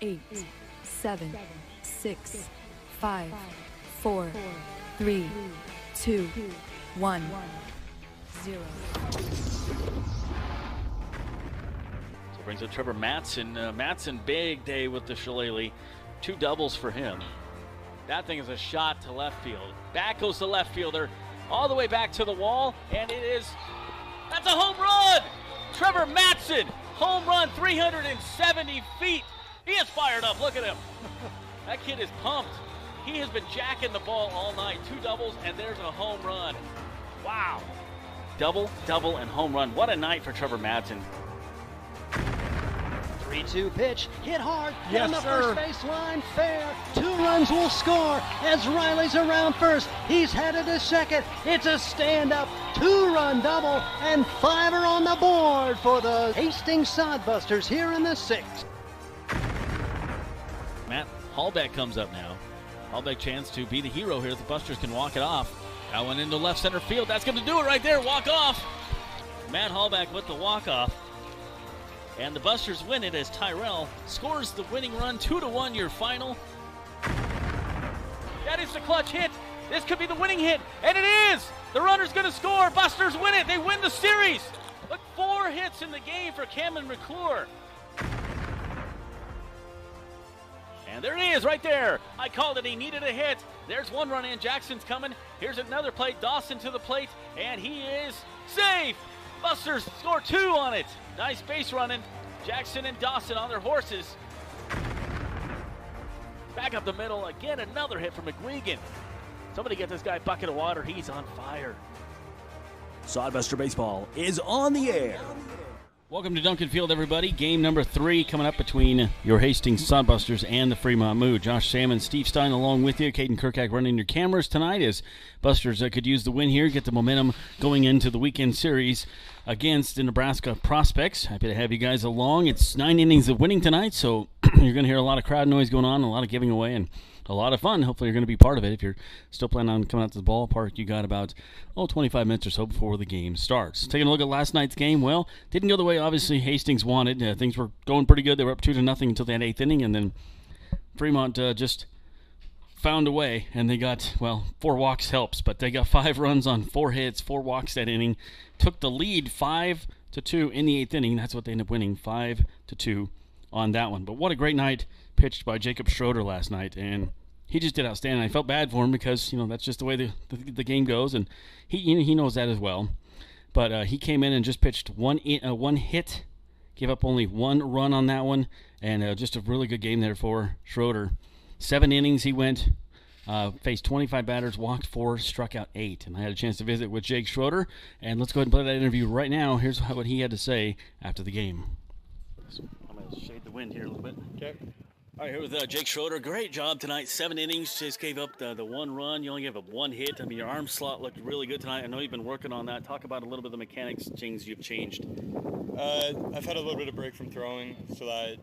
8, 7, 6, 5, 4, 3, 2, 1, 0. So brings up Trevor Matson. Matson, big day with the shillelagh. 2 doubles for him. That thing is a shot to left field. Back goes the left fielder, all the way back to the wall, and that's a home run! Trevor Matson, home run, 370 feet. He is fired up, look at him. That kid is pumped. He has been jacking the ball all night. 2 doubles, and there's a home run. Wow. Double, and home run. What a night for Trevor Matson. 3-2 pitch, hit hard, down the first base line, fair. 2 runs will score as Riley's around first. He's headed to second. It's a stand-up 2-run double, and 5 are on the board for the Hastings Sodbusters here in the 6th. Matt Hallbeck comes up now. Hallbeck chance to be the hero here. The Busters can walk it off. That one into left center field. That's going to do it right there. Walk off. Matt Hallbeck with the walk-off. And the Busters win it as Tyrell scores the winning run. 2-1 your final. That is the clutch hit. This could be the winning hit. And it is. The runner's going to score. Busters win it. They win the series. Look, 4 hits in the game for Cameron McClure. And there he is right there. I called it. He needed a hit. There's 1 run in. Jackson's coming. Here's another plate. Dawson to the plate. And he is safe. Busters score 2 on it. Nice base running. Jackson and Dawson on their horses. Back up the middle. Again, another hit from McGuigan. Somebody get this guy a bucket of water. He's on fire. Sodbuster Baseball is on the air. Welcome to Duncan Field, everybody. Game number 3 coming up between your Hastings Sodbusters and the Fremont Moo. Josh Salmon, Steve Stein along with you. Caden Kirkak running your cameras tonight as Busters could use the win here, get the momentum going into the weekend series against the Nebraska Prospects. Happy to have you guys along. It's 9 innings of winning tonight, so you're going to hear a lot of crowd noise going on, a lot of giving away, and a lot of fun. Hopefully you're going to be part of it. If you're still planning on coming out to the ballpark, you got about 25 minutes or so before the game starts. Taking a look at last night's game, well, didn't go the way obviously Hastings wanted. Things were going pretty good. They were up 2-0 until the 8th inning, and then Fremont just found a way, and they got, 4 walks helps, but they got 5 runs on 4 hits, 4 walks that inning, took the lead 5-2 in the 8th inning. That's what they ended up winning, 5-2 on that one. But what a great night pitched by Jacob Schroeder last night, and he just did outstanding. I felt bad for him because, that's just the way the game goes, and he knows that as well. But he came in and just pitched one hit, gave up only 1 run on that one, and just a really good game there for Schroeder. 7 innings he went, faced 25 batters, walked 4, struck out 8. And I had a chance to visit with Jake Schroeder, and let's go ahead and play that interview right now. Here's what he had to say after the game. So I'm going to shade the wind here a little bit. Okay. All right, here with Jake Schroeder. Great job tonight. 7 innings, just gave up the 1 run. You only gave up 1 hit. I mean, your arm slot looked really good tonight. I know you've been working on that. Talk about a little bit of the mechanics things you've changed. I've had a little bit of break from throwing, so that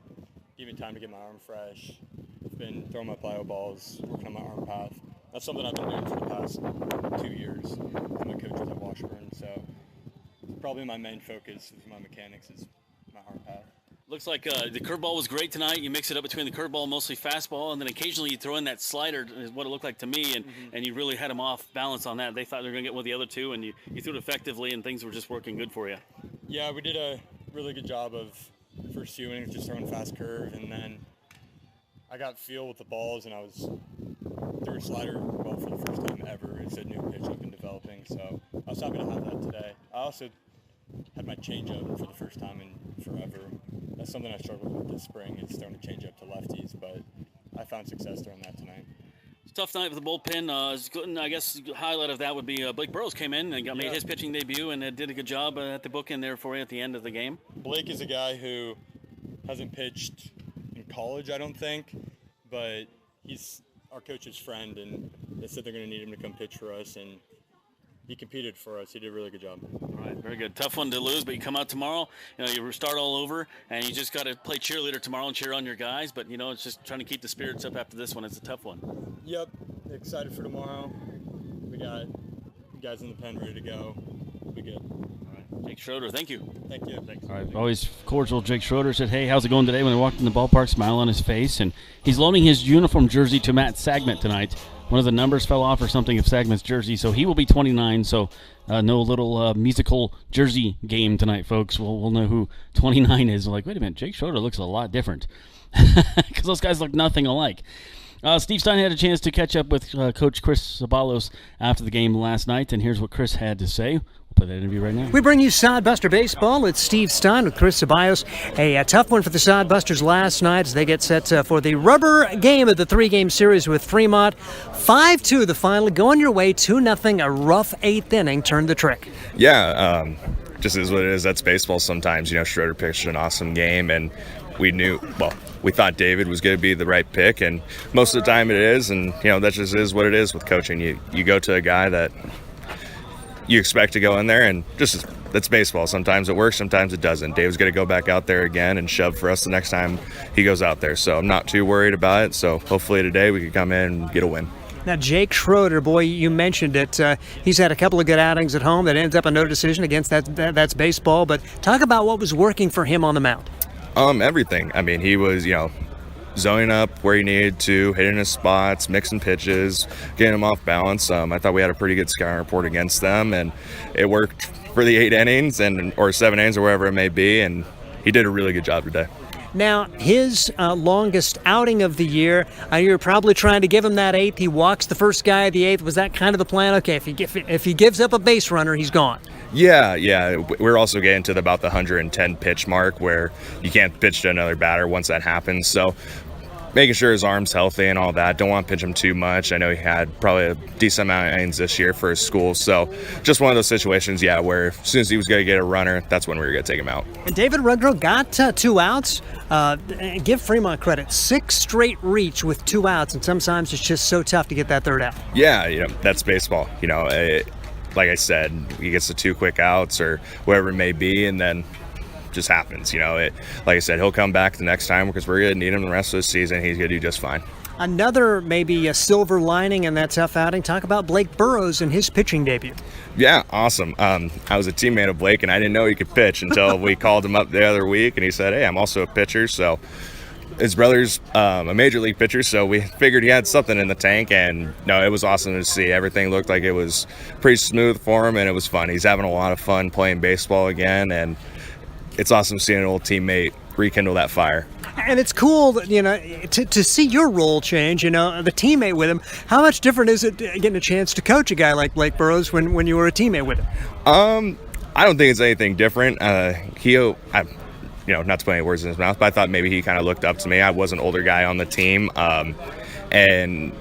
gave me time to get my arm fresh. I've been throwing my plyo balls, working on my arm path. That's something I've been doing for the past 2 years with my coaches at Washburn. So probably my main focus with my mechanics is my arm path. Looks like the curveball was great tonight. You mix it up between the curveball, mostly fastball, and then occasionally you throw in that slider, is what it looked like to me, and you really had them off balance on that. They thought they were going to get one of the other 2, and you threw it effectively, and things were just working good for you. Yeah, we did a really good job of the first few innings just throwing fast curve, and then I got feel with the balls, and I threw a slider well for the first time ever. It's a new pitch I've been developing, so I was happy to have that today. I also had my changeup for the first time in forever. That's something I struggled with this spring, is throwing a changeup to lefties, but I found success throwing that tonight. It's a tough night with the bullpen. I guess the highlight of that would be Blake Burrows came in and made his pitching debut and did a good job at the bookend there for you at the end of the game. Blake is a guy who hasn't pitched in college, I don't think, but he's our coach's friend, and they said they're going to need him to come pitch for us, and he competed for us. He did a really good job. All right, very good. Tough one to lose, but you come out tomorrow, you start all over, and you just got to play cheerleader tomorrow and cheer on your guys, but, it's just trying to keep the spirits up after this one. It's a tough one. Yep, excited for tomorrow. We got guys in the pen ready to go. We'll be good. All right. Jake Schroeder, thank you. Thank you. Thanks. All right, always cordial. Jake Schroeder said, hey, how's it going today? When they walked in the ballpark, smile on his face. And he's loaning his uniform jersey to Matt Sagment tonight. One of the numbers fell off or something of Sagment's jersey, so he will be 29. So no little musical jersey game tonight, folks. We'll know who 29 is. We're like, wait a minute, Jake Schroeder looks a lot different because those guys look nothing alike. Steve Stein had a chance to catch up with Coach Chris Sabalos after the game last night, and here's what Chris had to say. We'll play that interview right now. We bring you Sodbuster Baseball. It's Steve Stein with Chris Sabalos. A tough one for the Sodbusters last night as they get set for the rubber game of the 3-game series with Fremont. 5-2 the final. Going your way, 2-0. A rough 8th inning turned the trick. Yeah, just is what it is. That's baseball sometimes. Schroeder pitched an awesome game, and we thought David was going to be the right pick, and most of the time it is, and that just is what it is with coaching. You go to a guy that you expect to go in there, and just that's baseball. Sometimes it works, sometimes it doesn't. David's going to go back out there again and shove for us the next time he goes out there, so I'm not too worried about it. So hopefully today we can come in and get a win. Now, Jake Schroeder, boy, you mentioned it. He's had a couple of good outings at home that ends up a no decision against that's baseball, but talk about what was working for him on the mound. Everything. I mean, he was, zoning up where he needed to, hitting his spots, mixing pitches, getting him off balance. I thought we had a pretty good scouting report against them, and it worked for the 8 innings or 7 innings or wherever it may be, and he did a really good job today. Now, his longest outing of the year, you're probably trying to give him that 8th. He walks the first guy of the 8th. Was that kind of the plan? Okay, if he gives up a base runner, he's gone. Yeah. We're also getting to about the 110 pitch mark where you can't pitch to another batter once that happens. So making sure his arm's healthy and all that. Don't want to pitch him too much. I know he had probably a decent amount of innings this year for his school. So just one of those situations, where as soon as he was going to get a runner, that's when we were going to take him out. And David Rudrow got 2 outs. Give Fremont credit. 6 straight reach with 2 outs, and sometimes it's just so tough to get that 3rd out. Yeah, that's baseball. Like I said, he gets the 2 quick outs or whatever it may be, and then just happens. Like I said, he'll come back the next time because we're going to need him the rest of the season. He's going to do just fine. Another maybe a silver lining in that tough outing. Talk about Blake Burrows and his pitching debut. Yeah, awesome. I was a teammate of Blake, and I didn't know he could pitch until we called him up the other week, and he said, hey, I'm also a pitcher. So his brother's a major league pitcher, so we figured he had something in the tank, and no, it was awesome to see. Everything looked like it was pretty smooth for him, and it was fun. He's having a lot of fun playing baseball again, and it's awesome seeing an old teammate rekindle that fire. And it's cool, to see your role change, the teammate with him. How much different is it getting a chance to coach a guy like Blake Burrows when you were a teammate with him? I don't think it's anything different. Not to put any words in his mouth, but I thought maybe he kind of looked up to me. I was an older guy on the team, and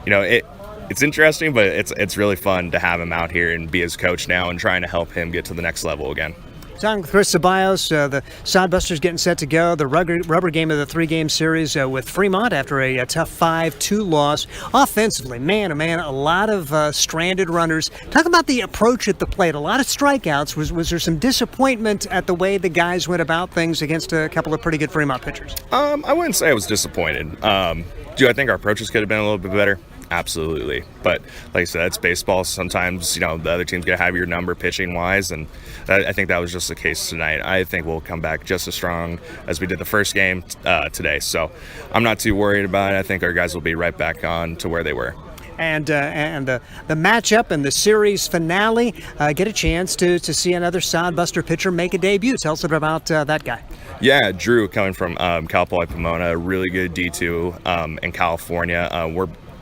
it's interesting, but it's really fun to have him out here and be his coach now and trying to help him get to the next level again. Talking with Chris Sabalos, the Sodbusters getting set to go. The rubber game of the 3-game series with Fremont after a tough 5-2 loss. Offensively, man, a lot of stranded runners. Talk about the approach at the plate. A lot of strikeouts. Was there some disappointment at the way the guys went about things against a couple of pretty good Fremont pitchers? I wouldn't say I was disappointed. Do I think our approaches could have been a little bit better? Absolutely. But like I said, it's baseball. Sometimes, the other team's going to have your number pitching-wise, and I think that was just the case tonight. I think we'll come back just as strong as we did the first game today. So I'm not too worried about it. I think our guys will be right back on to where they were. And the matchup and the series finale, get a chance to see another Sodbuster pitcher make a debut. Tell us a bit about that guy. Yeah, Drew, coming from Cal Poly Pomona, really good D2 in California.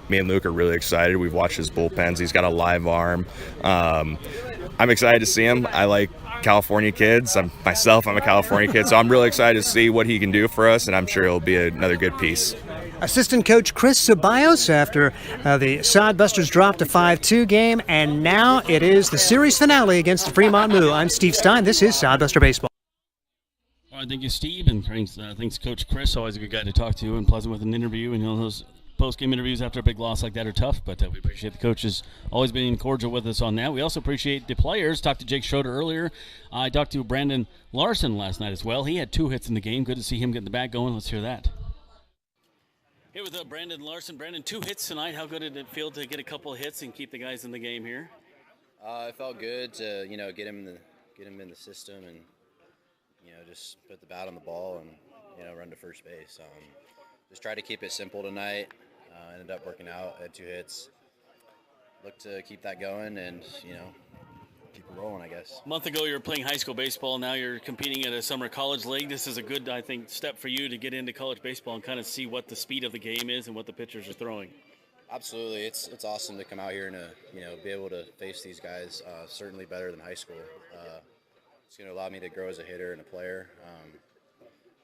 Me and Luke are really excited. We've watched his bullpens. He's got a live arm. I'm excited to see him. I like California kids. I'm a California kid, so I'm really excited to see what he can do for us, and I'm sure he'll be another good piece. Assistant coach Chris Sabalos after the Sodbusters dropped a 5-2 game, and now it is the series finale against the Fremont Moo. I'm Steve Stein. This is Sodbuster Baseball. All right, thank you, Steve, and thanks Coach Chris. Always a good guy to talk to and pleasant with an interview, and those post-game interviews after a big loss like that are tough, but we appreciate the coaches always being cordial with us on that. We also appreciate the players. Talked to Jake Schroeder earlier. I talked to Brandon Larson last night as well. He had 2 hits in the game. Good to see him getting the bat going. Let's hear that. Here with Brandon Larson. Brandon, 2 hits tonight. How good did it feel to get a couple of hits and keep the guys in the game here? It felt good to get him in the system, and just put the bat on the ball and run to first base. Just try to keep it simple tonight. Ended up working out. I had 2 hits. Look to keep that going and keep it rolling, I guess. A month ago, you were playing high school baseball. Now you're competing at a summer college league. This is a good, I think, step for you to get into college baseball and kind of see what the speed of the game is and what the pitchers are throwing. Absolutely, it's awesome to come out here and be able to face these guys. Certainly better than high school. It's going to allow me to grow as a hitter and a player.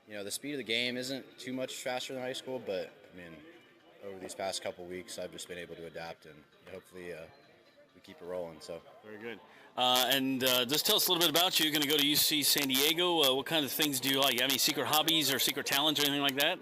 The speed of the game isn't too much faster than high school, but over these past couple weeks, I've just been able to adapt, and hopefully we keep it rolling. So very good. And just tell us a little bit about you. You're going to go to UC San Diego. What kind of things do you like? You have any secret hobbies or secret talents or anything like that?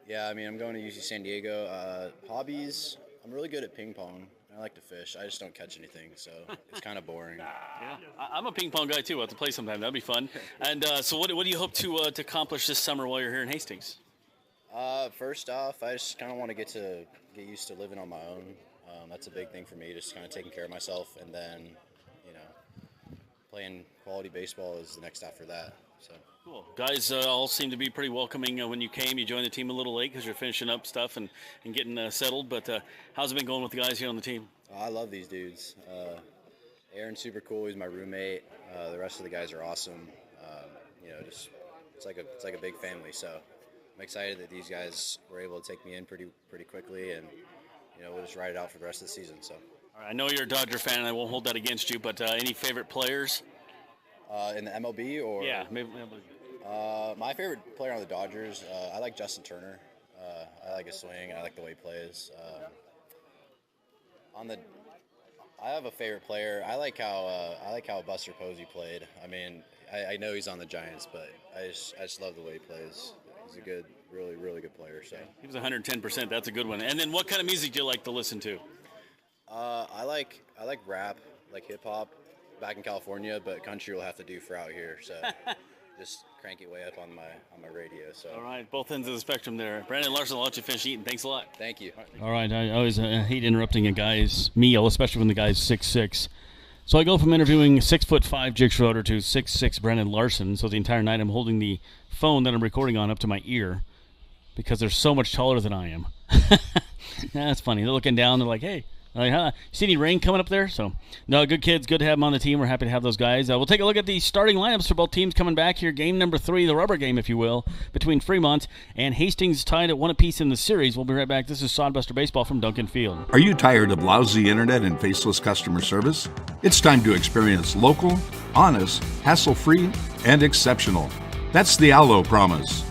Yeah, I'm going to UC San Diego. Hobbies, I'm really good at ping pong. I like to fish. I just don't catch anything, so it's kind of boring. Yeah, I'm a ping pong guy too. I'll have to play sometime. That'd be fun. And so what do you hope to accomplish this summer while you're here in Hastings? First off, I just kind of want to get used to living on my own. That's a big thing for me, just kind of taking care of myself, and then, playing quality baseball is the next after that. So cool. Guys all seem to be pretty welcoming when you came. You joined the team a little late because you're finishing up stuff and getting settled. But how's it been going with the guys here on the team? I love these dudes. Aaron's super cool. He's my roommate. The rest of the guys are awesome. Just it's like a big family. So I'm excited that these guys were able to take me in pretty quickly, and we'll just ride it out for the rest of the season. So. All right, I know you're a Dodger fan, and I won't hold that against you. But any favorite players? In the MLB or? Yeah, maybe. My favorite player on the Dodgers, I like Justin Turner. I like his swing. I like the way he plays. I have a favorite player. I like how Buster Posey played. I know he's on the Giants, but I just love the way he plays. He's a good, really, really good player. So he was 110%. That's a good one. And then, what kind of music do you like to listen to? I like rap, like hip hop. Back in California, but country will have to do for out here. So just crank it way up on my radio. So all right, both ends of the spectrum there. Brandon Larson, I'll let you finish eating. Thanks a lot. Thank you. All right, I always hate interrupting a guy's meal, especially when the guy's 6'6". So I go from interviewing 6'5" Jake Schroeder to 6'6" Brandon Larson. So the entire night I'm holding the phone that I'm recording on up to my ear because they're so much taller than I am. That's funny. They're looking down. They're like, hey. Like, huh? See any rain coming up there? So, no, good kids. Good to have them on the team. We're happy to have those guys. We'll take a look at the starting lineups for both teams coming back here. Game number 3, the rubber game, if you will, between Fremont and Hastings, tied at 1 apiece in the series. We'll be right back. This is Sodbuster Baseball from Duncan Field. Are you tired of lousy internet and faceless customer service? It's time to experience local, honest, hassle-free, and exceptional. That's the Allo promise.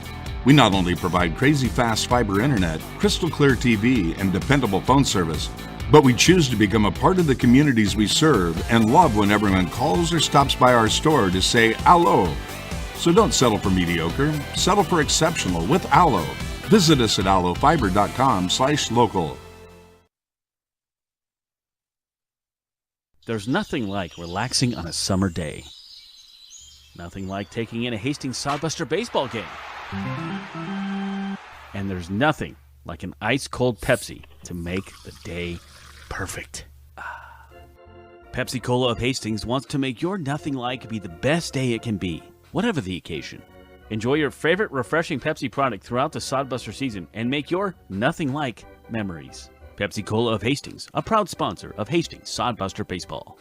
We not only provide crazy fast fiber internet, crystal clear TV, and dependable phone service, but we choose to become a part of the communities we serve and love when everyone calls or stops by our store to say Allo. So don't settle for mediocre, settle for exceptional with Allo. Visit us at allofiber.com/local. There's nothing like relaxing on a summer day. Nothing like taking in a Hastings Sodbuster baseball game. And there's nothing like an ice-cold Pepsi to make the day perfect. Pepsi Cola of Hastings wants to make your nothing like be the best day it can be, whatever the occasion. Enjoy your favorite refreshing Pepsi product throughout the Sodbuster season and make your nothing like memories. Pepsi Cola of Hastings, a proud sponsor of Hastings Sodbuster Baseball.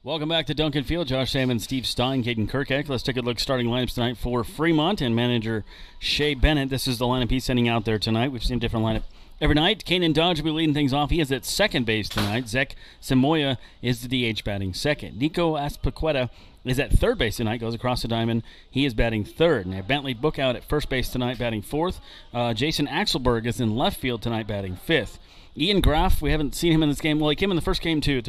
Welcome back to Duncan Field. Josh Salmon, Steve Stein, Caden Kirkek. Let's take a look starting lineups tonight for Fremont and manager Shea Bennett. This is the lineup he's sending out there tonight. We've seen a different lineup every night. Kanan Dodge will be leading things off. He is at second base tonight. Zach Samoya is the DH batting second. Nico Aspaqueta is at third base tonight, goes across the diamond. He is batting third. Now Bentley Bookout at first base tonight, batting fourth. Jason Axelberg is in left field tonight, batting fifth. Ian Graff, we haven't seen him in this game. Well, he came in the first game to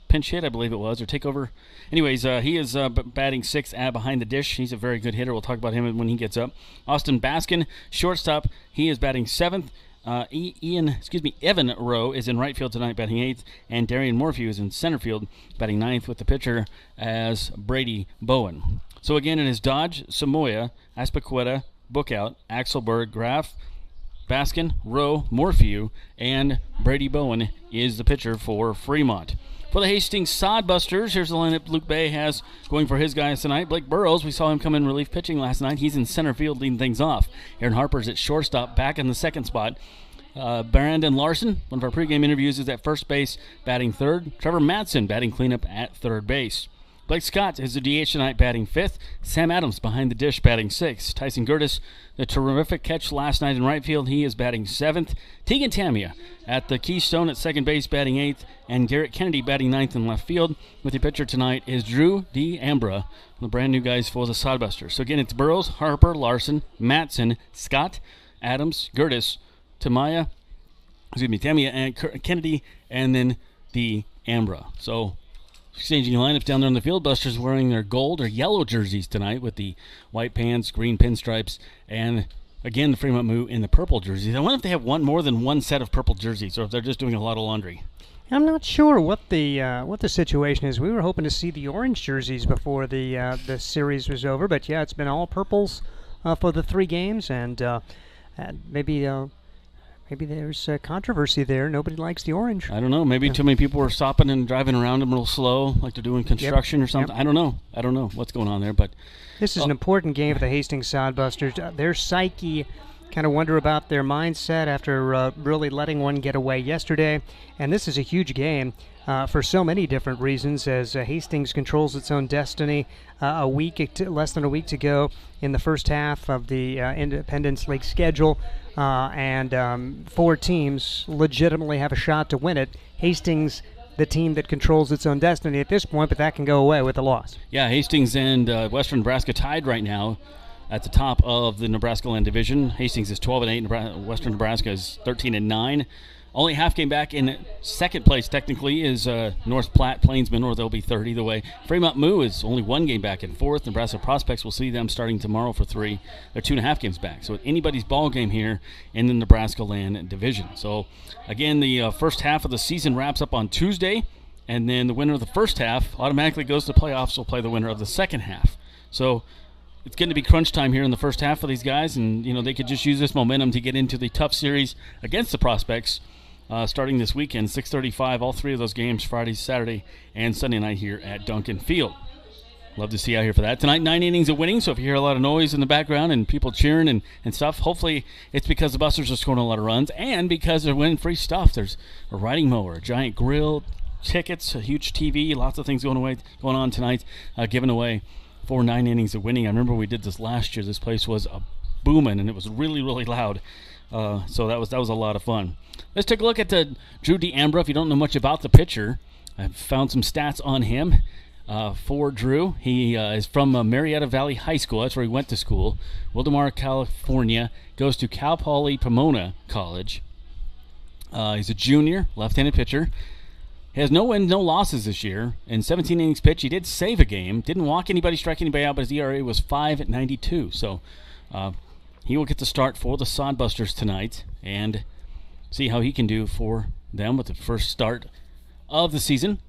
pinch hit, I believe it was, or take over. Anyways, he is batting sixth behind the dish. He's a very good hitter. We'll talk about him when he gets up. Austin Baskin, shortstop. He is batting seventh. Evan Rowe is in right field tonight, batting eighth, and Darian Morphew is in center field, batting ninth, with the pitcher as Brady Bowen. So again, it is Dodge, Samoya, Aspaqueta, Bookout, Axelberg, Graff, Baskin, Rowe, Morphew, and Brady Bowen is the pitcher for Fremont. For the Hastings Sodbusters, here's the lineup Luke Bay has going for his guys tonight. Blake Burrows, we saw him come in relief pitching last night. He's in center field leading things off. Aaron Harper's at shortstop, back in the second spot. Brandon Larson, one of our pregame interviews, is at first base, batting third. Trevor Madsen batting cleanup at third base. Blake Scott is the DH tonight, batting fifth. Sam Adams behind the dish, batting sixth. Tyson Gertis, the terrific catch last night in right field, he is batting seventh. Tegan Tamia at the Keystone at second base, batting eighth. And Garrett Kennedy batting ninth in left field. With the pitcher tonight is Drew D. Ambra, the brand new guys for the Sodbusters. So again, it's Burrows, Harper, Larson, Matson, Scott, Adams, Gertis, Tamia, and Kennedy, and then the Ambra. So exchanging lineups down there on the field. Busters wearing their gold or yellow jerseys tonight with the white pants, green pinstripes, and again the Fremont Moo in the purple jerseys. I wonder if they have more than one set of purple jerseys, or if they're just doing a lot of laundry. I'm not sure what the situation is. We were hoping to see the orange jerseys before the series was over, but yeah, it's been all purples for the 3 games, and maybe there's controversy there. Nobody likes the orange. I don't know. Maybe too many people were stopping and driving around them real slow, like they're doing construction or something. Yep. I don't know what's going on there. But this is an important game for the Hastings Sodbusters. Their psyche, kind of wonder about their mindset after really letting one get away yesterday. And this is a huge game for so many different reasons, as Hastings controls its own destiny. Less than a week to go in the first half of the Independence League schedule. And 4 teams legitimately have a shot to win it. Hastings, the team that controls its own destiny at this point, but that can go away with a loss. Yeah, Hastings and Western Nebraska tied right now at the top of the Nebraska Land Division. Hastings is 12-8. Western Nebraska is 13-9. Only half game back in second place, technically, is North Platte, Plainsman, or they'll be third either way. Fremont Moo is only 1 game back in fourth. Nebraska Prospects, will see them starting tomorrow for 3. They're 2.5 games back. So anybody's ball game here in the Nebraska Land Division. So, again, the first half of the season wraps up on Tuesday, and then the winner of the first half automatically goes to playoffs. Will play the winner of the second half. So it's going to be crunch time here in the first half for these guys, and they could just use this momentum to get into the tough series against the Prospects. Starting this weekend, 6:35, all 3 of those games, Friday, Saturday, and Sunday night here at Duncan Field. Love to see you out here for that. Tonight, 9 innings of winning, so if you hear a lot of noise in the background and people cheering and stuff, hopefully it's because the Busters are scoring a lot of runs and because they're winning free stuff. There's a riding mower, a giant grill, tickets, a huge TV, lots of things going on tonight, given away for 9 innings of winning. I remember we did this last year. This place was booming, and it was really, really loud. So that was a lot of fun. Let's take a look at Drew D. Ambra. If you don't know much about the pitcher, I've found some stats on him. For Drew, he is from Marietta Valley High School. That's where he went to school. Wildomar, California. Goes to Cal Poly Pomona College. He's a junior, left-handed pitcher. He has no wins, no losses this year. In 17 innings pitched, he did save a game. Didn't walk anybody, strike anybody out, but his ERA was 5.92. So he will get the start for the Sodbusters tonight and see how he can do for them with the first start of the season.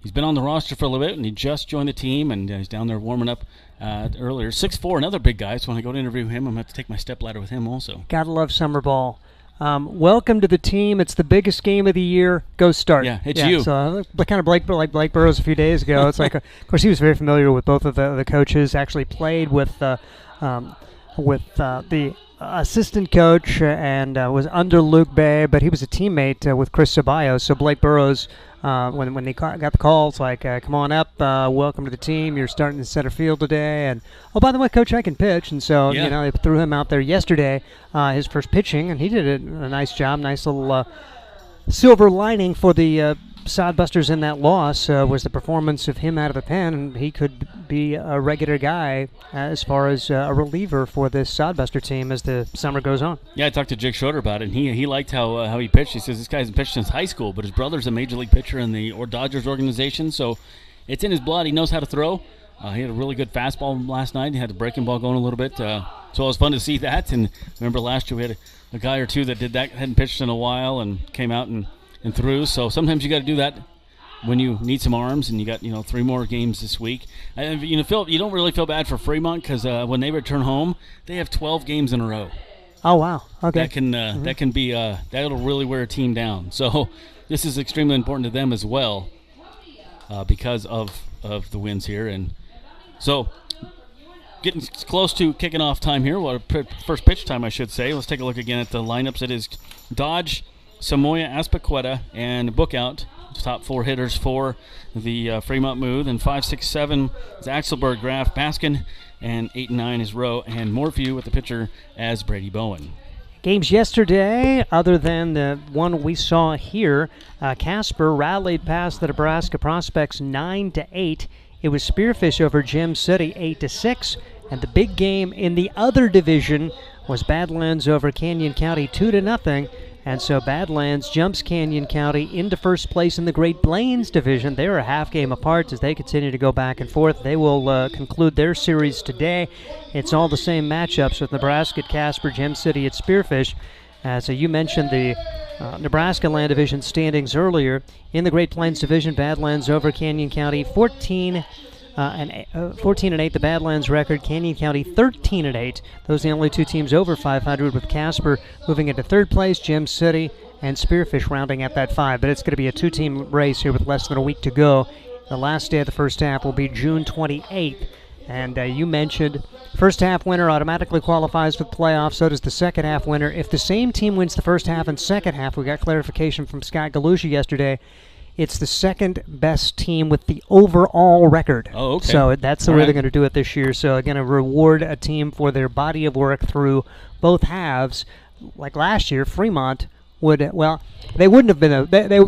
He's been on the roster for a little bit, and he just joined the team, and he's down there warming up earlier. 6'4", another big guy, so when I go to interview him, I'm going to have to take my stepladder with him also. Gotta love summer ball. Welcome to the team. It's the biggest game of the year. Go Start. Yeah, it's you. So kind of Blake Burrows a few days ago. It's like, of course, he was very familiar with both of the coaches. Actually played with the assistant coach and was under Luke Bay, but he was a teammate with Chris Ceballos. So Blake Burrows, when they got the call, it's like, come on up, welcome to the team. You're starting in center field today, and oh, by the way, coach, I can pitch. And so they threw him out there yesterday, his first pitching, and he did a nice job. Nice little silver lining for the Sodbusters in that loss was the performance of him out of the pen, and he could be a regular guy as far as a reliever for this Sodbuster team as the summer goes on. Yeah, I talked to Jake Schroeder about it, and he liked how he pitched. He says this guy hasn't pitched since high school, but his brother's a major league pitcher in the Dodgers organization, so it's in his blood. He knows how to throw. He had a really good fastball last night. He had the breaking ball going a little bit, so it was fun to see that. And remember last year we had a guy or two that did that, hadn't pitched in a while, and came out and through. So sometimes you got to do that when you need some arms, and you got 3 more games this week. Phil, you don't really feel bad for Fremont because when they return home, they have 12 games in a row. Oh, wow. Okay. That can be that'll really wear a team down. So this is extremely important to them as well because of the wins here. And so getting close to kicking off time here. Well, first pitch time, I should say. Let's take a look again at the lineups. It is Dodge, Samoya, Aspequetta, and Bookout. Top 4 hitters for the Fremont Moo. Then 5, 6, 7 is Axelberg, Graff, Baskin, and 8 and 9 is Rowe, and Morphew with the pitcher as Brady Bowen. Games yesterday, other than the one we saw here, Casper rallied past the Nebraska Prospects 9-8. It was Spearfish over Gem City 8-6, and the big game in the other division was Badlands over Canyon County 2-0. And so Badlands jumps Canyon County into first place in the Great Plains division. They're a half game apart as they continue to go back and forth. They will conclude their series today. It's all the same matchups with Nebraska at Casper, Gem City at Spearfish. So you mentioned the Nebraska Land Division standings earlier. In the Great Plains division, Badlands over Canyon County 14 and 8, the Badlands record. Canyon County 13-8. Those are the only two teams over 500, with Casper moving into third place, Gem City and Spearfish rounding at that 5. But it's going to be a 2-team race here with less than a week to go. The last day of the first half will be June 28th. And you mentioned first half winner automatically qualifies for the playoffs. So does the second half winner. If the same team wins the first half and second half, we got clarification from Scott Galusha yesterday, it's the second best team with the overall record. Oh, okay. So that's the way they're going to do it this year. So they're going to reward a team for their body of work through both halves. Like last year, Fremont would, well, they wouldn't have been,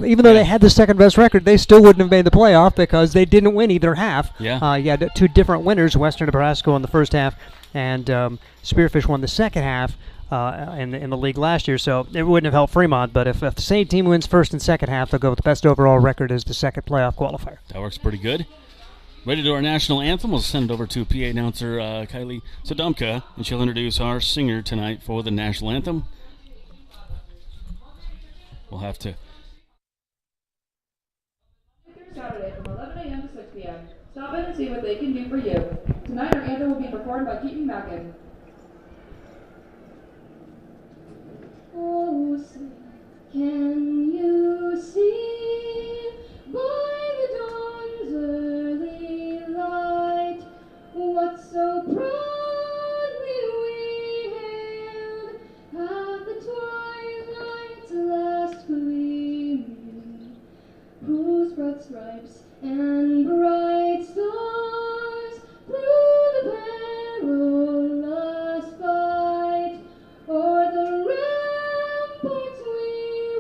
even though they had the second best record, they still wouldn't have made the playoff because they didn't win either half. Yeah. You had two different winners. Western Nebraska won the first half, and Spearfish won the second half. In the league last year, so it wouldn't have helped Fremont. But if the same team wins first and second half, they'll go with the best overall record as the second playoff qualifier. That works pretty good. Ready to do our national anthem? We'll send it over to PA announcer Kylie Sodomka, and she'll introduce our singer tonight for the national anthem. We'll have to. Saturday from 11 a.m. to 6 p.m. Stop in and see what they can do for you. Tonight our anthem will be performed by Keaton Mackin. Oh, say, can you see by the dawn's early light what so proudly we hailed at the twilight's last gleaming, whose broad stripes and bright stars through the perilous fight o'er the ramparts we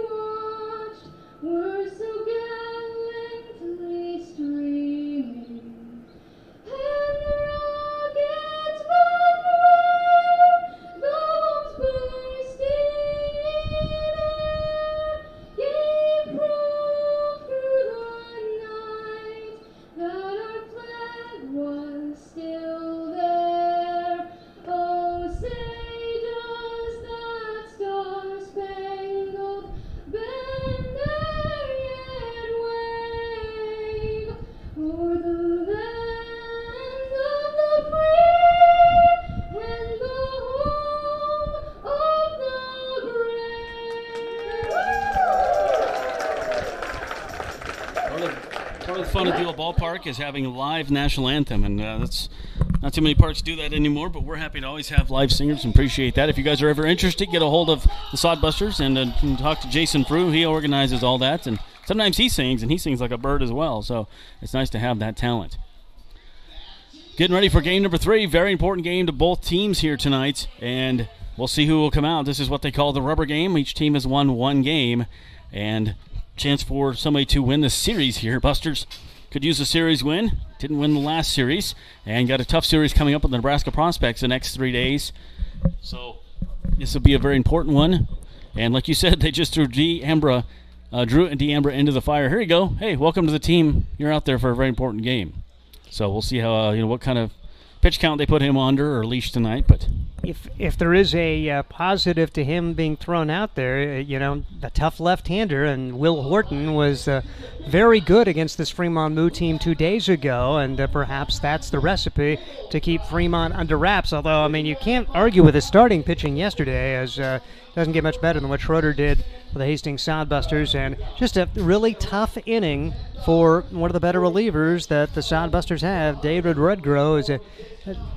watched were so gallantly streaming, and the rockets burned where the bombs bursting in air gave proof through the night that our flag was still there. Oh, say does that star-spangled banner yet wave o'er the land of the free and the home of the brave? Part of the fun of Deal Ballpark is having a live national anthem, and that's not too many parks do that anymore, but we're happy to always have live singers and appreciate that. If you guys are ever interested, get a hold of the Sodbusters and talk to Jason Frew. He organizes all that, and sometimes he sings, and he sings like a bird as well, so it's nice to have that talent. Getting ready for game number 3. Very important game to both teams here tonight, and we'll see who will come out. This is what they call the rubber game. Each team has won one game, and chance for somebody to win the series here. Busters could use a series win. Didn't win the last series, and got a tough series coming up with the Nebraska Prospects the next 3 days. So this will be a very important one. And like you said, they just threw Drew D'Ambra into the fire. Here you go. Hey, welcome to the team. You're out there for a very important game. So we'll see how what kind of pitch count they put him under or leash tonight, but if there is a positive to him being thrown out there, the tough left-hander, and Will Horton was very good against this Fremont Moo team 2 days ago, and perhaps that's the recipe to keep Fremont under wraps. Although, you can't argue with his starting pitching yesterday, as doesn't get much better than what Schroeder did for the Hastings Sodbusters, and just a really tough inning for one of the better relievers that the Sodbusters have. David Redgrove is a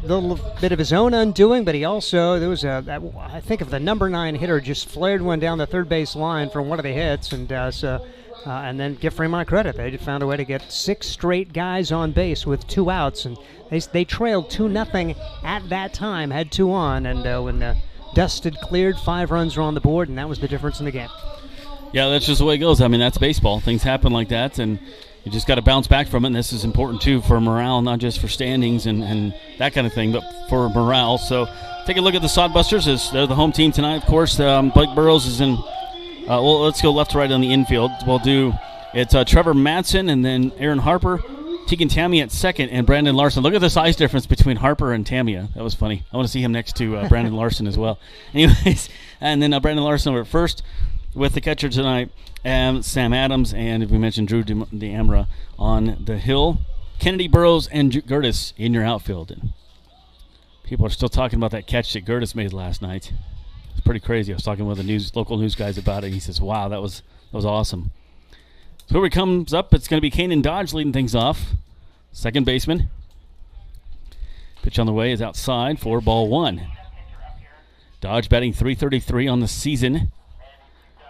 little bit of his own undoing, but he also, I think of the number 9 hitter just flared one down the third base line for one of the hits, and then give Fremont credit. They found a way to get 6 straight guys on base with 2 outs, and they trailed 2-0 at that time, had 2 on, and when the dust had cleared, 5 runs were on the board, and that was the difference in the game. Yeah, that's just the way it goes. That's baseball. Things happen like that, and you just got to bounce back from it, and this is important, too, for morale, not just for standings and that kind of thing, but for morale. So take a look at the Sodbusters, as they're the home team tonight, of course. Blake Burrows is in let's go left to right on the infield. It's Trevor Madsen and then Aaron Harper, Tegan Tammy at second, and Brandon Larson. Look at the size difference between Harper and Tamia. That was funny. I want to see him next to Brandon Larson as well. Anyways, and then Brandon Larson over at first with the catcher tonight, Sam Adams, and we mentioned Drew D'Ambra on the hill. Kennedy, Burrows, and Gertis in your outfield. And people are still talking about that catch that Gertis made last night. It's pretty crazy. I was talking with the local news guys about it, and he says, wow, that was awesome. So whoever comes up, it's going to be Kanan Dodge leading things off. Second baseman. Pitch on the way is outside for ball 1. Dodge batting .333 on the season.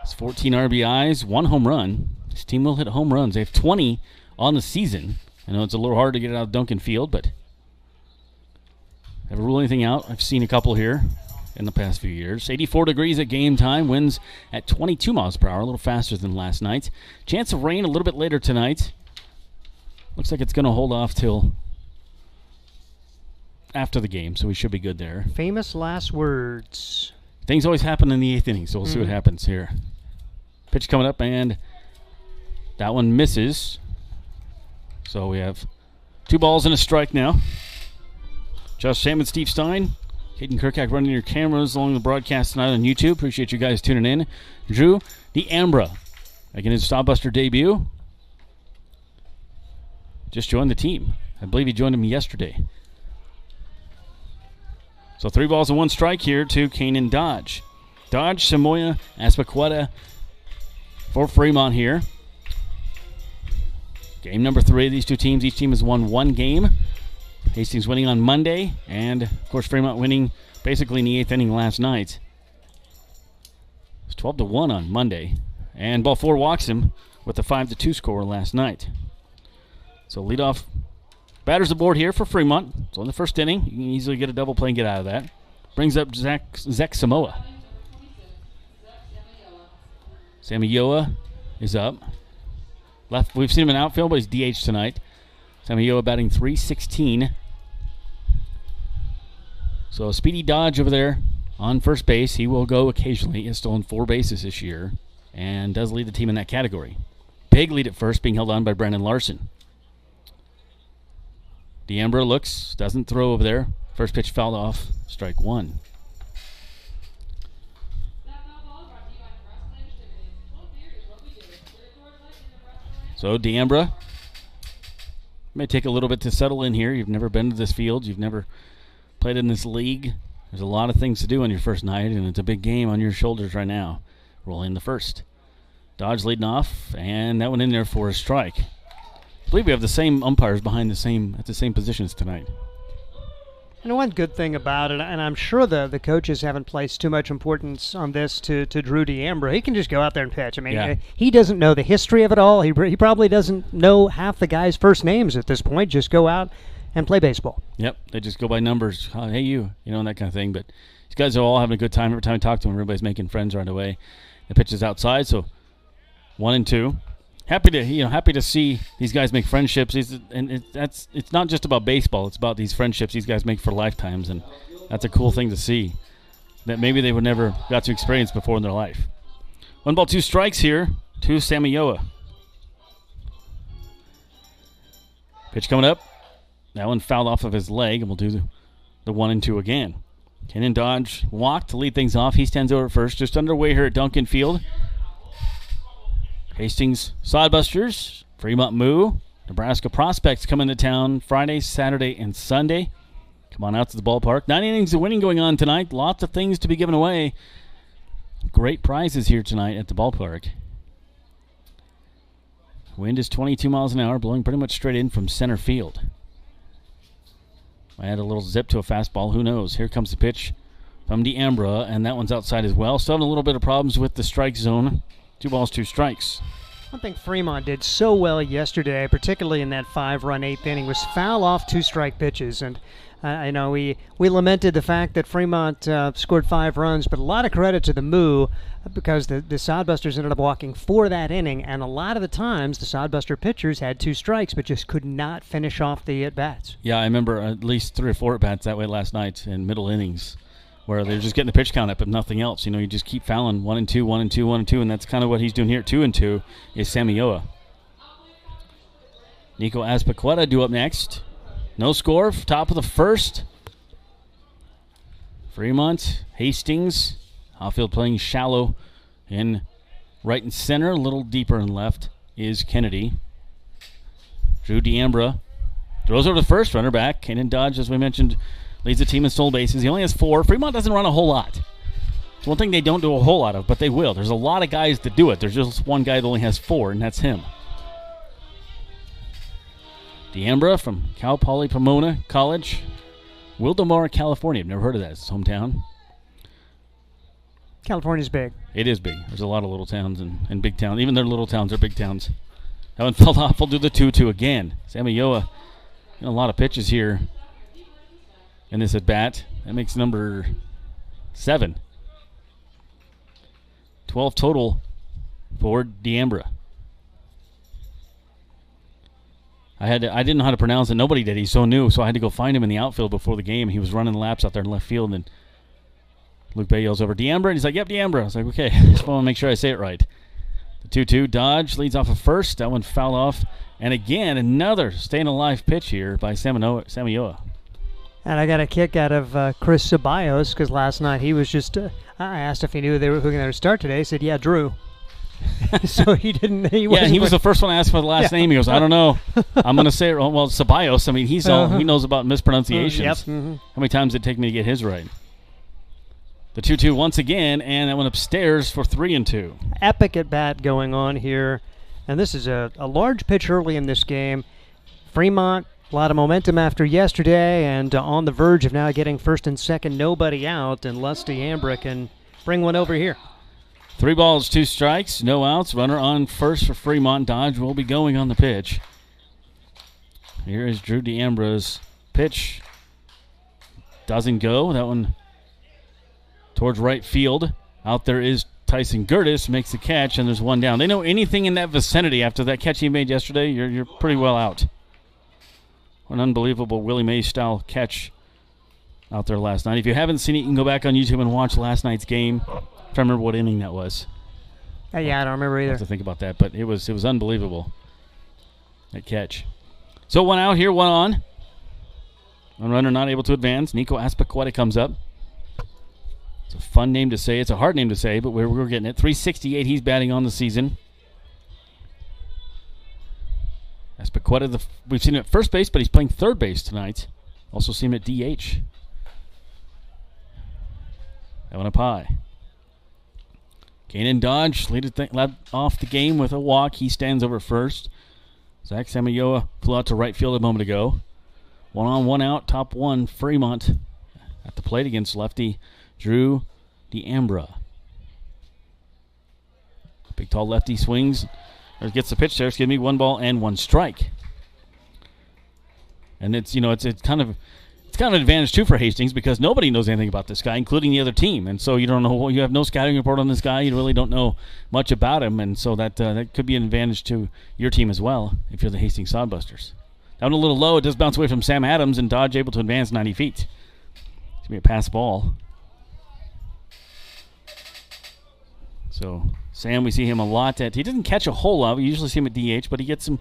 It's 14 RBIs, 1 home run. This team will hit home runs. They have 20 on the season. I know it's a little hard to get it out of Duncan Field, but never rule anything out. I've seen a couple here in the past few years. 84 degrees at game time. Winds at 22 miles per hour, a little faster than last night. Chance of rain a little bit later tonight. Looks like it's going to hold off till after the game, so we should be good there. Famous last words. Things always happen in the 8th inning, so we'll see what happens here. Pitch coming up, and that one misses. So we have 2 balls and a strike now. Josh Salmon, Steve Stein, Caden Kirkak running your cameras along the broadcast tonight on YouTube. Appreciate you guys tuning in. Drew D'Ambra making his Sodbuster debut. Just joined the team. I believe he joined him yesterday. So 3 balls and 1 strike here to Kanan Dodge. Dodge, Samoya, Aspaqueta for Fremont here. Game number 3 of these 2 teams. Each team has won 1 game. Hastings winning on Monday, and, of course, Fremont winning basically in the 8th inning last night. It's 12-1 on Monday, and ball 4 walks him with the 5-2 score last night. So leadoff batters aboard here for Fremont. So in the first inning, you can easily get a double play and get out of that. Brings up Zach Samoa. Sammy Yoa is up. Left. We've seen him in outfield, but he's DH tonight. Sammy Yoa batting .316. So Speedy Dodge over there on first base. He will go occasionally. He has stolen 4 bases this year and does lead the team in that category. Big lead at first, being held on by Brandon Larson. D'Ambra looks, doesn't throw over there. First pitch fouled off, strike 1. So D'Ambra may take a little bit to settle in here. You've never been to this field. You've never played in this league. There's a lot of things to do on your first night, and it's a big game on your shoulders right now. Rolling the first. Dodge leading off, and that one in there for a strike. I believe we have the same umpires behind at the same positions tonight. And one good thing about it, and I'm sure the coaches haven't placed too much importance on this to Drew D'Ambra. He can just go out there and pitch. I mean, he doesn't know the history of it all. He probably doesn't know half the guys' first names at this point. Just go out and play baseball. Yep, they just go by numbers. Hey, you know, and that kind of thing. But these guys are all having a good time. Every time I talk to them, everybody's making friends right away. The pitch is outside, so 1-2. Happy to see these guys make friendships. It's not just about baseball. It's about these friendships these guys make for lifetimes, and that's a cool thing to see that maybe they would never got to experience before in their life. 1 ball, 2 strikes here to Sammy Yoa. Pitch coming up. That one fouled off of his leg, and we'll do the 1-2 again. Kenan Dodge walked to lead things off. He stands over first. Just underway here at Duncan Field. Hastings Sodbusters, Fremont Moo, Nebraska Prospects come into town Friday, Saturday, and Sunday. Come on out to the ballpark. 9 innings of winning going on tonight. Lots of things to be given away. Great prizes here tonight at the ballpark. Wind is 22 miles an hour, blowing pretty much straight in from center field. I had a little zip to a fastball. Who knows? Here comes the pitch from D'Ambra, and that one's outside as well. Still having a little bit of problems with the strike zone. 2 balls, 2 strikes. One thing Fremont did so well yesterday, particularly in that 5-run 8th inning, was foul off 2 strike pitches. And I know we lamented the fact that Fremont scored 5 runs, but a lot of credit to the Moo because the Sodbusters ended up walking for that inning, and a lot of the times the Sodbuster pitchers had 2 strikes but just could not finish off the at-bats. Yeah, I remember at least 3 or 4 at-bats that way last night in middle innings where they're just getting the pitch count up but nothing else. You just keep fouling 1-2, 1-2, 1-2, and that's kind of what he's doing here. 2-2 is Samioa. Nico Azpaqueta due up next. No score, top of the first. Fremont, Hastings, outfield playing shallow in right and center. A little deeper in left is Kennedy. Drew D'Ambra throws over the first, runner back. Kenan Dodge, as we mentioned, leads the team in stolen bases. He only has 4. Fremont doesn't run a whole lot. It's one thing they don't do a whole lot of, but they will. There's a lot of guys that do it. There's just one guy that only has 4, and that's him. D'Ambra from Cal Poly Pomona College, Wildomar, California. I've never heard of that. It's his hometown. California's big. It is big. There's a lot of little towns and big towns. Even their little towns are big towns. That one fell off. We'll do the 2-2 again. Samioa in a lot of pitches here in this at-bat. That makes number 7. 12 total for D'Ambra. I didn't know how to pronounce it. Nobody did. He's so new, so I had to go find him in the outfield before the game. He was running laps out there in left field, and Luke Bay yells over, D'Ambra, and he's like, yep, D'Ambra. I was like, okay, just want to make sure I say it right. The 2-2, Dodge leads off of first. That one fouled off. And again, another staying alive pitch here by Samioa. And I got a kick out of Chris Ceballos because last night he was just, I asked if he knew they were going to start today. He said, yeah, Drew. So he didn't. He was the first one to ask for the last name. He goes, I don't know. I'm going to say it wrong. Well, Ceballos. I mean, he knows about mispronunciations. Yep. How many times did it take me to get his right? The 2-2 once again, and that went upstairs for 3-2. Epic at bat going on here, and this is a large pitch early in this game. Fremont, a lot of momentum after yesterday, and on the verge of now getting first and second, nobody out, and D'Ambra can bring one over here. 3 balls, 2 strikes, no outs. Runner on first for Fremont. Dodge will be going on the pitch. Here is Drew D'Ambra's pitch. Doesn't go. That one towards right field. Out there is Tyson Gertis, makes the catch, and there's one down. They know anything in that vicinity after that catch he made yesterday, you're pretty well out. An unbelievable Willie Mays-style catch out there last night. If you haven't seen it, you can go back on YouTube and watch last night's game. I'm trying to remember what inning that was. Yeah, I don't remember either. I have to think about that, but it was unbelievable, that catch. So 1 out here, 1 on. One runner not able to advance. Nico Azpaqueta comes up. It's a fun name to say. It's a hard name to say, but we're getting it. 368 he's batting on the season. Azpaqueta, we've seen him at first base, but he's playing third base tonight. Also seen him at DH. That one up high. Kenan Dodge led off the game with a walk. He stands over first. Zach Samioa flew out to right field a moment ago. 1 on, 1 out, top 1, Fremont at the plate against lefty Drew D'Ambra. Big tall lefty swings, or gets the pitch there. Excuse me, 1 ball and 1 strike. And it's kind of an advantage too for Hastings because nobody knows anything about this guy, including the other team. And so you have no scouting report on this guy. You really don't know much about him, and so that could be an advantage to your team as well if you're the Hastings Sodbusters. Down a little low, it does bounce away from Sam Adams, and Dodge able to advance 90 feet. It's going to be a pass ball. So Sam, we see him a lot. He doesn't catch a whole lot. We usually see him at DH, but he gets some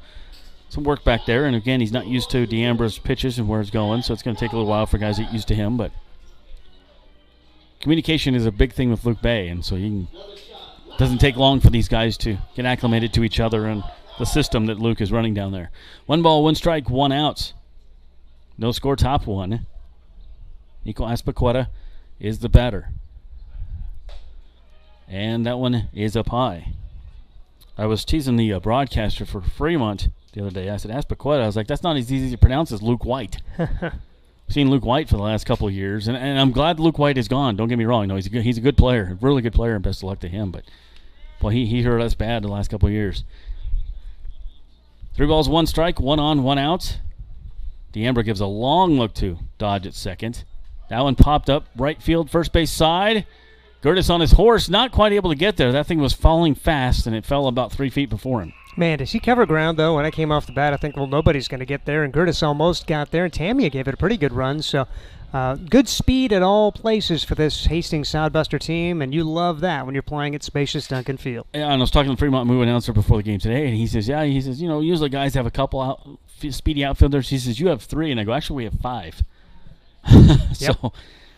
some work back there. And again, he's not used to D'Ambra's pitches and where it's going, so it's going to take a little while for guys to get used to him. But communication is a big thing with Luke Bay, and so it doesn't take long for these guys to get acclimated to each other and the system that Luke is running down there. 1 ball, 1 strike, 1 out. No score, top 1. Nico Aspaqueta is the batter. And that one is up high. I was teasing the broadcaster for Fremont the other day. I said, Aspaqueta. I was like, that's not as easy to pronounce as Luke White. I've seen Luke White for the last couple of years, and I'm glad Luke White is gone. Don't get me wrong. No, he's a good player, a really good player, and best of luck to him. But, boy, he hurt us bad the last couple of years. 3 balls, 1 strike, 1 on, 1 out. D'Ambra gives a long look to Dodge at second. That one popped up right field, first base side. Gertis on his horse, not quite able to get there. That thing was falling fast, and it fell about 3 feet before him. Man, does he cover ground, though? When I came off the bat, I think, well, nobody's going to get there, and Gertis almost got there, and Tamia gave it a pretty good run. So good speed at all places for this Hastings Sodbuster team, and you love that when you're playing at spacious Duncan Field. Yeah, and I was talking to the Fremont Moo announcer before the game today, and he says, usually guys have a couple speedy outfielders. He says, you have 3, and I go, actually, we have 5. So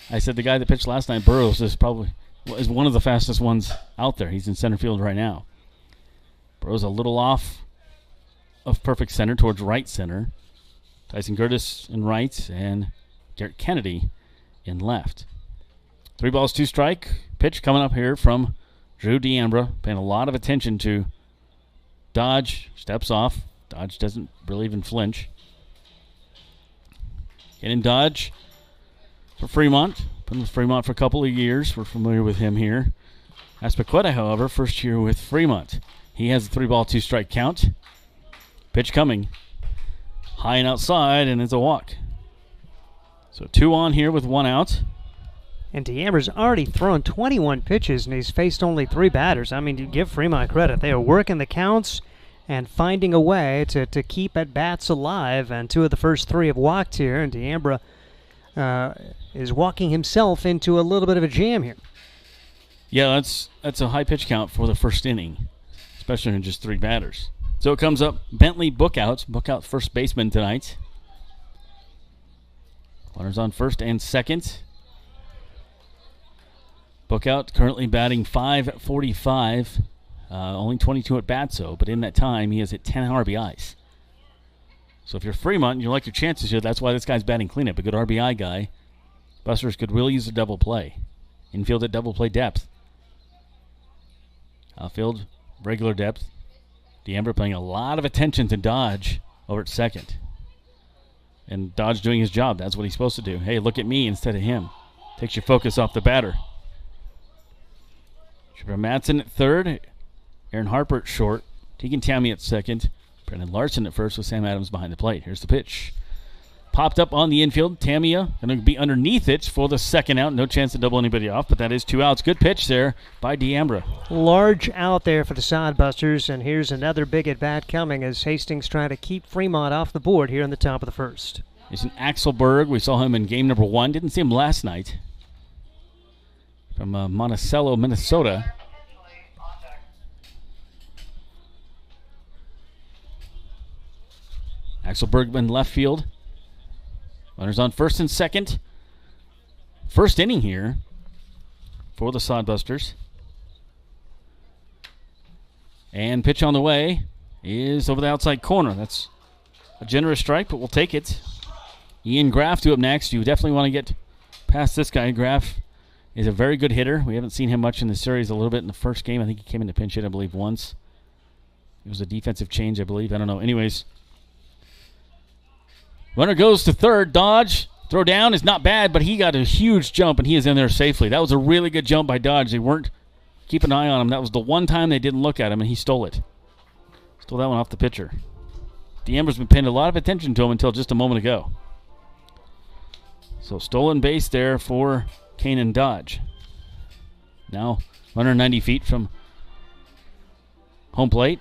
I said the guy that pitched last night, Burrows, is one of the fastest ones out there. He's in center field right now. Burrows a little off of perfect center towards right center. Tyson Gertis in right and Garrett Kennedy in left. 3 balls, 2 strike. Pitch coming up here from Drew D'Ambra, paying a lot of attention to Dodge. Steps off. Dodge doesn't really even flinch. Getting Dodge for Fremont. Been with Fremont for a couple of years. We're familiar with him here. Aspaqueta, however, first year with Fremont. He has a 3 ball, 2 strike count. Pitch coming. High and outside, and it's a walk. So 2 on here with 1 out. And D'Ambra's already thrown 21 pitches, and he's faced only 3 batters. I mean, you give Fremont credit. They are working the counts and finding a way to keep at-bats alive. And 2 of the first 3 have walked here, and D'Ambra is walking himself into a little bit of a jam here. Yeah, that's a high pitch count for the first inning, especially in just 3 batters. So it comes up Bentley Bookout first baseman tonight. Runners on first and second. Bookout currently batting .545, only 22 at bats, but in that time he has hit 10 RBIs. So if you're Fremont and you like your chances here, that's why this guy's batting cleanup, a good RBI guy. Busters could really use a double play. Infield at double play depth. Outfield, regular depth. D'Ambra paying a lot of attention to Dodge over at second. And Dodge doing his job. That's what he's supposed to do. Hey, look at me instead of him. Takes your focus off the batter. Trevor Madsen at third. Aaron Harper at short. Tegan Tammy at second. Brendan Larson at first with Sam Adams behind the plate. Here's the pitch. Popped up on the infield. Tamia going to be underneath it for the second out. No chance to double anybody off, but that is 2 outs. Good pitch there by D'Ambra. Large out there for the Sodbusters, and here's another big at-bat coming as Hastings trying to keep Fremont off the board here in the top of the first. It's an Axelberg. We saw him in game number 1. Didn't see him last night. From Monticello, Minnesota. Axelberg in left field. Runners on first and second. First inning here for the Sodbusters. And pitch on the way is over the outside corner. That's a generous strike, but we'll take it. Ian Graff due up next. You definitely want to get past this guy. Graff is a very good hitter. We haven't seen him much in the series, a little bit in the first game. I think he came in to pinch hit, I believe, once. It was a defensive change, I believe. I don't know. Anyways. Runner goes to third. Dodge. Throw down is not bad, but he got a huge jump, and he is in there safely. That was a really good jump by Dodge. They weren't keeping an eye on him. That was the one time they didn't look at him, and he stole it. Stole that one off the pitcher. D'Ambra's been paying a lot of attention to him until just a moment ago. So stolen base there for Kanan Dodge. Now runner 90 feet from home plate.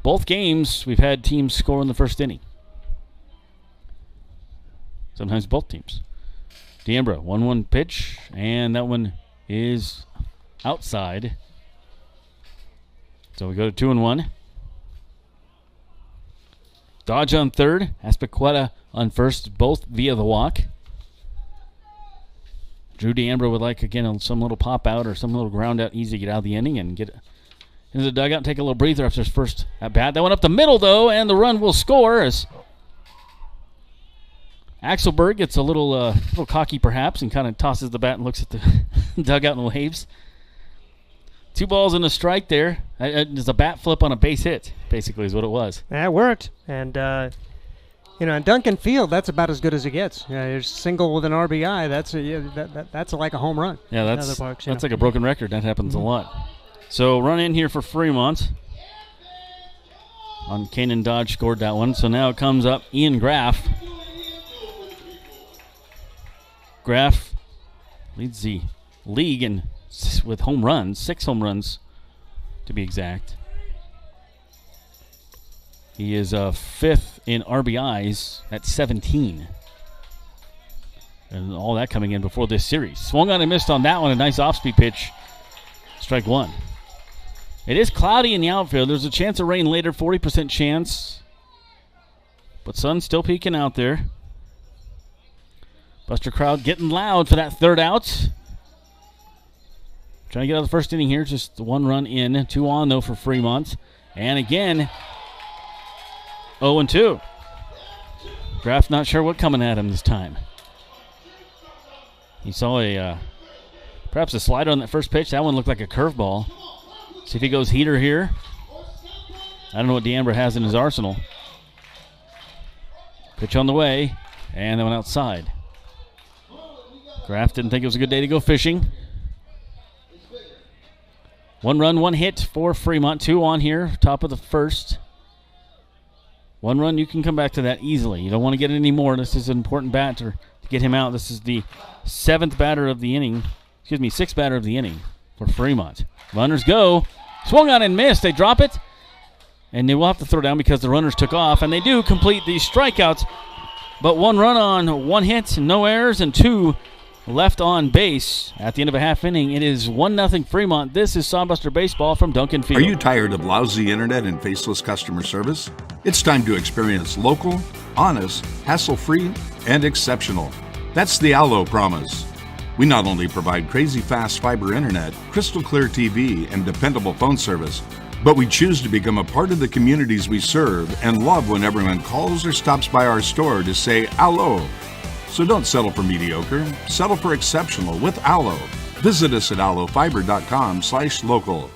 Both games we've had teams score in the first inning. Sometimes both teams. D'Ambra, 1-1 pitch, and that one is outside. So we go to 2-1. Dodge on third, Aspiqueta on first, both via the walk. Drew D'Ambra would like, again, some little pop out or some little ground out easy to get out of the inning and get into the dugout and take a little breather after his first at bat. That went up the middle, though, and the run will score as Axelberg gets a little cocky, perhaps, and kind of tosses the bat and looks at the dugout and waves. 2 balls and a strike there. There's a bat flip on a base hit, basically, is what it was. That worked. And, in Duncan Field, that's about as good as it gets. There's single with an RBI. That's like a home run. Yeah, that's like a broken record. That happens a lot. So run in here for Fremont. On Kanan Dodge scored that one. So now it comes up Ian Graff. Graff leads the league with home runs, 6 home runs to be exact. He is 5th in RBIs at 17. And all that coming in before this series. Swung on and missed on that one. A nice off-speed pitch. Strike 1. It is cloudy in the outfield. There's a chance of rain later, 40% chance. But sun's still peeking out there. Buster crowd getting loud for that third out. Trying to get out of the first inning here. Just 1 run in. 2 on, though, for Fremont. And again, 0-2. Graff not sure what coming at him this time. He saw perhaps a slider on that first pitch. That one looked like a curveball. See if he goes heater here. I don't know what D'Ambra has in his arsenal. Pitch on the way, and they went outside. Graff didn't think it was a good day to go fishing. 1 run, 1 hit for Fremont. 2 on here, top of the first. 1 run, you can come back to that easily. You don't want to get any more. This is an important batter to get him out. This is the 7th batter of the inning. 6th batter of the inning for Fremont. Runners go. Swung on and missed. They drop it. And they will have to throw down because the runners took off. And they do complete the strikeouts. But 1 run on 1 hit, no errors, and 2 left on base at the end of a half inning. It is 1-0 Fremont. This is Sodbuster Baseball from Duncan Field. Are you tired of lousy internet and faceless customer service? It's time to experience local, honest, hassle-free, and exceptional. That's the Allo promise. We not only provide crazy fast fiber internet, crystal clear TV, and dependable phone service, but we choose to become a part of the communities we serve and love when everyone calls or stops by our store to say Allo. So don't settle for mediocre, settle for exceptional with Allo. Visit us at allofiber.com/local.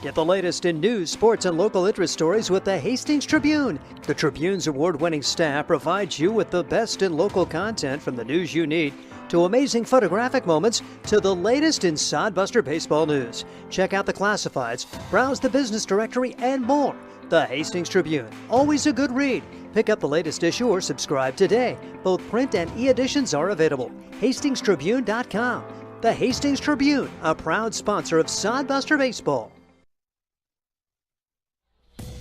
Get the latest in news, sports, and local interest stories with the Hastings Tribune. The Tribune's award-winning staff provides you with the best in local content, from the news you need to amazing photographic moments to the latest in Sodbuster baseball news. Check out the classifieds, browse the business directory, and more. The Hastings Tribune, always a good read. Pick up the latest issue or subscribe today. Both print and e-editions are available. HastingsTribune.com. The Hastings Tribune, a proud sponsor of Sodbuster Baseball.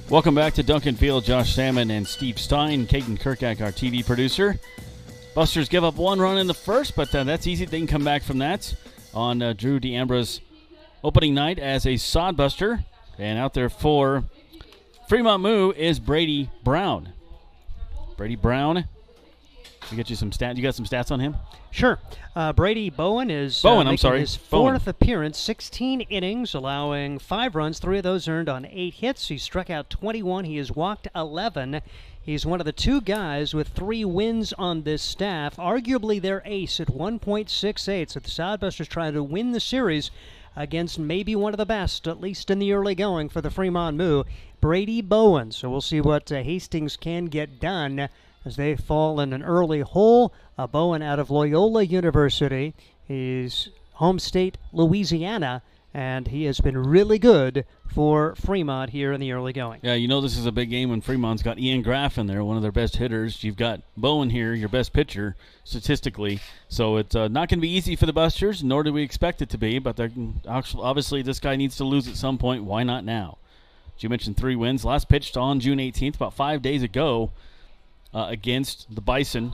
Welcome back to Duncan Field. Josh Salmon and Steve Stein. Caden Kirkak, our TV producer. Busters give up 1 run in the first, but that's easy. They can come back from that on Drew D'Ambra's opening night as a Sodbuster. And out there for Fremont Moo is Brady Brown. Brady Brown. We get you some stats. You got some stats on him? Sure. Brady Bowen is making his 4th appearance, 16 innings, allowing 5 runs, 3 of those earned on 8 hits. He struck out 21. He has walked 11. He's one of the 2 guys with 3 wins on this staff, arguably their ace at 1.68. So the Sodbusters try to win the series against maybe one of the best, at least in the early going for the Fremont Moo, Brady Bowen. So we'll see what Hastings can get done as they fall in an early hole. Bowen out of Loyola University. He's home state Louisiana, and he has been really good for Fremont here in the early going. Yeah, you know this is a big game when Fremont's got Ian Graff in there, one of their best hitters. You've got Bowen here, your best pitcher, statistically. So it's not going to be easy for the Busters, nor do we expect it to be, but obviously this guy needs to lose at some point. Why not now? As you mentioned, 3 wins. Last pitched on June 18th, about 5 days ago, against the Bison.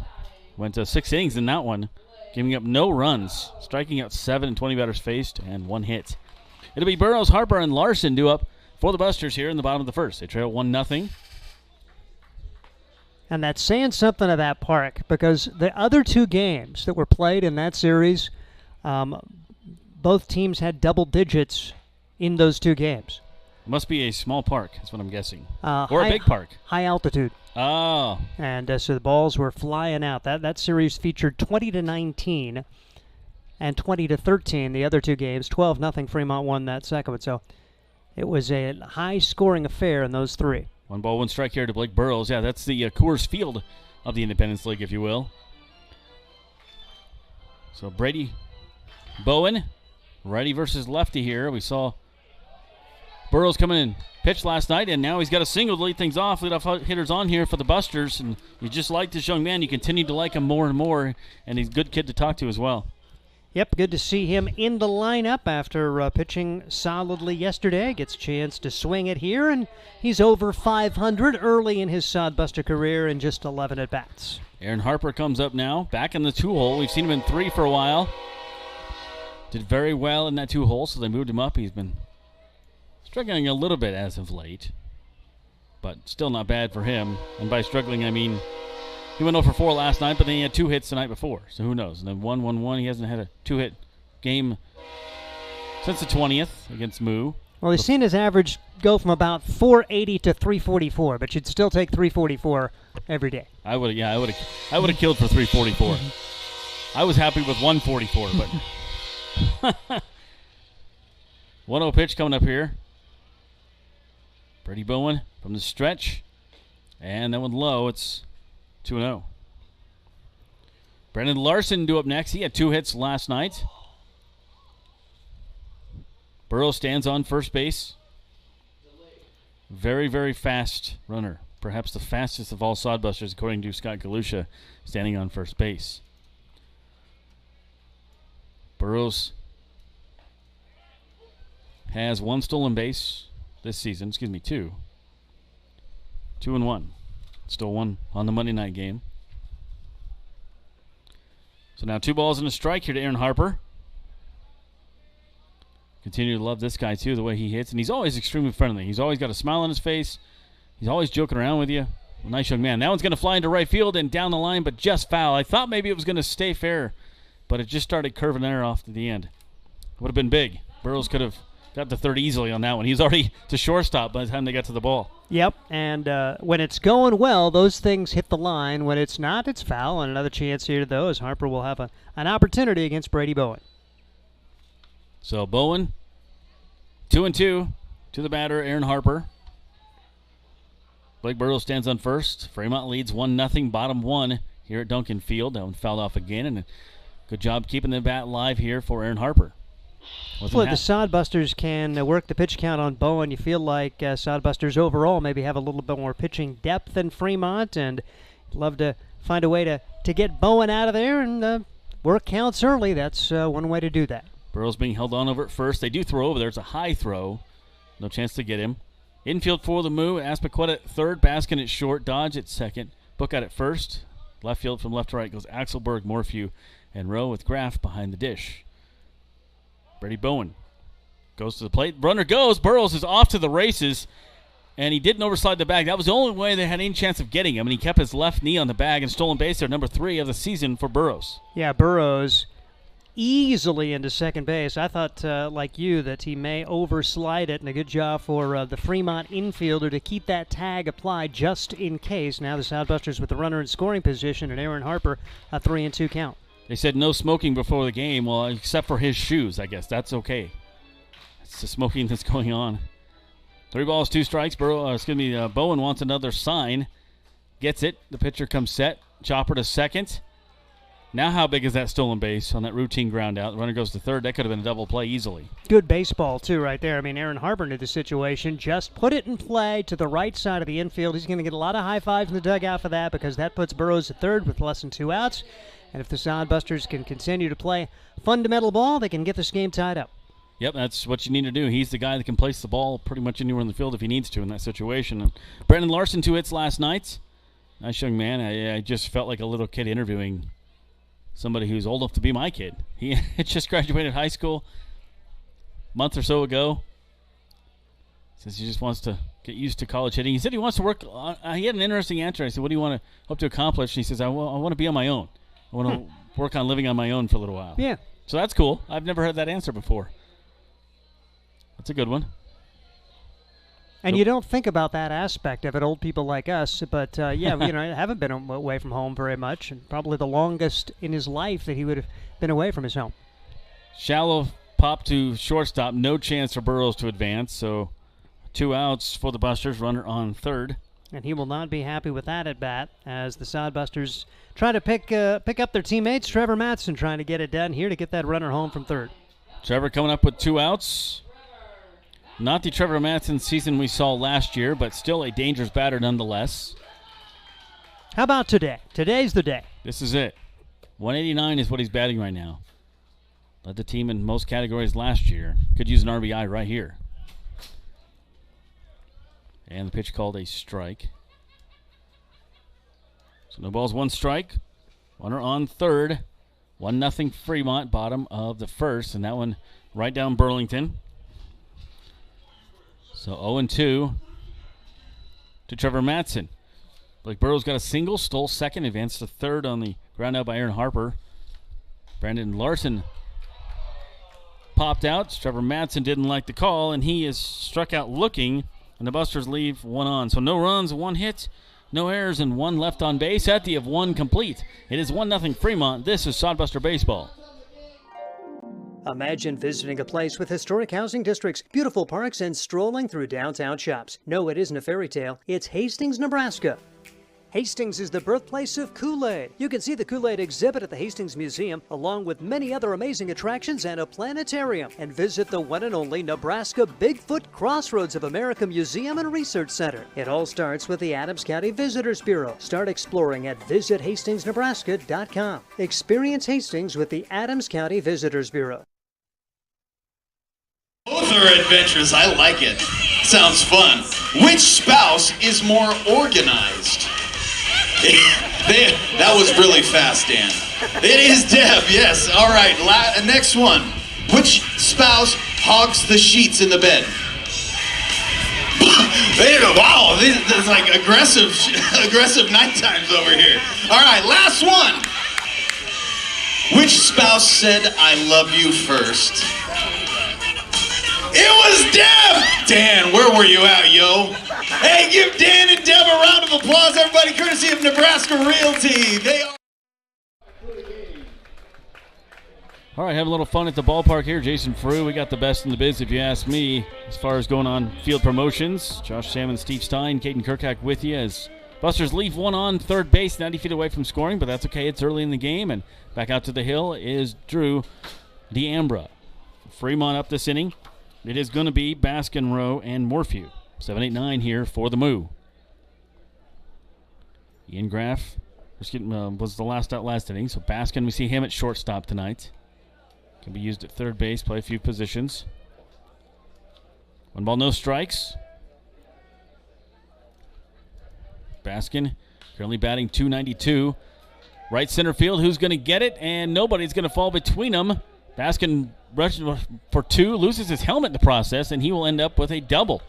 Went 6 innings in that one, giving up no runs, striking out 7 and 20 batters faced, and 1 hit. It'll be Burrows, Harper, and Larson due up for the Busters here in the bottom of the first. They trail 1-0. And that's saying something of that park, because the other two games that were played in that series, both teams had double digits in those two games. Must be a small park, that's what I'm guessing. Or a big park. High altitude. Oh. And so the balls were flying out. That series featured 20-19 and 20-13. The other two games, 12-0. Fremont won that second one. So it was a high-scoring affair in those three. 1-1 strike here to Blake Burrows. Yeah, that's the Coors Field of the Independence League, if you will. So Brady Bowen, righty versus lefty here. We saw Burrows come in and pitch last night, and now he's got a single to lead things off. Leadoff hitters on here for the Busters, and you just like this young man. You continue to like him more and more, and he's a good kid to talk to as well. Yep, good to see him in the lineup after pitching solidly yesterday. Gets a chance to swing it here, and he's over 500 early in his Sodbuster career in just 11 at-bats. Aaron Harper comes up now, back in the 2-hole. We've seen him in 3 for a while. Did very well in that 2-hole, so they moved him up. He's been struggling a little bit as of late, but still not bad for him. And by struggling, I mean he went 0 for 4 last night, but then he had 2 hits the night before, so who knows. And then 1-1-1, he hasn't had a 2-hit game since the 20th against Moo. Well, he's seen his average go from about 480 to 344, but you'd still take 344 every day. I would have killed for 344. I was happy with 144, but 1-0 pitch coming up here. Brady Bowen from the stretch, and that one low. It's 2-0. Brendan Larson due up next. He had 2 hits last night. Burrows stands on first base. Very, very fast runner. Perhaps the fastest of all Sodbusters, according to Scott Galusha, standing on first base. Burrows has 1 stolen base this season. 2. 2-1. Still 1 on the Monday night game. So now 2 balls and a strike here to Aaron Harper. Continue to love this guy, too, the way he hits. And he's always extremely friendly. He's always got a smile on his face. He's always joking around with you. Nice young man. That one's going to fly into right field and down the line, but just foul. I thought maybe it was going to stay fair, but it just started curving there off to the end. Would have been big. Burrows could have got to third easily on that one. He was already to shortstop by the time they got to the ball. Yep, and when it's going well, those things hit the line. When it's not, it's foul. And another chance here, though, as Harper will have an opportunity against Brady Bowen. So Bowen, 2-2 to the batter, Aaron Harper. Blake Burrows stands on first. Fremont leads 1-0, bottom 1 here at Duncan Field. That one fouled off again, and a good job keeping the bat live here for Aaron Harper. Well, the Sodbusters can work the pitch count on Bowen. You feel like Sodbusters overall maybe have a little bit more pitching depth than Fremont, and love to find a way to get Bowen out of there and work counts early. That's one way to do that. Burrows being held on over at first. They do throw over there. It's a high throw. No chance to get him. Infield for the Moo. Aspequet at third. Baskin at short. Dodge at second. Book out at first. Left field from left to right goes Axelberg, Morphew, and Rowe with Graff behind the dish. Brady Bowen goes to the plate. Runner goes. Burrows is off to the races, and he didn't overslide the bag. That was the only way they had any chance of getting him, and he kept his left knee on the bag and stolen base there, number 3 of the season for Burrows. Yeah, Burrows easily into second base. I thought, like you, that he may overslide it, and a good job for the Fremont infielder to keep that tag applied just in case. Now the Sodbusters with the runner in scoring position, and Aaron Harper a 3-2 count. They said no smoking before the game, well, except for his shoes, I guess. That's okay. It's the smoking that's going on. 3 balls, 2 strikes. Bowen wants another sign. Gets it. The pitcher comes set. Chopper to second. Now how big is that stolen base on that routine ground out? The runner goes to third. That could have been a double play easily. Good baseball, too, right there. I mean, Aaron Harper knew the situation. Just put it in play to the right side of the infield. He's going to get a lot of high fives in the dugout for that, because that puts Burrows at third with less than 2 outs. And if the Sodbusters can continue to play fundamental ball, they can get this game tied up. Yep, that's what you need to do. He's the guy that can place the ball pretty much anywhere in the field if he needs to in that situation. And Brendan Larson, 2 hits last night. Nice young man. I just felt like a little kid interviewing somebody who's old enough to be my kid. He had just graduated high school a month or so ago. Says he just wants to get used to college hitting. He said he wants to work on, he had an interesting answer. I said, what do you want to hope to accomplish? And he says, I want to be on my own. I want to work on living on my own for a little while. Yeah. So that's cool. I've never heard that answer before. That's a good one. And you don't think about that aspect of it, old people like us. But, yeah, I haven't been away from home very much, and probably the longest in his life that he would have been away from his home. Shallow pop to shortstop. No chance for Burrows to advance. So 2 outs for the Busters. Runner on third. And he will not be happy with that at bat as the Sodbusters try to pick up their teammates. Trevor Matson trying to get it done here to get that runner home from third. Trevor coming up with 2 outs. Not the Trevor Matson season we saw last year, but still a dangerous batter nonetheless. How about today? Today's the day. This is it. 189 is what he's batting right now. Led the team in most categories last year. Could use an RBI right here. And the pitch called a strike. So no balls, 1 strike. Runner on third. 1-0 Fremont, bottom of the first. And that one right down Burlington. So 0-2 to Trevor Matson. Blake Burrows got a single, stole second, advanced to third on the ground out by Aaron Harper. Brandon Larson popped out. Trevor Matson didn't like the call, and he is struck out looking, and the Busters leave 1 on. So no runs, 1 hit, no errors, and 1 left on base at the of 1 complete. It is 1-0 Fremont. This is Sodbuster Baseball. Imagine visiting a place with historic housing districts, beautiful parks, and strolling through downtown shops. No, it isn't a fairy tale. It's Hastings, Nebraska. Hastings is the birthplace of Kool-Aid. You can see the Kool-Aid exhibit at the Hastings Museum, along with many other amazing attractions and a planetarium. And visit the one and only Nebraska Bigfoot Crossroads of America Museum and Research Center. It all starts with the Adams County Visitors Bureau. Start exploring at visithastingsnebraska.com. Experience Hastings with the Adams County Visitors Bureau. Both are adventurous. I like it. Sounds fun. Which spouse is more organized? That was really fast, Dan. It is Deb, yes. All right, next one. Which spouse hogs the sheets in the bed? Wow, this is like aggressive night times over here. All right, last one. Which spouse said, I love you first? It was Deb! Dan, where were you at, yo? Hey, give Dan and Deb a round of applause, everybody, courtesy of Nebraska Realty. They are... All right, having a little fun at the ballpark here. Jason Frew, we got the best in the biz, if you ask me, as far as going on field promotions. Josh Salmon, Steve Stein, Caden Kirkak with you as Busters leave 1 on third base, 90 feet away from scoring, but that's okay. It's early in the game, and back out to the hill is Drew D'Ambra. Fremont up this inning. It is going to be Baskin, Rowe, and Morphew. 7-8-9 here for the Moo. Ian Graff was the last out last inning, so Baskin, we see him at shortstop tonight. Can be used at third base, play a few positions. 1 ball, no strikes. Baskin currently batting .292. Right center field, who's going to get it? And nobody's going to fall between them. Baskin rushes for 2, loses his helmet in the process, and he will end up with a double.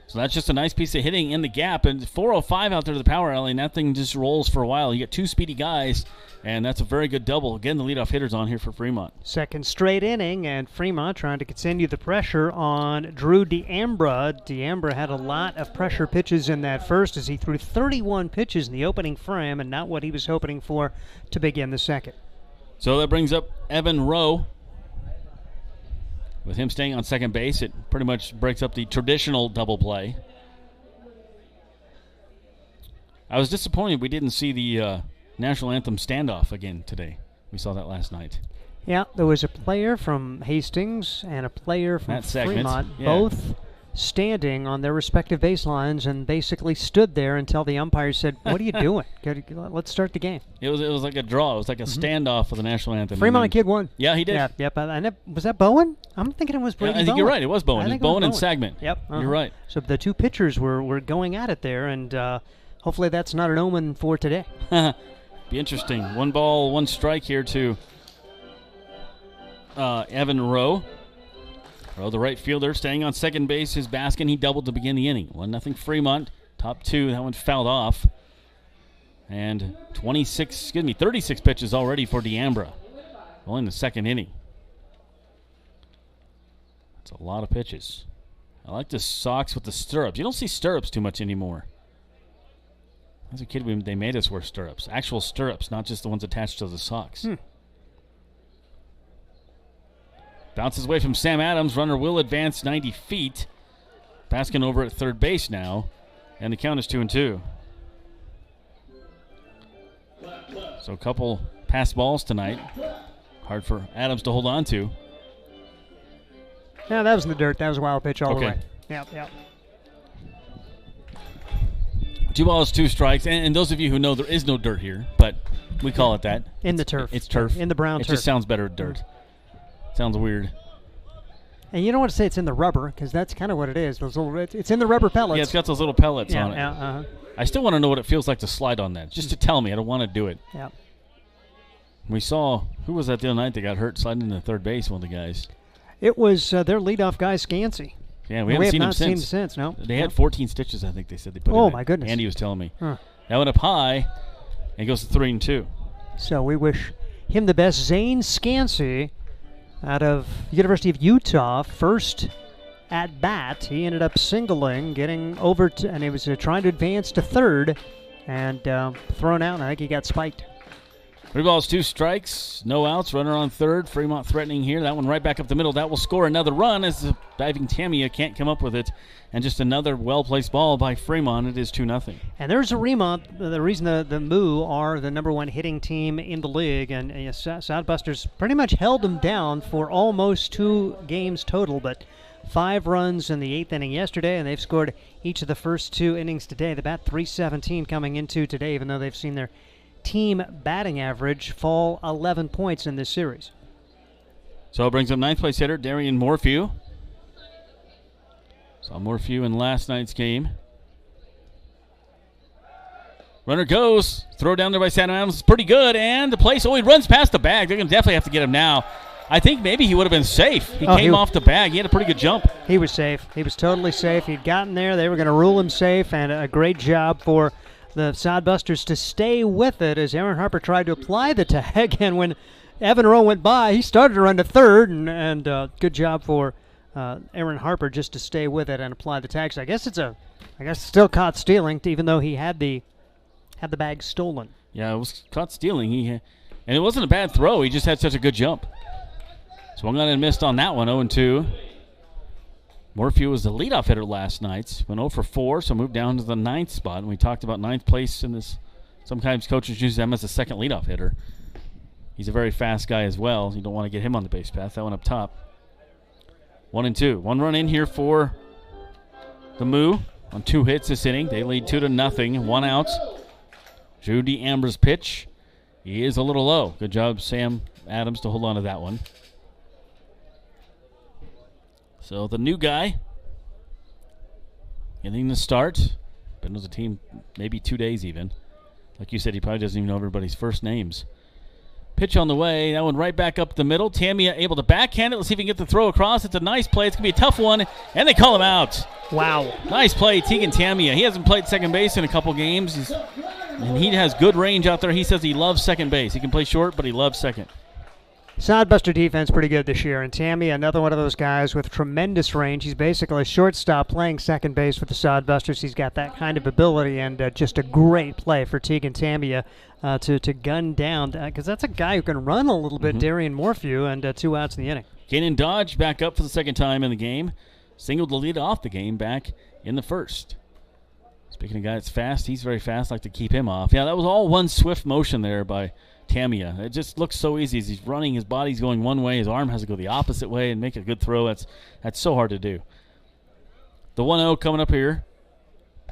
So that's just a nice piece of hitting in the gap. And 4:05 out there to the power alley, and that thing just rolls for a while. You get 2 speedy guys, and that's a very good double. Again, the leadoff hitter's on here for Fremont. Second straight inning, and Fremont trying to continue the pressure on Drew D'Ambra. D'Ambra had a lot of pressure pitches in that first as he threw 31 pitches in the opening frame, and not what he was hoping for to begin the second. So that brings up Evan Rowe. With him staying on second base, it pretty much breaks up the traditional double play. I was disappointed we didn't see the national anthem standoff again today. We saw that last night. Yeah, there was a player from Hastings and a player from Fremont, both standing on their respective baselines and basically stood there until the umpire said, "What are you doing? Let's start the game." It was like a draw. It was like a standoff for the national anthem. Fremont kid won. Yeah, he did. Yeah, yep. Was that Bowen? I'm thinking it was Brady Bowen. I think you're right. It was Bowen. It was Bowen and Sagman. Yep. You're right. So the 2 pitchers were going at it there, and hopefully that's not an omen for today. Be interesting. 1 ball, 1 strike here to Evan Rowe. Well, the right fielder staying on second base is Baskin. He doubled to begin the inning. 1-0 Fremont. Top 2. That one fouled off. And 36 pitches already for D'Ambra. Only in the second inning. That's a lot of pitches. I like the socks with the stirrups. You don't see stirrups too much anymore. As a kid, they made us wear stirrups. Actual stirrups, not just the ones attached to the socks. Bounces away from Sam Adams. Runner will advance 90 feet. Baskin over at third base now. And the count is 2-2. So a couple pass balls tonight. Hard for Adams to hold on to. Yeah, that was in the dirt. That was a wild pitch all the way. Yep. 2 balls, 2 strikes. And those of you who know, there is no dirt here, but we call it that. In the turf. It's turf. In the brown turf. It just sounds better, dirt. Sounds weird. And you don't want to say it's in the rubber, because that's kind of what it is. Those little, it's in the rubber pellets. Yeah, it's got those little pellets on it. Yeah, I still want to know what it feels like to slide on that. Just to tell me. I don't want to do it. Yeah. We saw, who was that the other night that got hurt sliding into third base, one of the guys? It was their leadoff guy, Scansy. Yeah, we haven't seen him since. Seen him since, no. They had 14 stitches, I think they said they put in. Oh, my goodness. Andy was telling me. Huh. That went up high, and goes to 3-2. So we wish him the best. Zane Scansy out of University of Utah, first at bat. He ended up singling, getting over to, and he was trying to advance to third, and thrown out, and I think he got spiked. 3 balls, 2 strikes, no outs, runner on third. Fremont threatening here. That one right back up the middle. That will score another run as the diving Tamia can't come up with it. And just another well-placed ball by Fremont. It is 2-0. And there's a Fremont. The reason the Moo are the #1 hitting team in the league. And Sodbusters pretty much held them down for almost 2 games total. But 5 runs in the 8th inning yesterday, and they've scored each of the first 2 innings today. They bat .317 coming into today, even though they've seen their team batting average fall 11 points in this series. So it brings up 9th place hitter Darian Morphew. Saw Morphew in last night's game. Runner goes. Throw down there by Sam Adams. Pretty good. And the place, he runs past the bag. They're going to definitely have to get him now. I think maybe he would have been safe. He came off the bag. He had a pretty good jump. He was safe. He was totally safe. He'd gotten there. They were going to rule him safe, and a great job for the Sodbusters to stay with it as Aaron Harper tried to apply the tag, and when Evan Rowe went by, he started to run to third, and good job for Aaron Harper just to stay with it and apply the tag. So I guess it's still caught stealing, even though he had the bag stolen. Yeah, it was caught stealing. And it wasn't a bad throw. He just had such a good jump. Swung on and missed on that one, 0-2. Morphew was the leadoff hitter last night. Went 0 for 4, so moved down to the 9th spot. And we talked about 9th place in this. Sometimes coaches use him as a second leadoff hitter. He's a very fast guy as well. You don't want to get him on the base path. That one up top. 1-2. 1 run in here for the Moo on 2 hits this inning. They lead 2-0. 1 out. Drew D'Ambra's pitch. He is a little low. Good job, Sam Adams, to hold on to that one. So the new guy getting the start. Been with the team maybe 2 days even. Like you said, he probably doesn't even know everybody's first names. Pitch on the way. That one right back up the middle. Tamia able to backhand it. Let's see if he can get the throw across. It's a nice play. It's going to be a tough one. And they call him out. Wow. Nice play, Tegan Tamia. He hasn't played second base in a couple games. And he has good range out there. He says he loves second base. He can play short, but he loves second. Sodbuster defense pretty good this year, and Tammy, another one of those guys with tremendous range. He's basically a shortstop playing second base with the Sodbusters. He's got that kind of ability, and just a great play for Tegan Tamia to gun down, because that's a guy who can run a little bit, Darian Morphew, and 2 outs in the inning. Kanan Dodge back up for the second time in the game. Singled the lead off the game back in the first. Speaking of guy that's fast, he's very fast. Like to keep him off. Yeah, that was all one swift motion there by Tamia. It just looks so easy as he's running. His body's going one way. His arm has to go the opposite way and make a good throw. That's so hard to do. The 1-0 coming up here.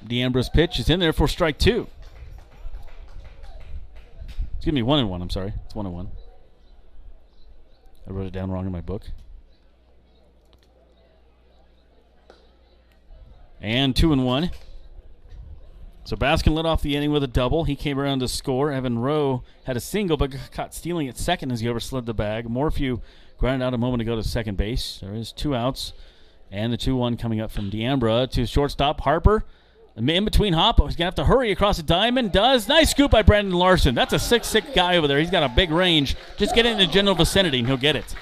D'Ambra's pitch is in there for strike 2. Excuse me, 1-1. I'm sorry. It's 1-1. I wrote it down wrong in my book. And 2-1. So Baskin led off the inning with a double. He came around to score. Evan Rowe had a single, but got caught stealing at second as he overslid the bag. Morphew grounded out a moment ago to second base. There is 2 outs. And the 2-1 coming up from D'Ambra to shortstop. Harper in between hop. He's going to have to hurry across the diamond. Does. Nice scoop by Brandon Larson. That's a 6'6" guy over there. He's got a big range. Just get it in the general vicinity and he'll get it.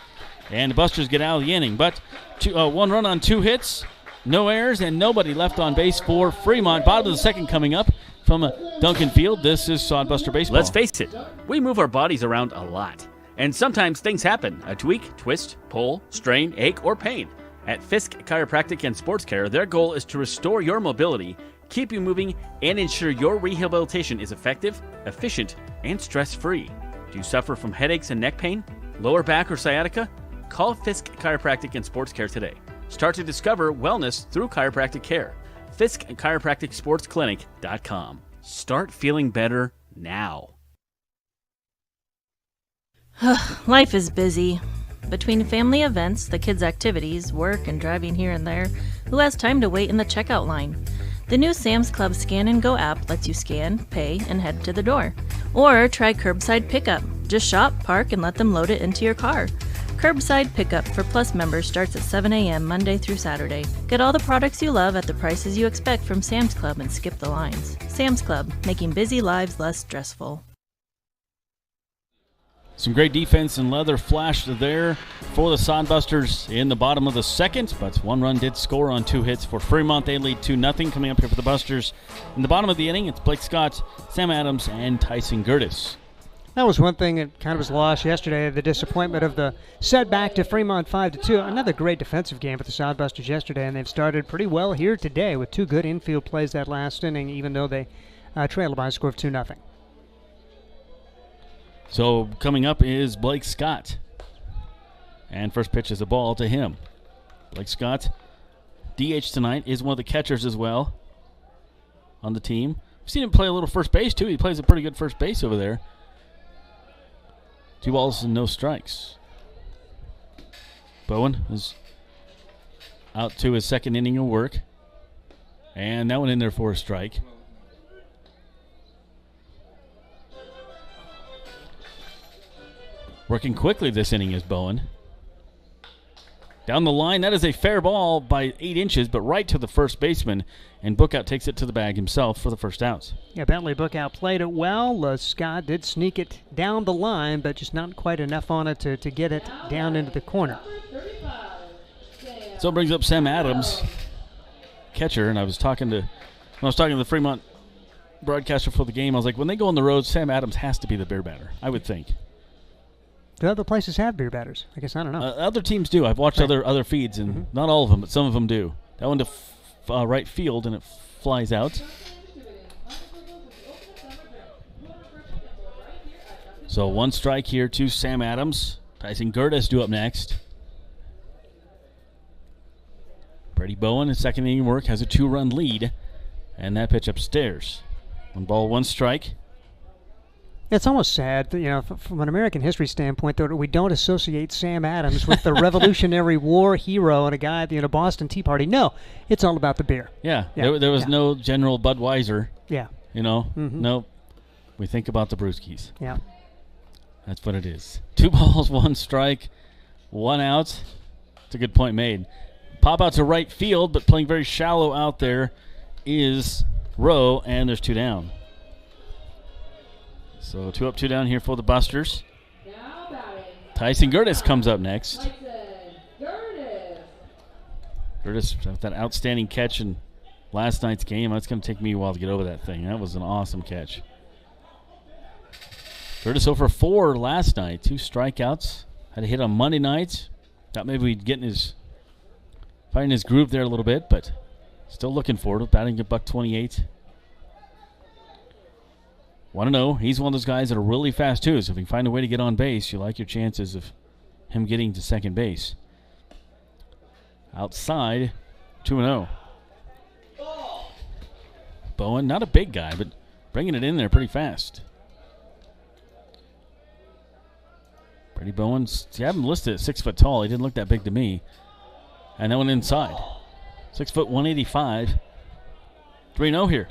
And the Busters get out of the inning. But 1 run on 2 hits. No errors and nobody left on base for Fremont. Bottom of the second coming up from Duncan Field. This is Sodbuster Baseball. Let's face it, we move our bodies around a lot. And sometimes things happen. A tweak, twist, pull, strain, ache, or pain. At Fisk Chiropractic and Sports Care, their goal is to restore your mobility, keep you moving, and ensure your rehabilitation is effective, efficient, and stress-free. Do you suffer from headaches and neck pain, lower back, or sciatica? Call Fisk Chiropractic and Sports Care today. Start to discover wellness through chiropractic care. Fisk Chiropractic Sports Clinic.com. Start feeling better now. Life is busy. Between family events, the kids' activities, work, and driving here and there, who has time to wait in the checkout line? The new Sam's Club Scan and Go app lets you scan, pay, and head to the door. Or try curbside pickup. Just shop, park, and let them load it into your car. Curbside pickup for Plus members starts at 7 a.m. Monday through Saturday. Get all the products you love at the prices you expect from Sam's Club and skip the lines. Sam's Club, making busy lives less stressful. Some great defense and leather flashed there for the Sodbusters in the bottom of the second, but 1 run did score on 2 hits for Fremont. They lead 2-0 coming up here for the Busters. In the bottom of the inning, it's Blake Scott, Sam Adams, and Tyson Gertis. That was one thing that kind of was lost yesterday, the disappointment of the setback to Fremont 5-2. Another great defensive game for the Sodbusters yesterday, and they've started pretty well here today with 2 good infield plays that last inning, even though they trailed by a score of 2-0. So coming up is Blake Scott. And first pitch is a ball to him. Blake Scott, DH tonight, is one of the catchers as well on the team. We've seen him play a little first base, too. He plays a pretty good first base over there. 2 balls and no strikes. Bowen is out to his second inning of work. And that one in there for a strike. Working quickly this inning is Bowen. Down the line, that is a fair ball by 8 inches, but right to the first baseman. And Bookout takes it to the bag himself for the first out. Yeah, Bentley Bookout played it well. Scott did sneak it down the line, but just not quite enough on it to get it down into the corner. So it brings up Sam Adams, catcher, and when I was talking to the Fremont broadcaster for the game, I was like, when they go on the road, Sam Adams has to be the bear batter, I would think. Do other places have beer batters? I guess I don't know. Other teams do. I've watched other feeds, and not all of them, but some of them do. That one to right field, and it flies out. So 1 strike here to Sam Adams. Tyson Gertis due up next. Brady Bowen, his second inning work, has a 2-run lead, and that pitch upstairs. 1 ball, 1 strike. It's almost sad, from an American history standpoint, that we don't associate Sam Adams with the Revolutionary War hero and a guy at the Boston Tea Party. No, it's all about the beer. Yeah. There was no General Budweiser. Yeah. Nope. We think about the brewskis. Yeah. That's what it is. 2 balls, 1 strike, 1 out. It's a good point made. Pop out to right field, but playing very shallow out there is Rowe, and there's 2 down. So 2 up, 2 down here for the Busters. Tyson Gertis comes up next. Gertis with that outstanding catch in last night's game. That's going to take me a while to get over that thing. That was an awesome catch. Gertis over 4 last night. 2 strikeouts. Had a hit on Monday night. Thought maybe we'd get finding his groove there a little bit, but still looking for it. Batting at $128. Want to know, he's one of those guys that are really fast too, so if you can find a way to get on base, you like your chances of him getting to second base. Outside, 2-0. Bowen, not a big guy, but bringing it in there pretty fast. Brady Bowen, you have him listed at 6 foot tall. He didn't look that big to me. And that one inside. 6 foot 185. 3-0 here.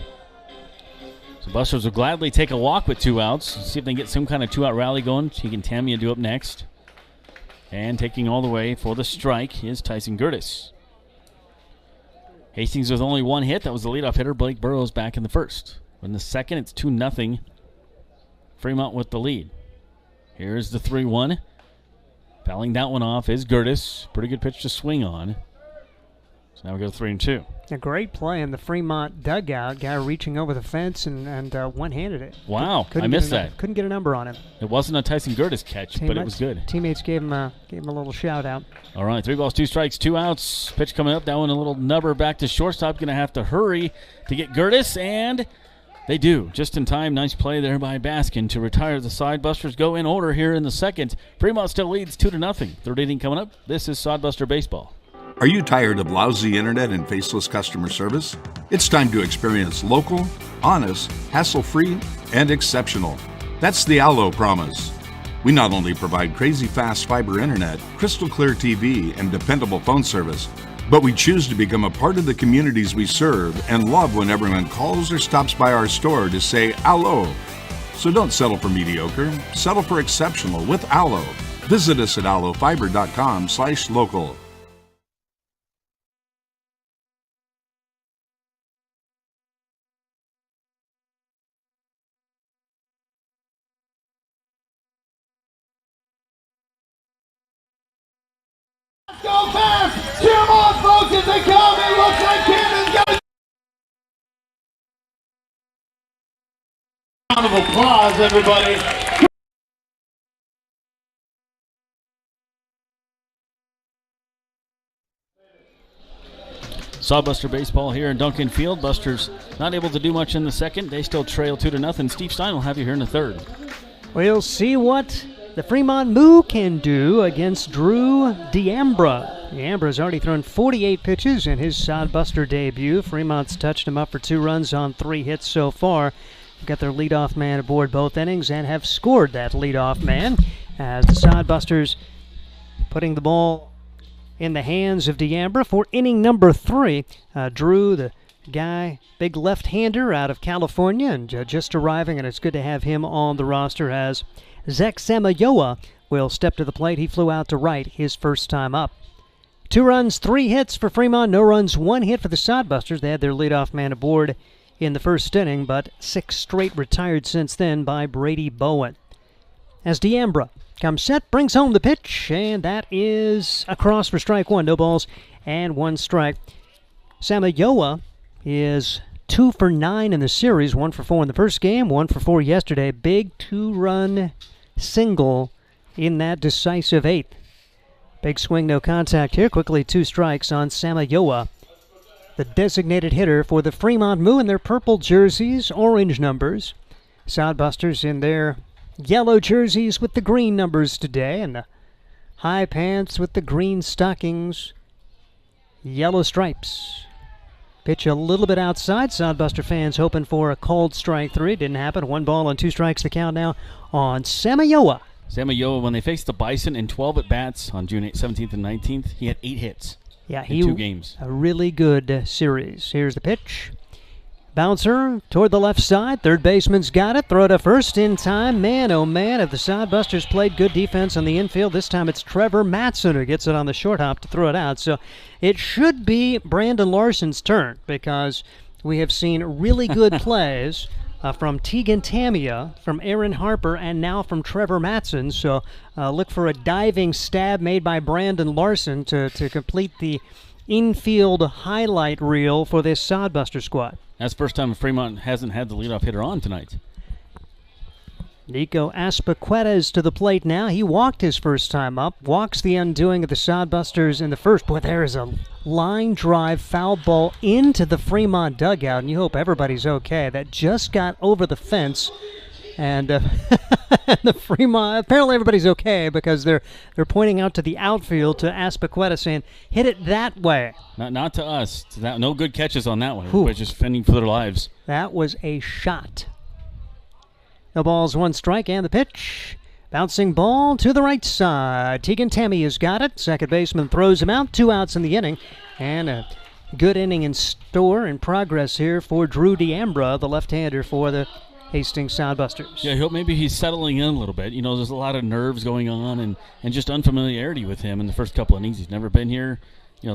So Busters will gladly take a walk with 2 outs. See if they can get some kind of 2-out rally going. Tegan Tamia do up next. And taking all the way for the strike is Tyson Gertis. Hastings with only 1 hit. That was the leadoff hitter. Blake Burrows back in the first. In the second, it's 2-0. Fremont with the lead. Here's the 3-1. Fouling that one off is Gertis. Pretty good pitch to swing on. So now we go 3-2. A great play in the Fremont dugout. Guy reaching over the fence and one-handed it. Wow, I missed that. Couldn't get a number on him. It wasn't a Tyson Gertis catch, but it was good. Teammates gave him a little shout out. All right, 3 balls, 2 strikes, 2 outs. Pitch coming up. That one a little nubber back to shortstop. Going to have to hurry to get Gertis, and they do. Just in time. Nice play there by Baskin to retire the Sodbusters. Go in order here in the second. Fremont still leads 2-0. Third inning coming up. This is Sodbuster Baseball. Are you tired of lousy internet and faceless customer service? It's time to experience local, honest, hassle-free, and exceptional. That's the Allo promise. We not only provide crazy fast fiber internet, crystal clear TV, and dependable phone service, but we choose to become a part of the communities we serve and love when everyone calls or stops by our store to say Allo. So don't settle for mediocre, settle for exceptional with Allo. Visit us at allofiber.com/local. Go fast! Cheer them on, folks, as they come. It looks like Camden's got a round of applause, everybody. Sawbuster Baseball here in Duncan Field. Busters not able to do much in the second. They still trail 2-0. Steve Stein will have you here in the third. We'll see what the Fremont Moo can do against Drew D'Ambra. D'Ambra's already thrown 48 pitches in his Sodbuster debut. Fremont's touched him up for 2 runs on 3 hits so far. Got their leadoff man aboard both innings and have scored that leadoff man as the Sodbusters putting the ball in the hands of D'Ambra for inning number 3. Drew, the guy, big left-hander out of California and just arriving, and it's good to have him on the roster as Zach Samayoa will step to the plate. He flew out to right his first time up. 2 runs, 3 hits for Fremont. No runs, 1 hit for the Sodbusters. They had their leadoff man aboard in the first inning, but 6 straight retired since then by Brady Bowen. As D'Ambra comes set, brings home the pitch, and that is across for strike 1. No balls and 1 strike. Samayoa is 2 for 9 in the series, 1 for 4 in the first game, 1 for 4 yesterday. Big 2-run single in that decisive 8th. Big swing, no contact here. Quickly 2 strikes on Samayoa, the designated hitter for the Fremont Moo in their purple jerseys, orange numbers. Sodbusters in their yellow jerseys with the green numbers today, and the high pants with the green stockings, yellow stripes. Pitch a little bit outside. Sodbuster fans hoping for a called strike 3. Didn't happen. 1 ball and 2 strikes the count now on Samayoa. Samayoa, when they faced the Bison in 12 at-bats on June 17th and 19th, he had 8 hits in 2 games. A really good series. Here's the pitch. Bouncer toward the left side. Third baseman's got it. Throw to first in time. Man, oh man, if the Sodbusters played good defense on the infield, this time it's Trevor Matson who gets it on the short hop to throw it out. So it should be Brandon Larson's turn because we have seen really good plays from Tegan Tamia, from Aaron Harper, and now from Trevor Matson. So look for a diving stab made by Brandon Larson to complete the infield highlight reel for this Sodbuster squad. That's the first time Fremont hasn't had the leadoff hitter on tonight. Nico Aspaqueta is to the plate now. He walked his first time up, walks the undoing of the Sodbusters in the first. Boy, there is a line drive foul ball into the Fremont dugout, and you hope everybody's okay. That just got over the fence, and the Fremont, apparently everybody's okay because they're pointing out to the outfield to Aspaqueta saying, hit it that way. Not to us. No good catches on that one. Everybody's just fending for their lives. That was a shot. No balls, 1 strike, and the pitch. Bouncing ball to the right side. Tegan Tammy has got it. Second baseman throws him out. 2 outs in the inning. And good inning in store and progress here for Drew D'Ambra, the left-hander for the Hastings Soundbusters. Yeah, maybe he's settling in a little bit. There's a lot of nerves going on and just unfamiliarity with him in the first couple innings. He's never been here,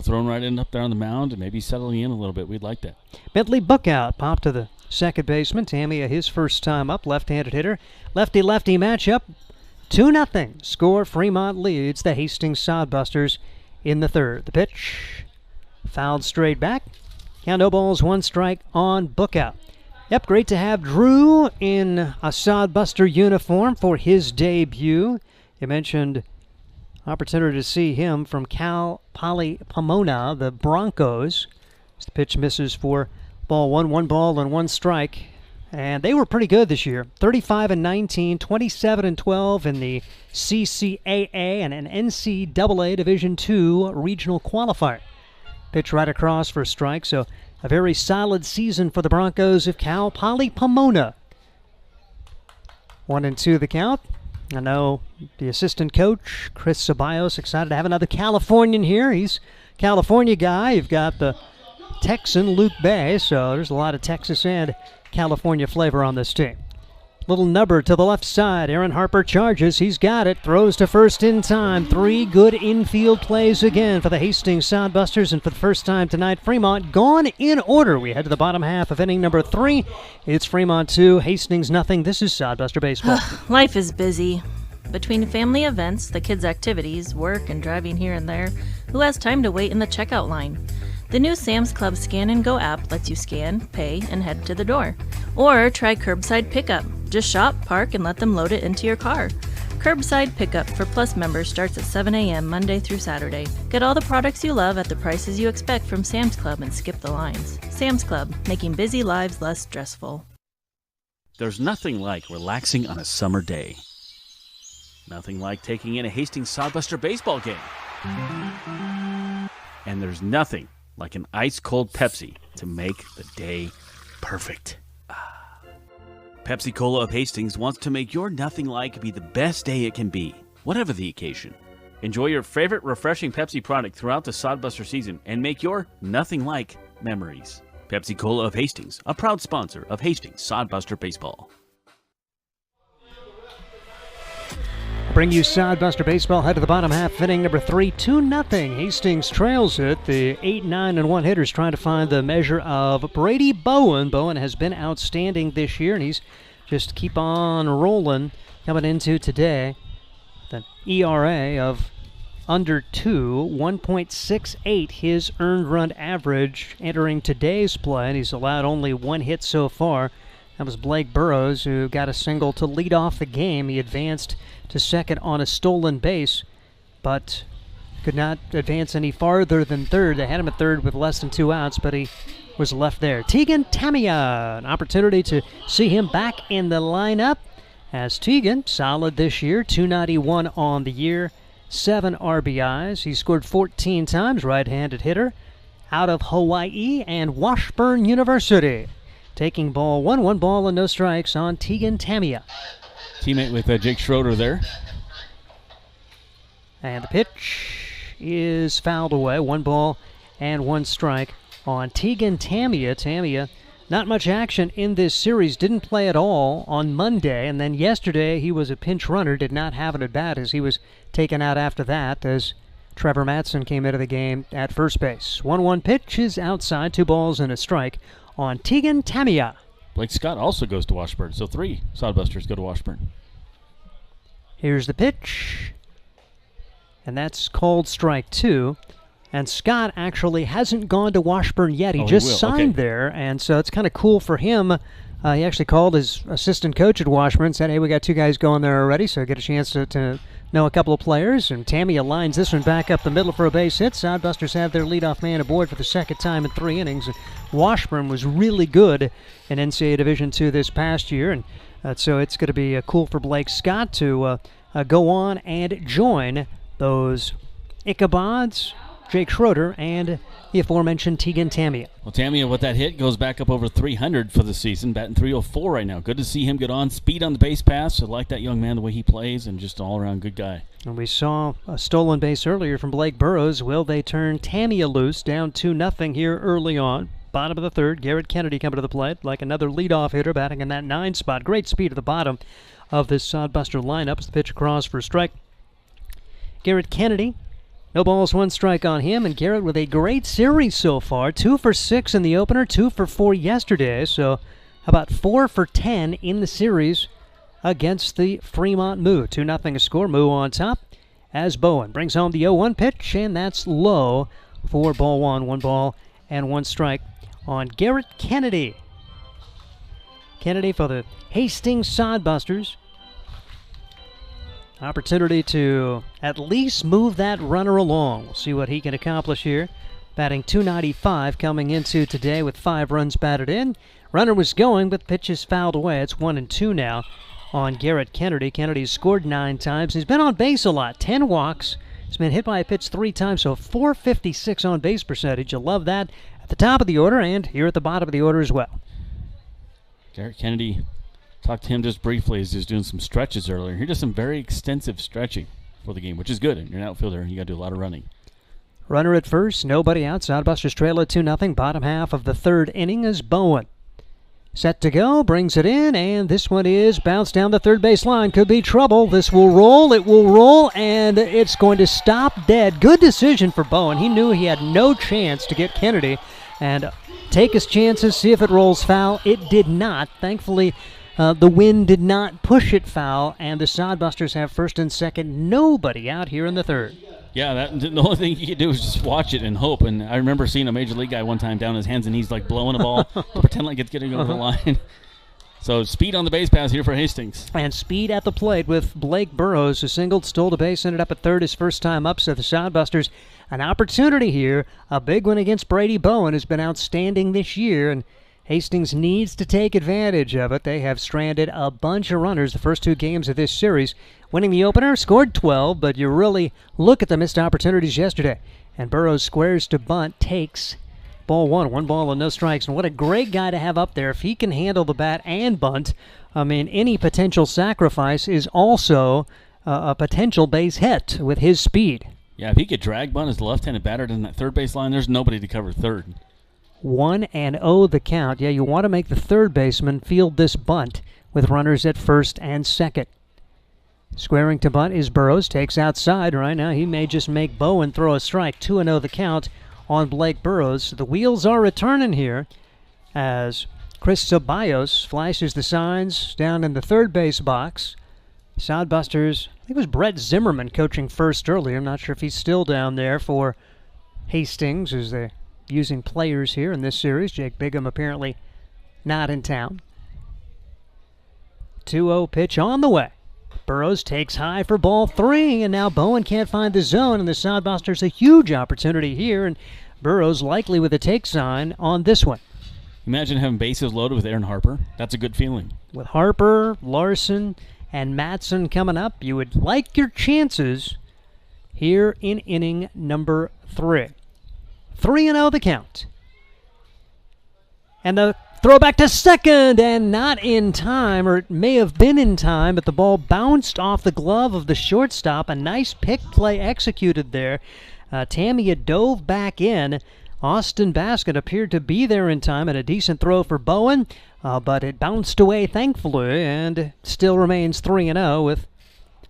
thrown right in up there on the mound, and maybe settling in a little bit. We'd like that. Bentley Bookout popped to the second baseman. Tamia, his first time up, left-handed hitter. Lefty-lefty matchup, 2-0. Score, Fremont leads the Hastings Sodbusters in the third. The pitch, fouled straight back. Count no balls, 1 strike on Bookout. Yep, great to have Drew in a Sodbuster uniform for his debut. You mentioned opportunity to see him from Cal Poly Pomona, the Broncos. The pitch misses for ball 1, 1 ball and 1 strike. And they were pretty good this year. 35-19, 27-12 in the CCAA and an NCAA Division II regional qualifier. Pitch right across for a strike, so a very solid season for the Broncos of Cal Poly Pomona. 1-2 the count. I know the assistant coach, Chris Ceballos, excited to have another Californian here. He's a California guy. You've got the Texan, Luke Bay, so there's a lot of Texas and California flavor on this team. Little nubber to the left side. Aaron Harper charges. He's got it. Throws to first in time. 3 good infield plays again for the Hastings Soundbusters. And for the first time tonight, Fremont gone in order. We head to the bottom half of inning number 3. It's Fremont 2, Hastings nothing. This is Sodbuster Baseball. Life is busy. Between family events, the kids' activities, work, and driving here and there, who has time to wait in the checkout line? The new Sam's Club Scan and Go app lets you scan, pay, and head to the door. Or try curbside pickup. Just shop, park, and let them load it into your car. Curbside pickup for Plus members starts at 7 a.m. Monday through Saturday. Get all the products you love at the prices you expect from Sam's Club and skip the lines. Sam's Club, making busy lives less stressful. There's nothing like relaxing on a summer day. Nothing like taking in a Hastings Sodbuster baseball game. And there's nothing like an ice-cold Pepsi to make the day perfect. Pepsi Cola of Hastings wants to make your nothing like be the best day it can be, whatever the occasion. Enjoy your favorite refreshing Pepsi product throughout the Sodbuster season and make your nothing like memories. Pepsi Cola of Hastings, a proud sponsor of Hastings Sodbuster Baseball. Bring you Sodbuster Baseball. Head to the bottom half, inning number 3, 2-0. Hastings trails it. The 8, 9, and 1 hitters trying to find the measure of Brady Bowen. Bowen has been outstanding this year, and he's just keep on rolling coming into today. The ERA of under 2, 1.68 his earned run average entering today's play, and he's allowed only 1 hit so far. That was Blake Burrows, who got a single to lead off the game. He advanced to second on a stolen base, but could not advance any farther than third. They had him at third with less than 2 outs, but he was left there. Tegan Tamia, an opportunity to see him back in the lineup, as Tegan, solid this year, 291 on the year, 7 RBIs. He scored 14 times, right-handed hitter, out of Hawaii and Washburn University. Taking ball 1, 1 ball and no strikes on Tegan Tamia. Teammate with Jake Schroeder there. And the pitch is fouled away. 1 ball and 1 strike on Tegan Tamia. Tamia, not much action in this series. Didn't play at all on Monday. And then yesterday he was a pinch runner. Did not have an at-bat as he was taken out after that as Trevor Matson came into the game at first base. 1-1 pitch is outside. 2 balls and a strike on Tegan Tamia. Blake Scott also goes to Washburn, so 3 Sodbusters go to Washburn. Here's the pitch, and that's called strike 2. And Scott actually hasn't gone to Washburn yet. He just signed there, and so it's kind of cool for him. He actually called his assistant coach at Washburn and said, hey, we got 2 guys going there already, so get a chance to know a couple of players. And Tamia lines this one back up the middle for a base hit. Sodbusters have their leadoff man aboard for the second time in 3 innings. Washburn was really good in NCAA Division II this past year, and so it's going to be cool for Blake Scott to go on and join those Ichabods Jake Schroeder, and the aforementioned Tegan Tamia. Well, Tamia, with that hit, goes back up over 300 for the season, batting .304 right now. Good to see him get on. Speed on the base pass. I like that young man, the way he plays, and just an all-around good guy. And we saw a stolen base earlier from Blake Burrows. Will they turn Tamia loose, down 2-0 here early on? Bottom of the third, Garrett Kennedy coming to the plate like another leadoff hitter, batting in that 9 spot. Great speed at the bottom of this Sodbuster lineup as the pitch across for a strike. Garrett Kennedy, no balls, 1 strike on him, and Garrett with a great series so far. 2 for 6 in the opener, 2 for 4 yesterday, so how about 4 for 10 in the series against the Fremont Moo. 2-0 score, Moo on top as Bowen brings home the 0-1 pitch, and that's low for ball 1. 1 ball and 1 strike on Garrett Kennedy. Kennedy for the Hastings Sodbusters. Opportunity to at least move that runner along. We'll see what he can accomplish here. Batting .295 coming into today with 5 runs batted in. Runner was going, but pitch is fouled away. It's 1-2 now on Garrett Kennedy. Kennedy's scored 9 times. He's been on base a lot. 10 walks. He's been hit by a pitch 3 times, so .456 on base percentage. You'll love that at the top of the order and here at the bottom of the order as well. Garrett Kennedy, talked to him just briefly as he was doing some stretches earlier. He does some very extensive stretching for the game, which is good. And you're an outfielder, you got to do a lot of running. Runner at first, nobody out. Sodbusters trail at 2-0. Bottom half of the third inning is Bowen. Set to go, brings it in, and this one is bounced down the third base line. Could be trouble. This will roll, it will roll, and it's going to stop dead. Good decision for Bowen. He knew he had no chance to get Kennedy and take his chances, see if it rolls foul. It did not. Thankfully, the wind did not push it foul, and the Sodbusters have first and second. Nobody out here in the third. Yeah, the only thing you can do is just watch it and hope. And I remember seeing a Major League guy one time down his hands and he's like blowing a ball to pretend like it's getting over the line. So speed on the base pass here for Hastings. And speed at the plate with Blake Burrows, who singled, stole the base, ended up at third his first time up. So the Sodbusters, an opportunity here. A big one against Brady Bowen, who's been outstanding this year. And Hastings needs to take advantage of it. They have stranded a bunch of runners the first 2 games of this series. Winning the opener, scored 12, but you really look at the missed opportunities yesterday. And Burrows squares to bunt, takes ball 1. 1 ball and no strikes. And what a great guy to have up there. If he can handle the bat and bunt, I mean, any potential sacrifice is also a potential base hit with his speed. Yeah, if he could drag bunt as the left-handed batter in that third base line, there's nobody to cover third. 1-0 the count. Yeah, you want to make the third baseman field this bunt with runners at first and second. Squaring to bunt is Burrows. Takes outside right now. He may just make Bowen throw a strike. 2-0 the count on Blake Burrows. The wheels are returning here as Chris Ceballos flashes the signs down in the third base box. Sodbusters, I think it was Brett Zimmerman coaching first earlier. I'm not sure if he's still down there for Hastings as they're using players here in this series. Jake Bigham apparently not in town. 2-0 pitch on the way. Burrows takes high for ball 3, and now Bowen can't find the zone, and the Sodbusters a huge opportunity here, and Burrows likely with a take sign on this one. Imagine having bases loaded with Aaron Harper. That's a good feeling. With Harper, Larson, and Matson coming up, you would like your chances here in inning number 3. 3-0 the count. And the throw back to second, and not in time, or it may have been in time, but the ball bounced off the glove of the shortstop. A nice pick play executed there. Tamia dove back in. Austin Baskett appeared to be there in time, and a decent throw for Bowen, but it bounced away thankfully, and still remains 3-0 with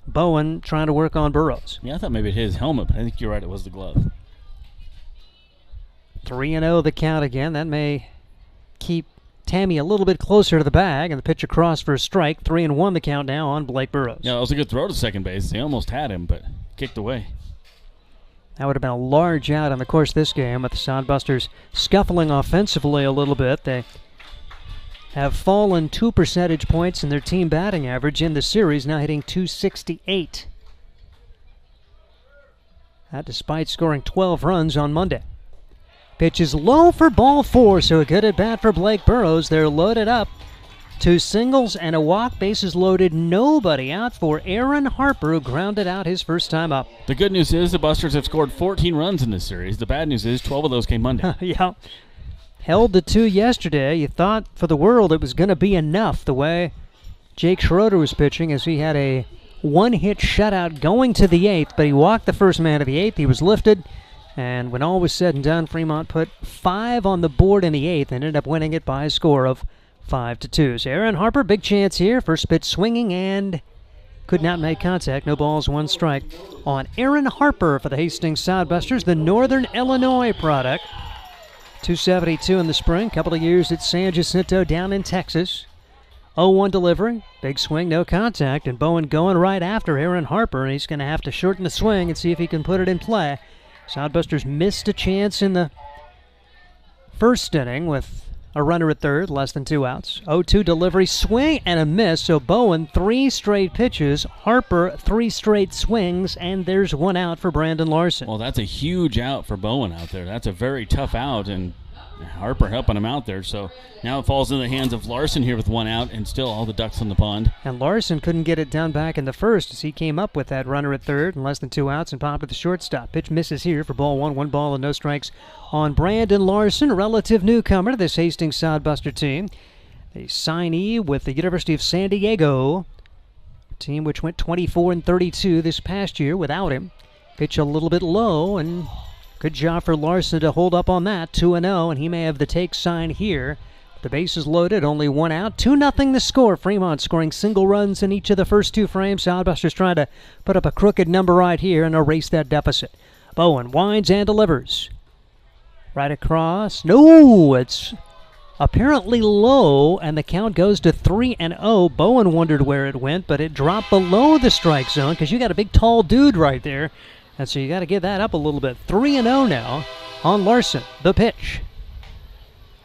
Bowen trying to work on Burrows. Yeah, I thought maybe it hit his helmet, but I think you're right, it was the glove. 3-0 the count again. That may keep Tammy a little bit closer to the bag, and the pitch across for a strike. 3-1 the count now on Blake Burrows. Yeah, it was a good throw to second base. They almost had him, but kicked away. That would have been a large out on the course of this game, with the Sodbusters scuffling offensively a little bit. They have fallen 2 percentage points in their team batting average in the series, now hitting .268. That despite scoring 12 runs on Monday. Pitch is low for ball 4, so a good at bat for Blake Burrows. They're loaded up 2 singles and a walk, bases loaded, nobody out for Aaron Harper, who grounded out his first time up. The good news is the Busters have scored 14 runs in this series. The bad news is 12 of those came Monday. Yeah. Held to 2 yesterday. You thought for the world it was going to be enough the way Jake Schroeder was pitching, as he had a 1-hit shutout going to the 8th, but he walked the first man of the 8th. He was lifted, and when all was said and done, Fremont put 5 on the board in the 8th and ended up winning it by a score of 5-2. So Aaron Harper, big chance here. First pitch swinging and could not make contact. No balls, 1 strike on Aaron Harper for the Hastings Sodbusters, the Northern Illinois product. 272 in the spring, couple of years at San Jacinto down in Texas. 0-1 delivery, big swing, no contact, and Bowen going right after Aaron Harper, and he's going to have to shorten the swing and see if he can put it in play. Sodbusters missed a chance in the first inning with a runner at third, less than 2 outs. 0-2 delivery, swing and a miss, so Bowen 3 straight pitches, Harper 3 straight swings, and there's 1 out for Brandon Larson. Well, that's a huge out for Bowen out there. That's a very tough out, and Harper helping him out there. So now it falls in the hands of Larson here with 1 out, and still all the ducks in the pond. And Larson couldn't get it done back in the first, as he came up with that runner at third and less than 2 outs and popped at the shortstop. Pitch misses here for ball 1. 1 ball and no strikes on Brandon Larson, relative newcomer to this Hastings Sodbuster team. The signee with the University of San Diego, a team which went 24-32 this past year without him. Pitch a little bit low, and good job for Larson to hold up on that. 2-0, and he may have the take sign here. The bases loaded, only 1 out. 2-0 the score. Fremont scoring single runs in each of the first 2 frames. Sodbusters trying to put up a crooked number right here and erase that deficit. Bowen winds and delivers. Right across. No, it's apparently low, and the count goes to 3-0. Bowen wondered where it went, but it dropped below the strike zone because you got a big, tall dude right there. And so you got to get that up a little bit. 3-0 now on Larson. The pitch.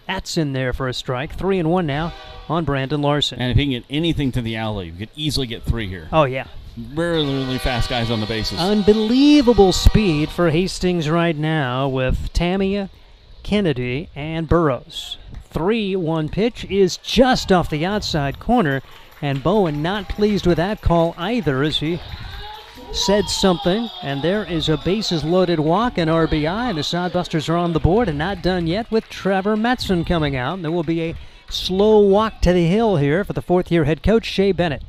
That's in there for a strike. 3-1 now on Brandon Larson. And if he can get anything to the alley, you could easily get 3 here. Oh, yeah. Really fast guys on the bases. Unbelievable speed for Hastings right now with Tamia, Kennedy, and Burrows. 3-1 pitch is just off the outside corner, and Bowen not pleased with that call either, as he said something, and there is a bases-loaded walk and RBI, and the Sodbusters are on the board and not done yet with Trevor Metzen coming out. There will be a slow walk to the hill here for the 4th-year head coach, Shea Bennett.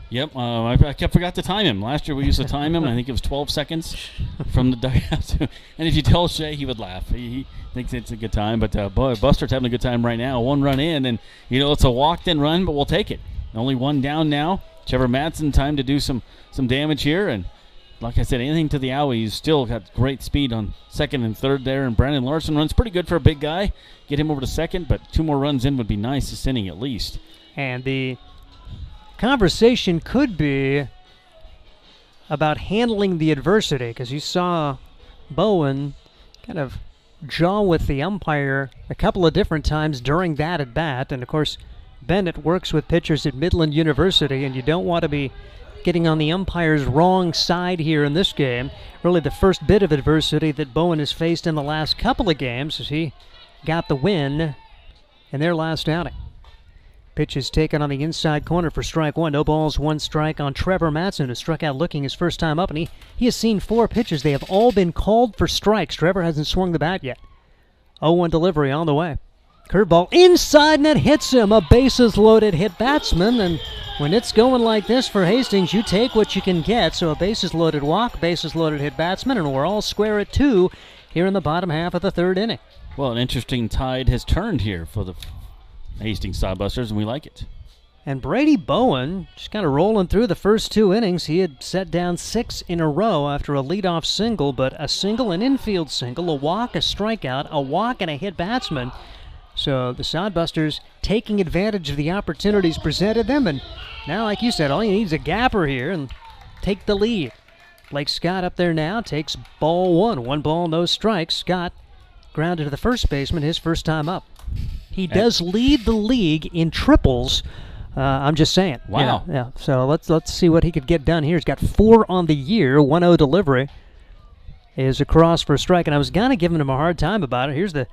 Yep, I forgot to time him. Last year we used to time him. I think it was 12 seconds from the dugout. And if you tell Shea, he would laugh. He thinks it's a good time. But, boy, Buster's having a good time right now. 1 run in, and, it's a walked-in run, but we'll take it. Only 1 down now. Trevor Madsen, time to do some damage here. And like I said, anything to the alley. He's still got great speed on second and third there. And Brandon Larson runs pretty good for a big guy. Get him over to second, but 2 more runs in would be nice this inning at least. And the conversation could be about handling the adversity, because you saw Bowen kind of jaw with the umpire a couple of different times during that at bat. And of course, Bennett works with pitchers at Midland University, and you don't want to be getting on the umpire's wrong side here in this game. Really the first bit of adversity that Bowen has faced in the last couple of games, as he got the win in their last outing. Pitch is taken on the inside corner for strike 1. No balls, 1 strike on Trevor Madsen, who struck out looking his first time up, and he has seen 4 pitches. They have all been called for strikes. Trevor hasn't swung the bat yet. 0-1 delivery on the way. Curveball inside net hits him. A bases-loaded hit batsman, and when it's going like this for Hastings, you take what you can get. So a bases-loaded walk, bases-loaded hit batsman, and we're all square at 2 here in the bottom half of the 3rd inning. Well, an interesting tide has turned here for the Hastings Sodbusters, and we like it. And Brady Bowen just kind of rolling through the first 2 innings. He had set down 6 in a row after a leadoff single, but a single, an infield single, a walk, a strikeout, a walk, and a hit batsman. So the Sodbusters taking advantage of the opportunities presented them, and now, like you said, all you need is a gapper here and take the lead. Blake Scott up there now takes ball 1. 1 ball, no strikes. Scott grounded to the first baseman his first time up. He does lead the league in triples. I'm just saying. Wow. Yeah. So let's see what he could get done here. He's got 4 on the year. 1-0 delivery is across for a strike, and I was kind of giving him a hard time about it. Here's the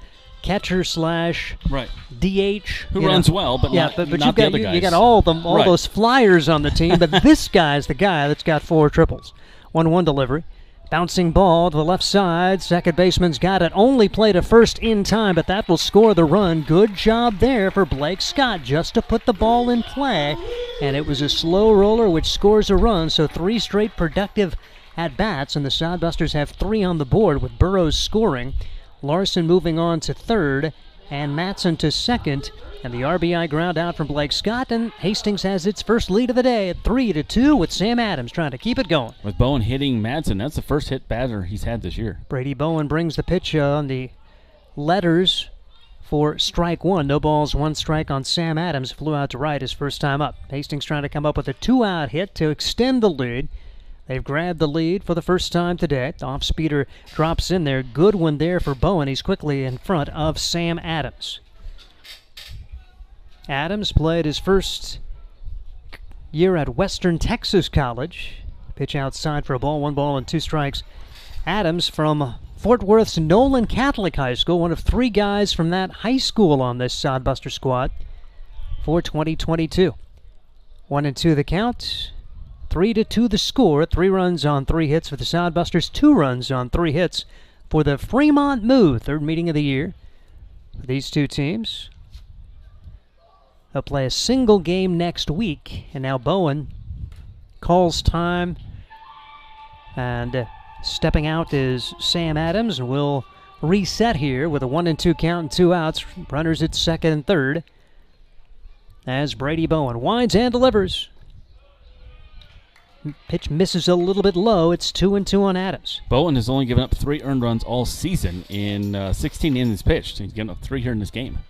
catcher slash right DH. Who runs well, but yeah, not, but not the other guys. You got all Right. those flyers on the team, but this guy's the guy that's got 4 triples. 1-1 delivery. Bouncing ball to the left side. Second baseman's got it. Only played a first in time, but that will score the run. Good job there for Blake Scott just to put the ball in play. And it was a slow roller which scores a run, so 3 straight productive at-bats, and the Sodbusters have 3 on the board with Burrows scoring. Larson moving on to third, and Matson to second. And the RBI ground out from Blake Scott, and Hastings has its first lead of the day at 3-2 with Sam Adams trying to keep it going. With Bowen hitting Madsen, that's the first hit batter he's had this year. Brady Bowen brings the pitch on the letters for strike 1. No balls, 1 strike on Sam Adams. Flew out to right his first time up. Hastings trying to come up with a 2-out hit to extend the lead. They've grabbed the lead for the first time today. The off-speeder drops in there. Good one there for Bowen. He's quickly in front of Sam Adams. Adams played his first year at Western Texas College. Pitch outside for a ball, 1 ball and 2 strikes. Adams from Fort Worth's Nolan Catholic High School, one of 3 guys from that high school on this Sodbuster squad for 2022. 1-2 the count, 3-2 the score. 3 runs on 3 hits for the Sodbusters, 2 runs on 3 hits for the Fremont Moo. 3rd meeting of the year for these 2 teams. They'll play a single game next week, and now Bowen calls time, and stepping out is Sam Adams, and we'll reset here with a 1-2 count and 2 outs. Runners at second and third as Brady Bowen winds and delivers. Pitch misses a little bit low. It's 2-2 on Adams. Bowen has only given up 3 earned runs all season in 16 innings pitched. He's given up 3 here in this game.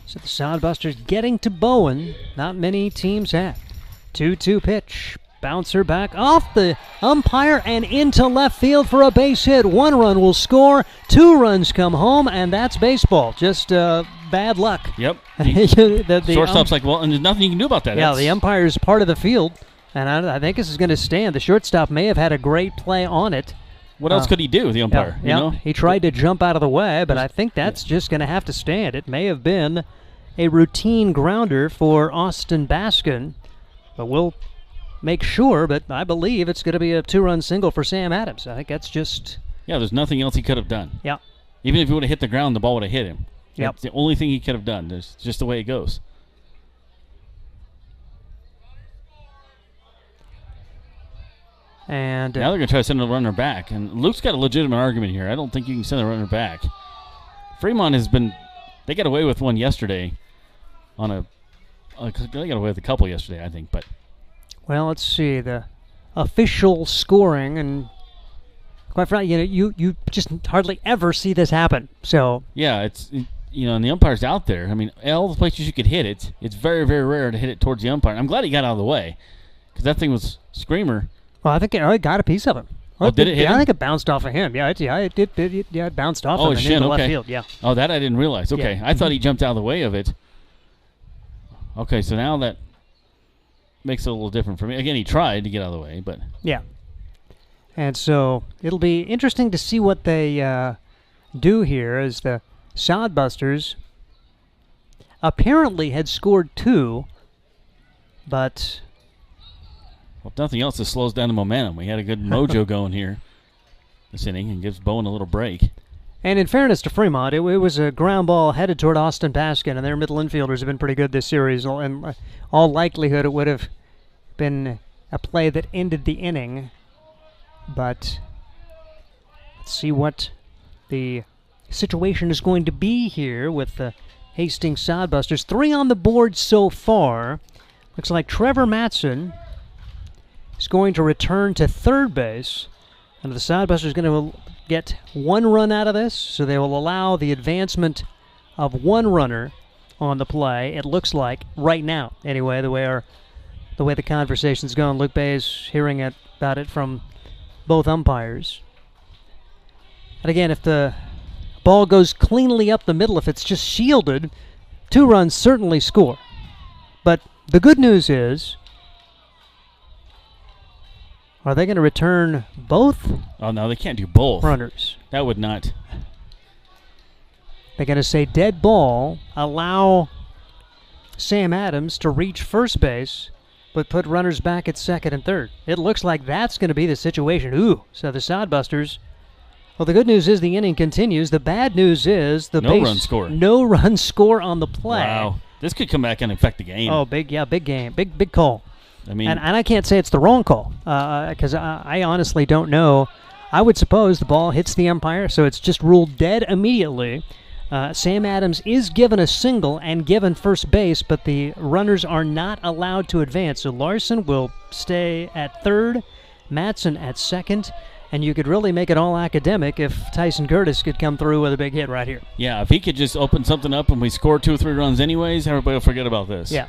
So the Sodbusters getting to Bowen. Not many teams have. 2-2 pitch. Bouncer back off the umpire and into left field for a base hit. 1 run will score. 2 runs come home, and that's baseball. Just bad luck. Yep. the shortstop's like, well, and there's nothing you can do about that. Yeah, the umpire is part of the field, and I think this is going to stand. The shortstop may have had a great play on it. What else could he do, the umpire? Yeah, you know? He tried to jump out of the way, but I think that's just going to have to stand. It may have been a routine grounder for Austin Baskin, but we'll make sure, but I believe it's going to be a 2-run single for Sam Adams. I think that's just... Yeah, there's nothing else he could have done. Yeah. Even if he would have hit the ground, the ball would have hit him. Yep. That's the only thing he could have done. That's just the way it goes. And now they're going to try to send the runner back. And Luke's got a legitimate argument here. I don't think you can send the runner back. Fremont has been... They got away with one yesterday on a... They got away with a couple yesterday, I think, but... Well, let's see. The official scoring, and quite frankly, you just hardly ever see this happen. So yeah, and the umpire's out there. I mean, all the places you could hit it, it's very, very rare to hit it towards the umpire. I'm glad he got out of the way, because that thing was screamer. Well, I think it got a piece of him. Oh, did it hit him? I think it bounced off of him. Yeah, it bounced off of him shin, into okay. left field. Yeah. Oh, that I didn't realize. Okay, Yeah. I thought he jumped out of the way of it. Okay, so now that makes it a little different for me. Again, he tried to get out of the way, but... Yeah. And so it'll be interesting to see what they do here, as the Sodbusters apparently had scored 2, but... Well, if nothing else, this slows down the momentum. We had a good mojo going here this inning and gives Bowen a little break. And in fairness to Fremont, it was a ground ball headed toward Austin Baskin, and their middle infielders have been pretty good this series. And all likelihood, it would have been a play that ended the inning. But let's see what the situation is going to be here with the Hastings Sodbusters. 3 on the board so far. Looks like Trevor Matson is going to return to third base, and the Sodbusters are going to get 1 run out of this, so they will allow the advancement of 1 runner on the play. It looks like right now, anyway, the way the conversation's going. Luke Bay is hearing about it from both umpires. And again, if the ball goes cleanly up the middle, if it's just shielded, 2 runs certainly score. But the good news is, are they going to return both? Oh, no, they can't do both. Runners. That would not. They're going to say dead ball, allow Sam Adams to reach first base, but put runners back at second and third. It looks like that's going to be the situation. Ooh, so the Sodbusters. Well, the good news is the inning continues. The bad news is the run score. No run score on the play. Wow, this could come back and affect the game. Oh, big game, big call. I mean, and I can't say it's the wrong call because I honestly don't know. I would suppose the ball hits the umpire, so it's just ruled dead immediately. Sam Adams is given a single and given first base, but the runners are not allowed to advance. So Larson will stay at third, Matson at second, and you could really make it all academic if Tyson Curtis could come through with a big hit right here. Yeah, if he could just open something up and we score 2 or 3 runs anyways, everybody will forget about this. Yeah.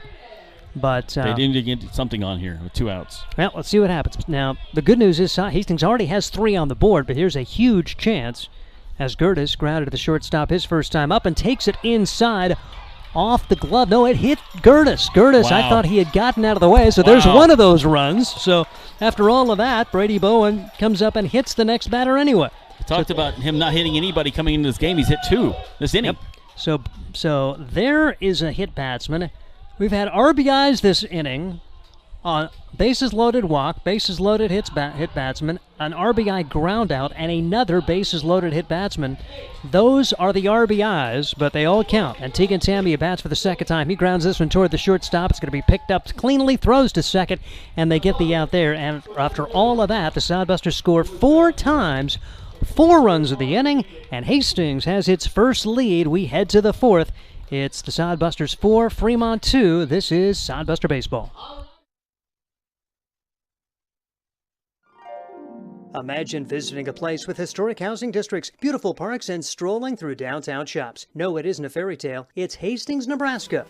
But they need to get something on here with 2 outs. Well, let's see what happens. Now, the good news is Hastings already has 3 on the board, but here's a huge chance as Gertis grounded to the shortstop his first time up and takes it inside off the glove. No, it hit Gertis. Gertis, wow. I thought he had gotten out of the way, so there's one of those runs. So after all of that, Brady Bowen comes up and hits the next batter anyway. We talked about him not hitting anybody coming into this game. He's hit 2 this inning. Yep. So there is a hit batsman. We've had RBIs this inning on bases loaded walk, bases loaded hit batsman, an RBI ground out, and another bases loaded hit batsman. Those are the RBIs, but they all count. And Tegan Tamia bats for the second time. He grounds this one toward the shortstop. It's going to be picked up cleanly, throws to second, and they get the out there. And after all of that, the Sodbusters score 4 times, 4 runs of the inning, and Hastings has its first lead. We head to the 4th. It's the Sodbusters 4, Fremont 2. This is Sodbuster Baseball. Imagine visiting a place with historic housing districts, beautiful parks, and strolling through downtown shops. No, it isn't a fairy tale. It's Hastings, Nebraska.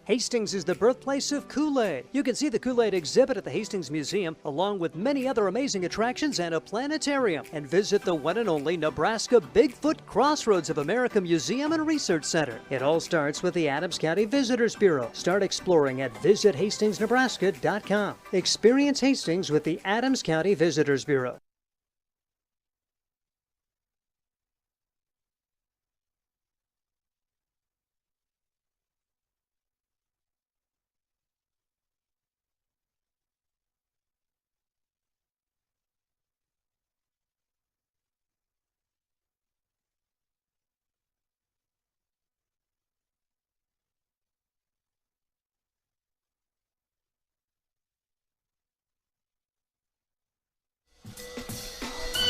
Hastings is the birthplace of Kool-Aid. You can see the Kool-Aid exhibit at the Hastings Museum, along with many other amazing attractions and a planetarium. And visit the one and only Nebraska Bigfoot Crossroads of America Museum and Research Center. It all starts with the Adams County Visitors Bureau. Start exploring at visithastingsnebraska.com. Experience Hastings with the Adams County Visitors Bureau.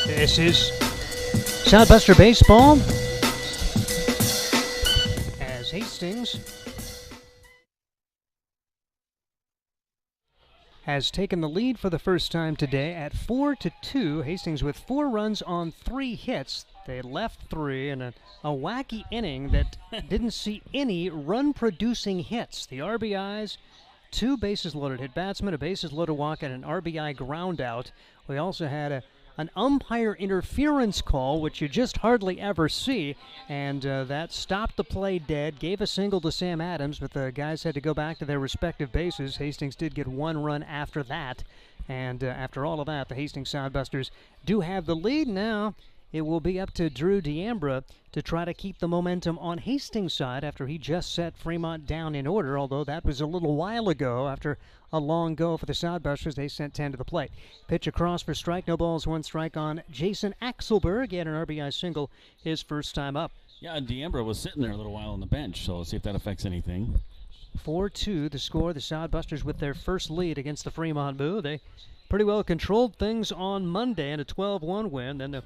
This is Sodbuster Baseball as Hastings has taken the lead for the first time today at 4-2. Hastings with 4 runs on 3 hits. They left 3 in a wacky inning that didn't see any run-producing hits. The RBIs, 2 bases-loaded hit batsmen, a bases-loaded walk, and an RBI ground out. We also had an umpire interference call, which you just hardly ever see, and that stopped the play dead, gave a single to Sam Adams, but the guys had to go back to their respective bases. Hastings did get 1 run after that, and after all of that, the Hastings Sodbusters do have the lead now. It will be up to Drew D'Ambra to try to keep the momentum on Hastings' side after he just set Fremont down in order, although that was a little while ago. After a long go for the Sodbusters, they sent 10 to the plate. Pitch across for strike, no balls, 1 strike on Jason Axelberg. He had an RBI single his first time up. Yeah, and D'Ambra was sitting there a little while on the bench, so let's see if that affects anything. 4-2 the score. The Sodbusters with their first lead against the Fremont Moo. They pretty well controlled things on Monday in a 12-1 win. Then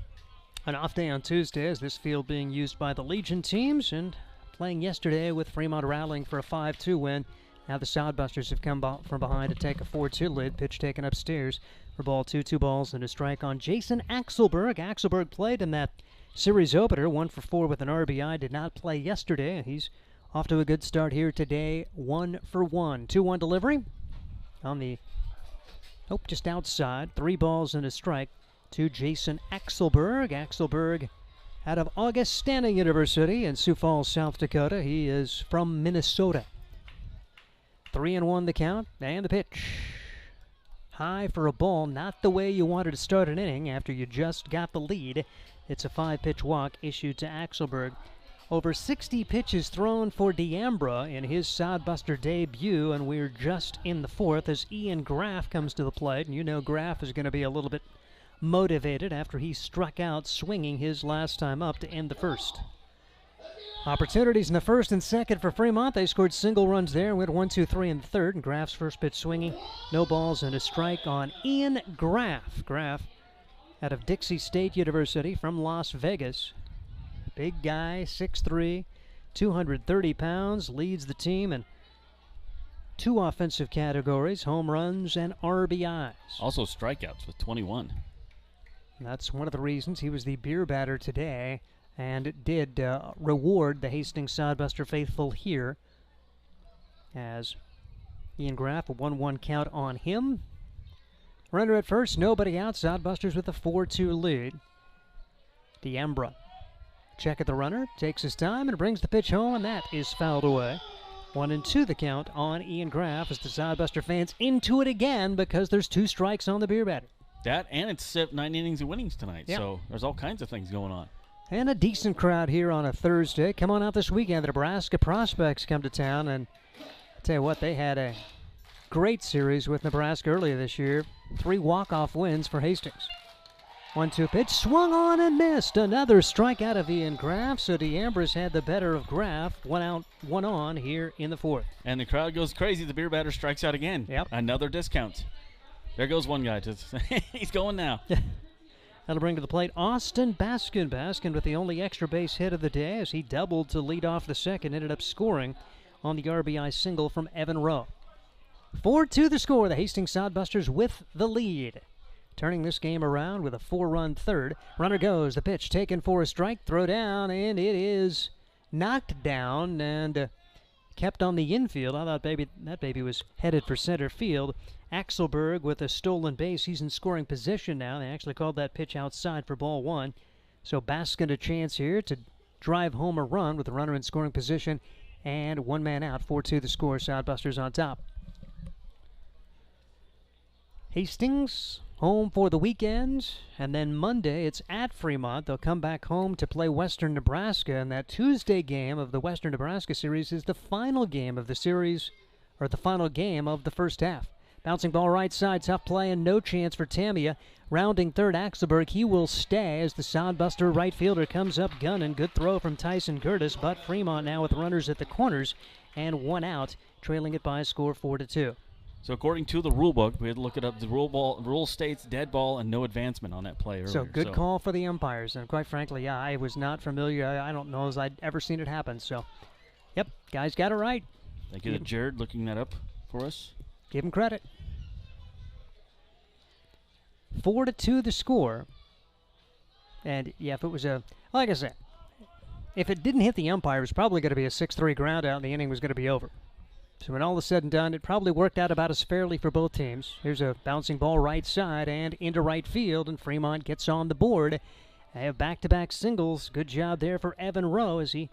an off day on Tuesday, as this field being used by the Legion teams, and playing yesterday with Fremont rallying for a 5-2 win. Now the Sodbusters have come from behind to take a 4-2 lead. Pitch taken upstairs for ball 2, 2 balls and a strike on Jason Axelberg. Axelberg played in that series opener, 1 for 4 with an RBI. Did not play yesterday. He's off to a good start here today, 1 for 1. 2-1 delivery on the, just outside. 3 balls and a strike to Jason Axelberg. Axelberg out of Augustana University in Sioux Falls, South Dakota. He is from Minnesota. 3-1 the count, and the pitch. High for a ball, not the way you wanted to start an inning after you just got the lead. It's a 5-pitch walk issued to Axelberg. Over 60 pitches thrown for D'Ambra in his Sodbuster debut, and we're just in the fourth as Ian Graff comes to the plate. And you know Graff is going to be a little bit motivated after he struck out swinging his last time up to end the first. Opportunities in the first and second for Fremont. They scored single runs there and went 1-2-3 in the third. And Graff's first pitch swinging. No balls and a strike on Ian Graff. Graff out of Dixie State University from Las Vegas. Big guy, 6'3", 230 pounds, leads the team in 2 offensive categories, home runs and RBIs. Also strikeouts with 21. And that's one of the reasons he was the beer batter today, and it did reward the Hastings Sodbuster faithful here as Ian Graff, a 1-1 count on him. Runner at first, nobody out. Sodbusters with a 4-2 lead. D'Ambra. Check at the runner, takes his time and brings the pitch home, and that is fouled away. 1-2 the count on Ian Graff as the Sodbuster fans into it again because there's 2 strikes on the beer batter. That and it's 9 innings of winnings tonight, so there's all kinds of things going on. And a decent crowd here on a Thursday. Come on out this weekend. The Nebraska Prospects come to town, and I'll tell you what, they had a great series with Nebraska earlier this year. 3 walk-off wins for Hastings. 1-2 pitch, swung on and missed. Another strikeout of Ian Graff, so D'Ambra's had the better of Graff. 1 out, 1 on here in the fourth. And the crowd goes crazy. The beer batter strikes out again. Yep. Another discount. There goes one guy. He's going now. That'll bring to the plate Austin Baskin. Baskin with the only extra base hit of the day as he doubled to lead off the second, ended up scoring on the RBI single from Evan Rowe. 4-2 the score. The Hastings Sodbusters with the lead. Turning this game around with a 4-run third. Runner goes. The pitch taken for a strike. Throw down, and it is knocked down and kept on the infield. I thought that baby was headed for center field. Axelberg with a stolen base. He's in scoring position now. They actually called that pitch outside for ball 1. So Baskin a chance here to drive home a run with the runner in scoring position. And 1 man out. 4-2 the score. Sodbusters on top. Hastings home for the weekend, and then Monday it's at Fremont. They'll come back home to play Western Nebraska, and that Tuesday game of the Western Nebraska series is the final game of the series, or the final game of the first half. Bouncing ball right side, tough play, and no chance for Tamia. Rounding third, Axelberg, he will stay as the Sodbuster right fielder comes up gunning. Good throw from Tyson Curtis, but Fremont now with runners at the corners, and 1 out, trailing it by a score 4-2. So according to the rule book, we had to look it up. The rule states dead ball and no advancement on that play earlier. So good call for the umpires. And quite frankly, I was not familiar. I don't know as I'd ever seen it happen. So, yep, guys got it right. Thank you to Jared looking that up for us. Give him credit. 4-2 the score. And, yeah, if it was like I said, if it didn't hit the umpire, it was probably going to be a 6-3 ground out and the inning was going to be over. So when all is said and done, it probably worked out about as fairly for both teams. Here's a bouncing ball right side and into right field, and Fremont gets on the board. They have back-to-back singles. Good job there for Evan Rowe as he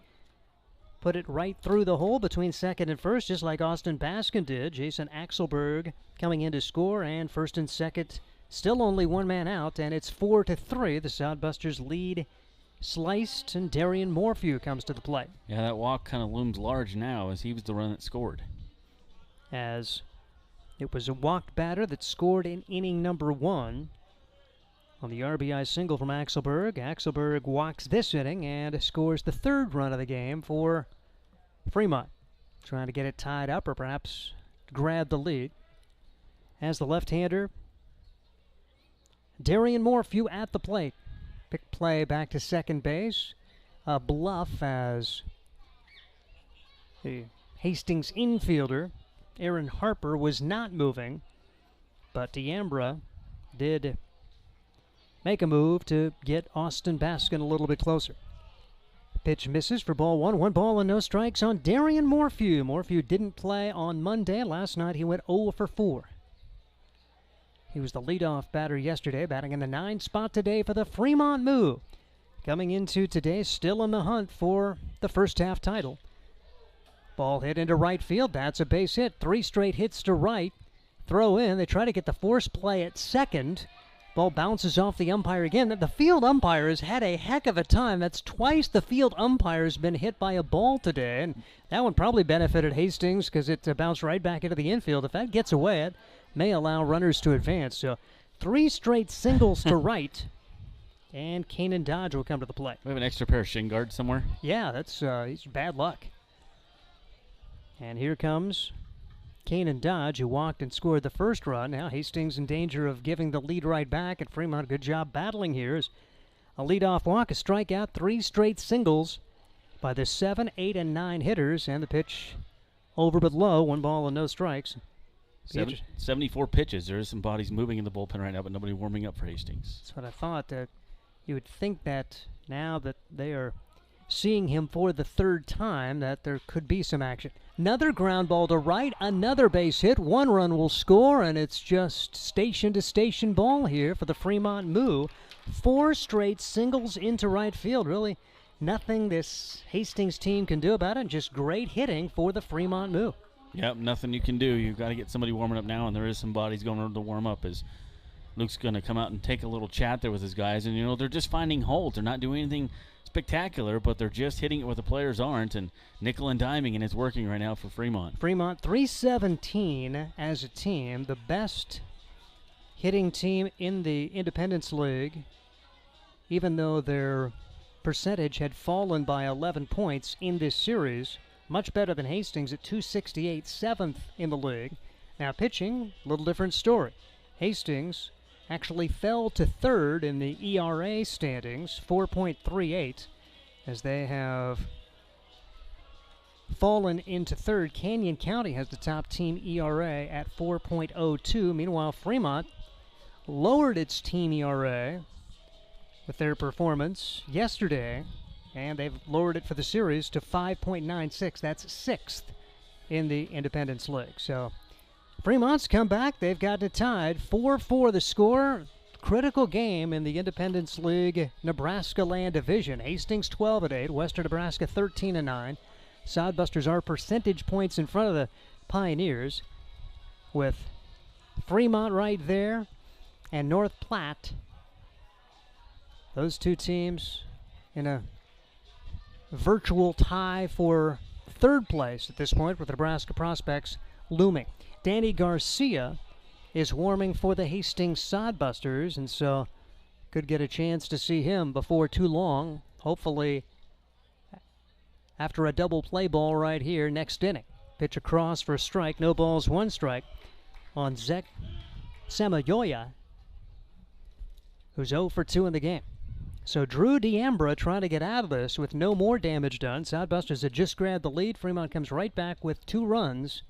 put it right through the hole between second and first, just like Austin Baskin did. Jason Axelberg coming in to score, and first and second still only 1 man out, and it's 4-3. The Sodbusters lead sliced, and Darian Morphew comes to the plate. Yeah, that walk kind of looms large now as he was the run that scored. As it was a walked batter that scored in inning number 1 on the RBI single from Axelberg. Axelberg walks this inning and scores the 3rd run of the game for Fremont, trying to get it tied up or perhaps grab the lead. As the left-hander, Darian Morphew at the plate. Big play back to second base. A bluff as the Hastings infielder, Aaron Harper, was not moving, but D'Ambra did make a move to get Austin Baskin a little bit closer. Pitch misses for ball 1. 1 ball and no strikes on Darian Morphew. Morphew didn't play on Monday. Last night he went 0 for 4. He was the leadoff batter yesterday, batting in the 9 spot today for the Fremont Moo. Coming into today, still in the hunt for the first half title. Ball hit into right field. That's a base hit. 3 straight hits to right. Throw in. They try to get the force play at second. Ball bounces off the umpire again. The field umpire has had a heck of a time. That's twice the field umpire has been hit by a ball today. And that one probably benefited Hastings because it bounced right back into the infield. If that gets away, it may allow runners to advance. So 3 straight singles to right. And Kanan Dodge will come to the plate. We have an extra pair of shin guards somewhere. Yeah, that's he's bad luck. And here comes Kanan Dodge, who walked and scored the first run. Now Hastings in danger of giving the lead right back, and Fremont, good job battling here. As a leadoff walk, a strikeout, 3 straight singles by the 7, 8, and 9 hitters, and the pitch over but low, 1 ball and no strikes. 74 pitches. There is some bodies moving in the bullpen right now, but nobody warming up for Hastings. That's what I thought. You would think that now that they are seeing him for the 3rd time, that there could be some action. Another ground ball to right, another base hit. 1 run will score, and it's just station-to-station ball here for the Fremont Moo. 4 straight singles into right field. Really nothing this Hastings team can do about it. Just great hitting for the Fremont Moo. Yep, nothing you can do. You've got to get somebody warming up now, and there is some bodies going to warm up as Luke's going to come out and take a little chat there with his guys. And, you know, they're just finding holes. They're not doing anything spectacular, but they're just hitting it where the players aren't, and nickel and diming, and it's working right now for Fremont. Fremont 317 as a team, the best hitting team in the Independence League, even though their percentage had fallen by 11 points in this series. Much better than Hastings at 268, 7th in the league. Now pitching, a little different story. Hastings actually fell to 3rd in the ERA standings, 4.38, as they have fallen into 3rd. Canyon County has the top team ERA at 4.02. Meanwhile, Fremont lowered its team ERA with their performance yesterday, and they've lowered it for the series to 5.96. That's 6th in the Independence League. So Fremont's come back. They've got it tied. 4-4 the score. Critical game in the Independence League Nebraska Land Division. Hastings 12-8. Western Nebraska 13-9. Sodbusters are percentage points in front of the Pioneers, with Fremont right there and North Platte. Those two teams in a virtual tie for 3rd place at this point, with Nebraska prospects looming. Danny Garcia is warming for the Hastings Sodbusters, and so could get a chance to see him before too long, hopefully after a double play ball right here next inning. Pitch across for a strike, no balls, 1 strike on Zek Samayoya, who's 0 for 2 in the game. So Drew D'Ambra trying to get out of this with no more damage done. Sodbusters had just grabbed the lead. Fremont comes right back with 2 runs.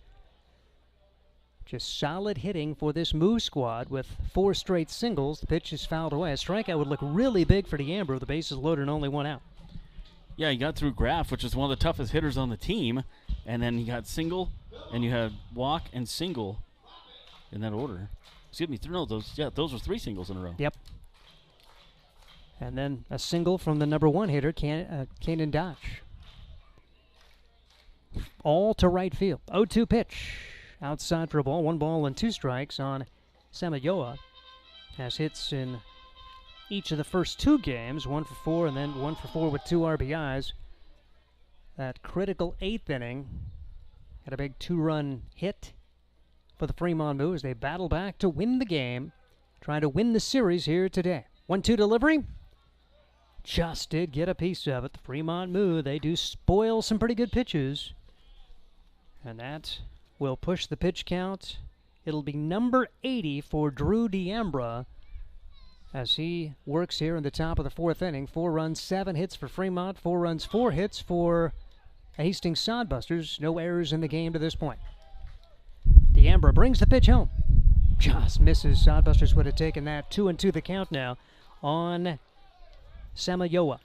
Just solid hitting for this Moo squad with 4 straight singles. The pitch is fouled away. A strikeout would look really big for D'Ambra. The bases loaded and only 1 out. Yeah, he got through Graff, which is one of the toughest hitters on the team, and then he got single, and you had walk and single in that order. Excuse me, those were 3 singles in a row. Yep. And then a single from the number 1 hitter, Kanan Dodge. All to right field. 0-2 pitch. Outside for a ball. 1 ball and 2 strikes on Samayoa. Has hits in each of the first 2 games. 1 for 4 and then 1 for 4 with 2 RBIs. That critical 8th inning had a big 2-run hit for the Fremont Moo as they battle back to win the game. Trying to win the series here today. 1-2 delivery. Just did get a piece of it. The Fremont Moo, they do spoil some pretty good pitches. And that will push the pitch count. It'll be number 80 for Drew D'Ambra as he works here in the top of the 4th inning. 4 runs, 7 hits for Fremont. 4 runs, 4 hits for Hastings Sodbusters. No errors in the game to this point. D'Ambra brings the pitch home. Just misses. Sodbusters would have taken that. 2-2 the count now on Samayoa.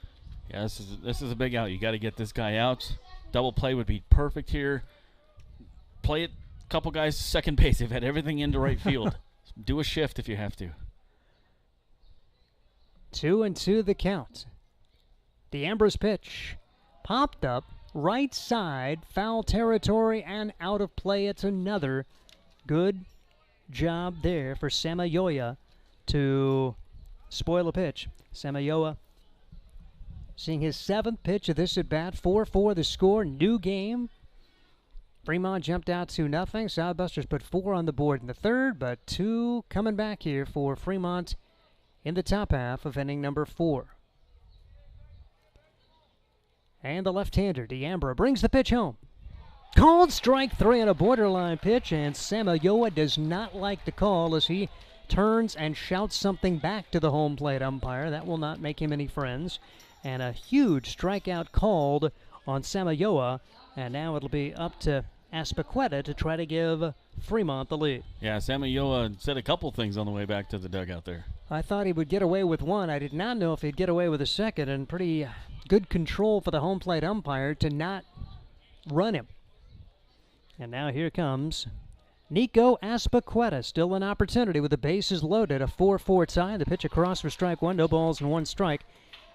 Yeah, this is a big out. You got to get this guy out. Double play would be perfect here. Play it, couple guys second base. They've had everything into right field. Do a shift if you have to. 2-2 the count. D'Ambra's pitch popped up right side, foul territory and out of play. It's another good job there for Samayoa to spoil a pitch. Samayoa seeing his 7th pitch of this at bat. 4-4 the score. New game. Fremont jumped out 2-0. Southbusters put 4 on the board in the 3rd, but 2 coming back here for Fremont in the top half of inning number 4. And the left-hander, D'Ambra, brings the pitch home. Called strike 3 on a borderline pitch, and Samayoa does not like the call as he turns and shouts something back to the home plate umpire. That will not make him any friends. And a huge strikeout called on Samayoa, and now it'll be up to Aspequetta to try to give Fremont the lead. Yeah, Samayoa said a couple things on the way back to the dugout there. I thought he would get away with one. I did not know if he'd get away with a second, and pretty good control for the home plate umpire to not run him. And now here comes Nico Aspequetta. Still an opportunity with the bases loaded. A 4-4 tie. The pitch across for strike 1. No balls and 1 strike.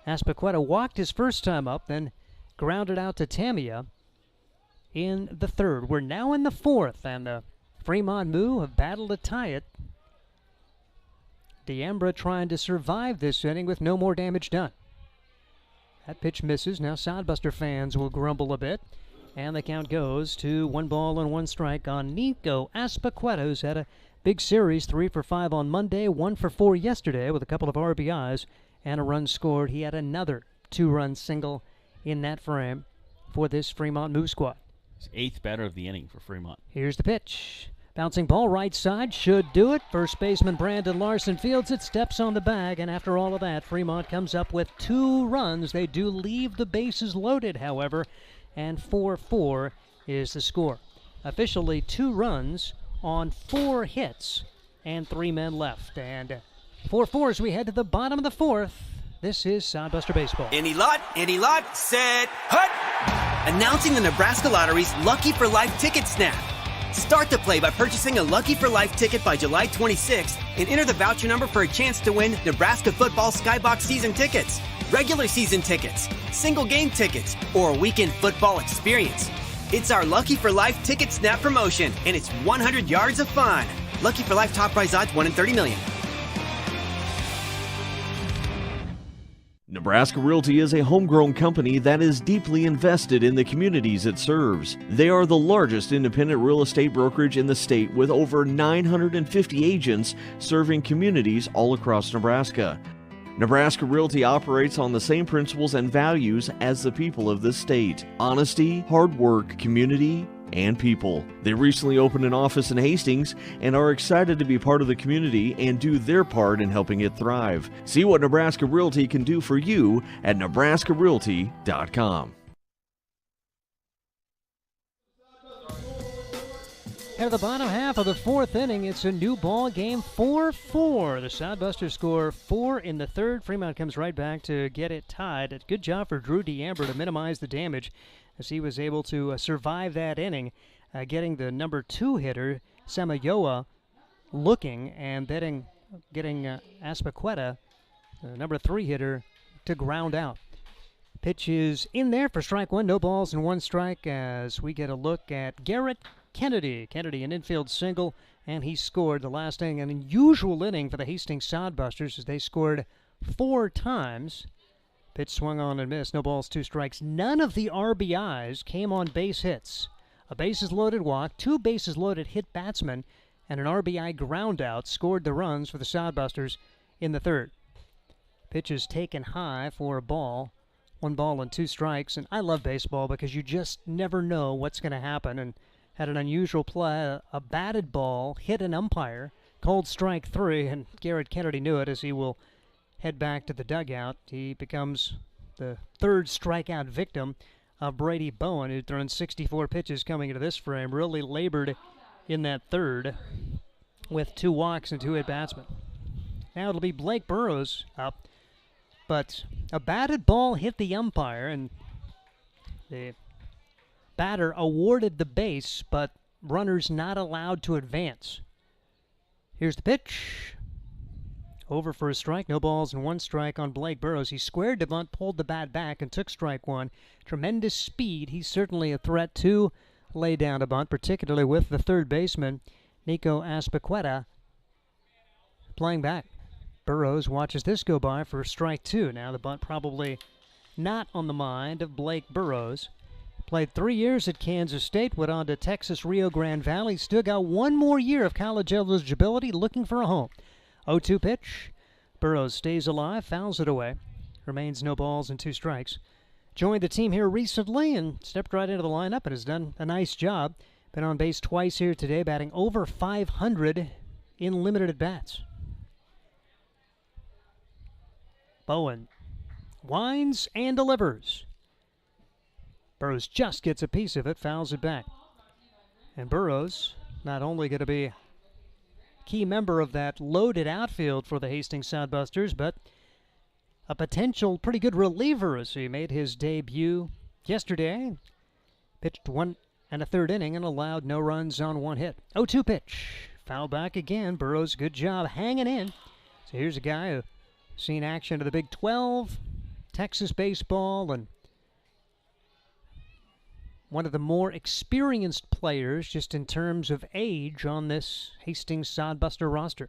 Aspequetta walked his first time up, then grounded out to Tamia in the 3rd. We're now in the 4th, and the Fremont Moo have battled to tie it. D'Ambra trying to survive this inning with no more damage done. That pitch misses. Now Sodbuster fans will grumble a bit. And the count goes to 1 ball and 1 strike on Nico Aspequetta, who's had a big series, 3 for 5 on Monday, 1 for 4 yesterday with a couple of RBIs and a run scored. He had another 2-run single in that frame for this Fremont Moo squad. His 8th batter of the inning for Fremont. Here's the pitch. Bouncing ball right side, should do it. First baseman Brandon Larson fields it, steps on the bag, and after all of that, Fremont comes up with 2 runs. They do leave the bases loaded, however, and 4-4 is the score. Officially 2 runs on 4 hits and 3 men left. And 4-4 as we head to the bottom of the 4th. This is Sodbuster Baseball. Any lot, set, hut! Announcing the Nebraska Lottery's Lucky for Life ticket snap. Start the play by purchasing a Lucky for Life ticket by July 26th and enter the voucher number for a chance to win Nebraska football Skybox season tickets, regular season tickets, single game tickets, or a weekend football experience. It's our Lucky for Life ticket snap promotion, and it's 100 yards of fun. Lucky for Life top prize odds 1 in 30 million. Nebraska Realty is a homegrown company that is deeply invested in the communities it serves. They are the largest independent real estate brokerage in the state with over 950 agents serving communities all across Nebraska. Nebraska Realty operates on the same principles and values as the people of this state: honesty, hard work, community, and people. They recently opened an office in Hastings and are excited to be part of the community and do their part in helping it thrive. See what Nebraska Realty can do for you at nebraskarealty.com. At the bottom half of the 4th inning, it's a new ball game, 4-4. The Sodbusters score 4 in the 3rd. Fremont comes right back to get it tied. Good job for Drew D'Ambra to minimize the damage as he was able to survive that inning, getting the number 2 hitter, Samayoa, looking and then getting Aspequetta, the number 3 hitter, to ground out. Pitch is in there for strike 1, no balls and 1 strike as we get a look at Garrett Kennedy. Kennedy, an infield single, and he scored the last inning. An unusual inning for the Hastings Sodbusters as they scored 4 times. Pitch swung on and missed. No balls, 2 strikes. None of the RBIs came on base hits. A bases loaded walk, 2 bases loaded hit batsmen, and an RBI ground out scored the runs for the Sodbusters in the 3rd. Pitch is taken high for a ball. 1 ball and 2 strikes. And I love baseball because you just never know what's going to happen. And had an unusual play. A batted ball hit an umpire, called strike 3, and Garrett Kennedy knew it as he will head back to the dugout. He becomes the 3rd strikeout victim of Brady Bowen, who'd thrown 64 pitches coming into this frame. Really labored in that 3rd with 2 walks and 2 hit batsmen. Now it'll be Blake Burrows up, but a batted ball hit the umpire, and the batter awarded the base, but runners not allowed to advance. Here's the pitch. Over for a strike, no balls and 1 strike on Blake Burrows. He squared to bunt, pulled the bat back, and took strike 1. Tremendous speed. He's certainly a threat to lay down a bunt, particularly with the 3rd baseman, Nico Aspequetta, playing back. Burrows watches this go by for strike 2. Now the bunt probably not on the mind of Blake Burrows. Played 3 years at Kansas State, went on to Texas Rio Grande Valley. Still got one more year of college eligibility, looking for a home. 0-2 pitch. Burrows stays alive, fouls it away. Remains no balls and 2 strikes. Joined the team here recently and stepped right into the lineup and has done a nice job. Been on base twice here today, batting over 500 in limited at-bats. Bowen winds and delivers. Burrows just gets a piece of it, fouls it back. And Burrows not only going to be a key member of that loaded outfield for the Hastings Sodbusters, but a potential pretty good reliever as he made his debut yesterday. Pitched 1 1/3 inning and allowed no runs on 1 hit. 0-2 pitch. Foul back again. Burrows, good job hanging in. So here's a guy who seen action to the Big 12, Texas baseball, and one of the more experienced players just in terms of age on this Hastings Sodbuster roster.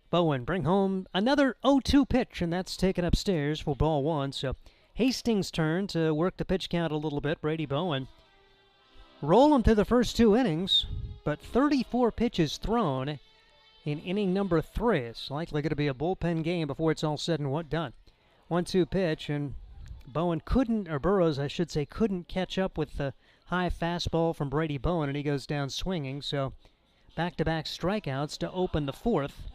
Bowen bring home another 0-2 pitch, and that's taken upstairs for ball 1. So Hastings' turn to work the pitch count a little bit. Brady Bowen roll him through the first 2 innings, but 34 pitches thrown in inning number 3. It's likely going to be a bullpen game before it's all said and done. 1-2 pitch, and Bowen couldn't, or Burrows, I should say, couldn't catch up with the high fastball from Brady Bowen, and he goes down swinging. So back-to-back strikeouts to open the 4th.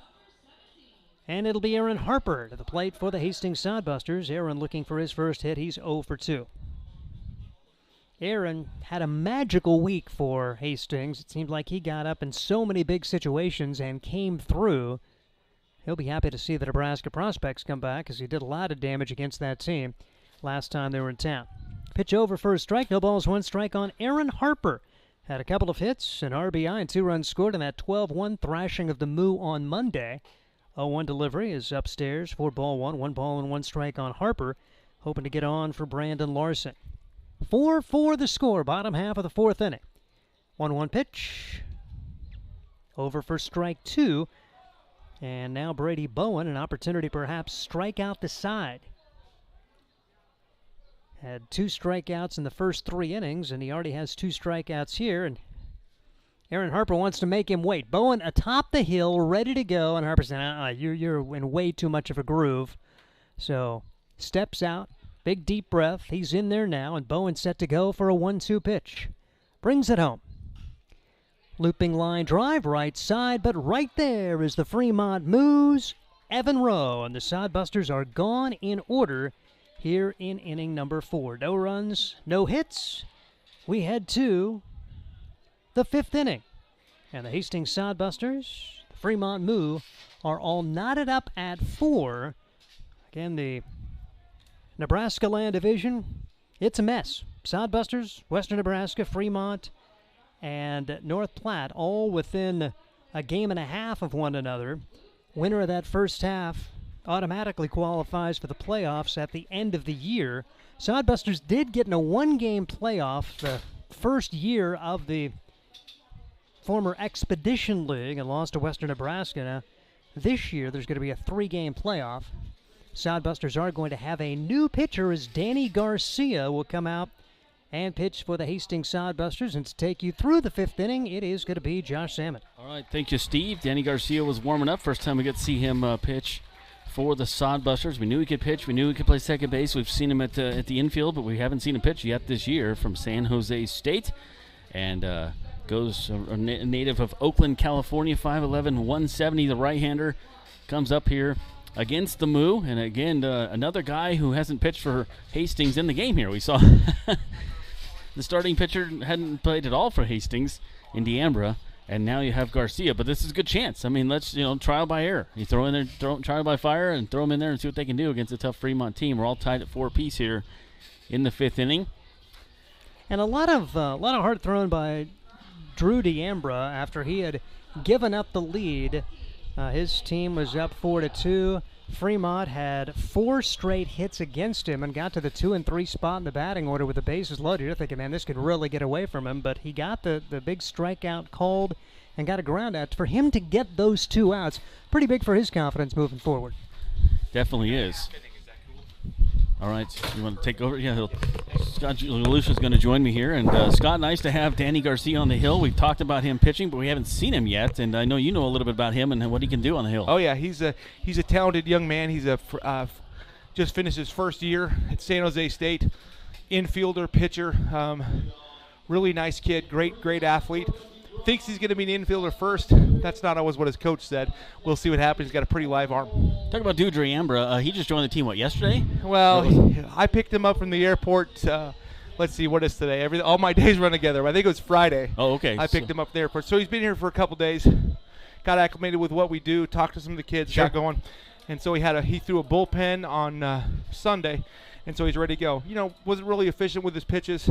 And it'll be Aaron Harper to the plate for the Hastings Sodbusters. Aaron looking for his first hit. He's 0 for 2. Aaron had a magical week for Hastings. It seemed like he got up in so many big situations and came through. He'll be happy to see the Nebraska prospects come back, because he did a lot of damage against that team last time they were in town. Pitch over for a strike. No balls, 1 strike on Aaron Harper. Had a couple of hits, an RBI, and 2 runs scored in that 12-1 thrashing of the Moo on Monday. 0-1 delivery is upstairs for ball 1. 1 ball and 1 strike on Harper. Hoping to get on for Brandon Larson. 4-4 the score, bottom half of the 4th inning. 1-1 pitch. Over for strike 2. And now Brady Bowen, an opportunity perhaps strike out the side. Had 2 strikeouts in the first 3 innings, and he already has 2 strikeouts here. And Aaron Harper wants to make him wait. Bowen atop the hill, ready to go, and Harper said, you're in way too much of a groove. So steps out, big deep breath. He's in there now, and Bowen set to go for a 1-2 pitch. Brings it home. Looping line drive, right side, but right there is the Fremont Moo's Evan Rowe, and the Sodbusters are gone in order here in inning number 4. No runs, no hits. We head to the 5th inning, and the Hastings Sodbusters, the Fremont Moo, are all knotted up at 4. Again, the Nebraska Land Division, it's a mess. Sodbusters, Western Nebraska, Fremont, and North Platte all within a game and a half of one another. Winner of that first half automatically qualifies for the playoffs at the end of the year. Sodbusters did get in a 1-game playoff the first year of the former Expedition League and lost to Western Nebraska. Now, this year there's going to be a 3-game playoff. Sodbusters are going to have a new pitcher as Danny Garcia will come out and pitch for the Hastings Sodbusters. And to take you through the 5th inning, it is going to be Josh Salmon. All right, thank you, Steve. Danny Garcia was warming up. First time we get to see him pitch for the Sodbusters. We knew he could pitch. We knew he could play second base. We've seen him at the infield, but we haven't seen him pitch yet this year from San Jose State. And goes a native of Oakland, California, 5'11", 170, the right-hander. Comes up here against the Moo. And again, another guy who hasn't pitched for Hastings in the game here. We saw the starting pitcher hadn't played at all for Hastings in Deambra, and now you have Garcia. But this is a good chance. I mean, let's, trial by error. You throw in there, trial by fire, and throw them in there and see what they can do against a tough Fremont team. We're all tied at 4 apiece here in the 5th inning. And a lot of heart thrown by Drew Deambra after he had given up the lead. His team was up 4-2. Fremont had 4 straight hits against him and got to the 2 and 3 spot in the batting order with the bases loaded. You're thinking, man, this could really get away from him, but he got the big strikeout called and got a ground out. For him to get those 2 outs, pretty big for his confidence moving forward. Definitely is. All right, you want to take over? Yeah, Scott Lucia's going to join me here. And Scott, nice to have Danny Garcia on the hill. We've talked about him pitching, but we haven't seen him yet. And I know you know a little bit about him and what he can do on the hill. Oh yeah, he's a talented young man. He's just finished his first year at San Jose State. Infielder, pitcher, really nice kid, great athlete. Thinks he's going to be an infielder first. That's not always what his coach said. We'll see what happens. He's got a pretty live arm. Talk about Dudrey Ambra. He just joined the team, yesterday? Well, I picked him up from the airport. Let's see, what is today? All my days run together. I think it was Friday. Oh, okay. I picked him up at the airport. So he's been here for a couple days. Got acclimated with what we do. Talked to some of the kids. Sure. Got going. And so he threw a bullpen on Sunday. And so he's ready to go. Wasn't really efficient with his pitches.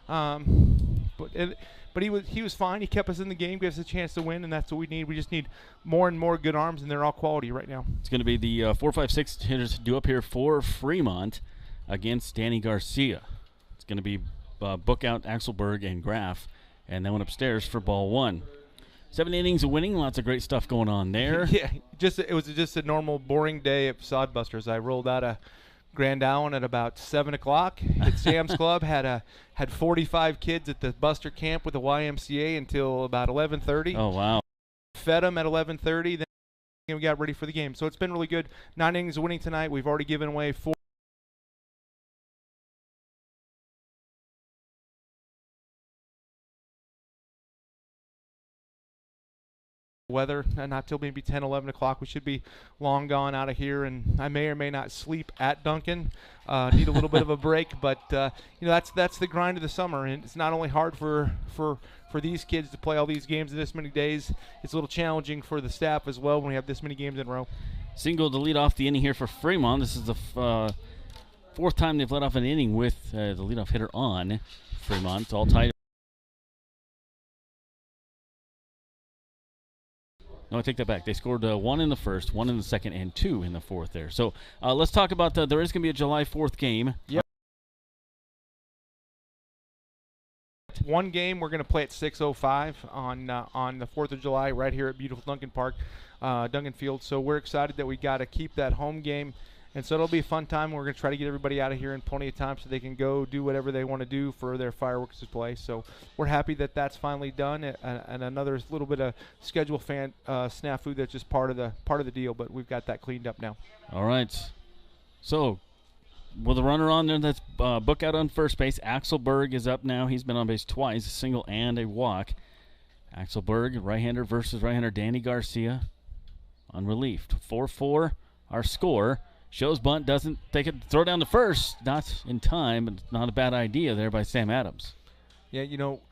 But he was fine. He kept us in the game, gave us a chance to win, and that's what we need. We just need more and more good arms, and they're all quality right now. It's going to be the 4, 5, 6 hitters due up here for Fremont against Danny Garcia. It's going to be Bookout, Axelberg, and Graff, and then went upstairs for ball 1. 7 innings of winning, lots of great stuff going on there. Yeah, it was just a normal, boring day at Sodbusters. I rolled out a Grand Island at about 7 o'clock at Sam's Club. Had 45 kids at the Buster camp with the YMCA until about 11:30. Oh wow! Fed them at 11:30. Then we got ready for the game. So it's been really good. 9 innings of winning tonight. We've already given away 4. Weather, not till maybe 10, 11 o'clock. We should be long gone out of here, and I may or may not sleep at Duncan. Need a little bit of a break, but that's the grind of the summer, and it's not only hard for these kids to play all these games in this many days. It's a little challenging for the staff as well when we have this many games in a row. Single to lead off the inning here for Fremont. This is the 4th time they've led off an inning with the leadoff hitter on Fremont. It's all tied. No, I take that back. They scored 1 in the first, 1 in the second, and 2 in the fourth there. So let's talk about there is going to be a July 4th game. Yep. One game we're going to play at 6:05 on the 4th of July right here at beautiful Duncan Park, Duncan Field. So we're excited that we got to keep that home game. And so it'll be a fun time. We're going to try to get everybody out of here in plenty of time so they can go do whatever they want to do for their fireworks display. So we're happy that that's finally done, and another little bit of schedule snafu that's just part of the deal. But we've got that cleaned up now. All right. So with a runner on there, that's Bookout on first base. Axelberg is up now. He's been on base twice, a single and a walk. Axelberg, right-hander versus right-hander Danny Garcia on relief. 4-4, our score. Shows bunt, doesn't take it, throw down the first, not in time, but not a bad idea there by Sam Adams. Yeah,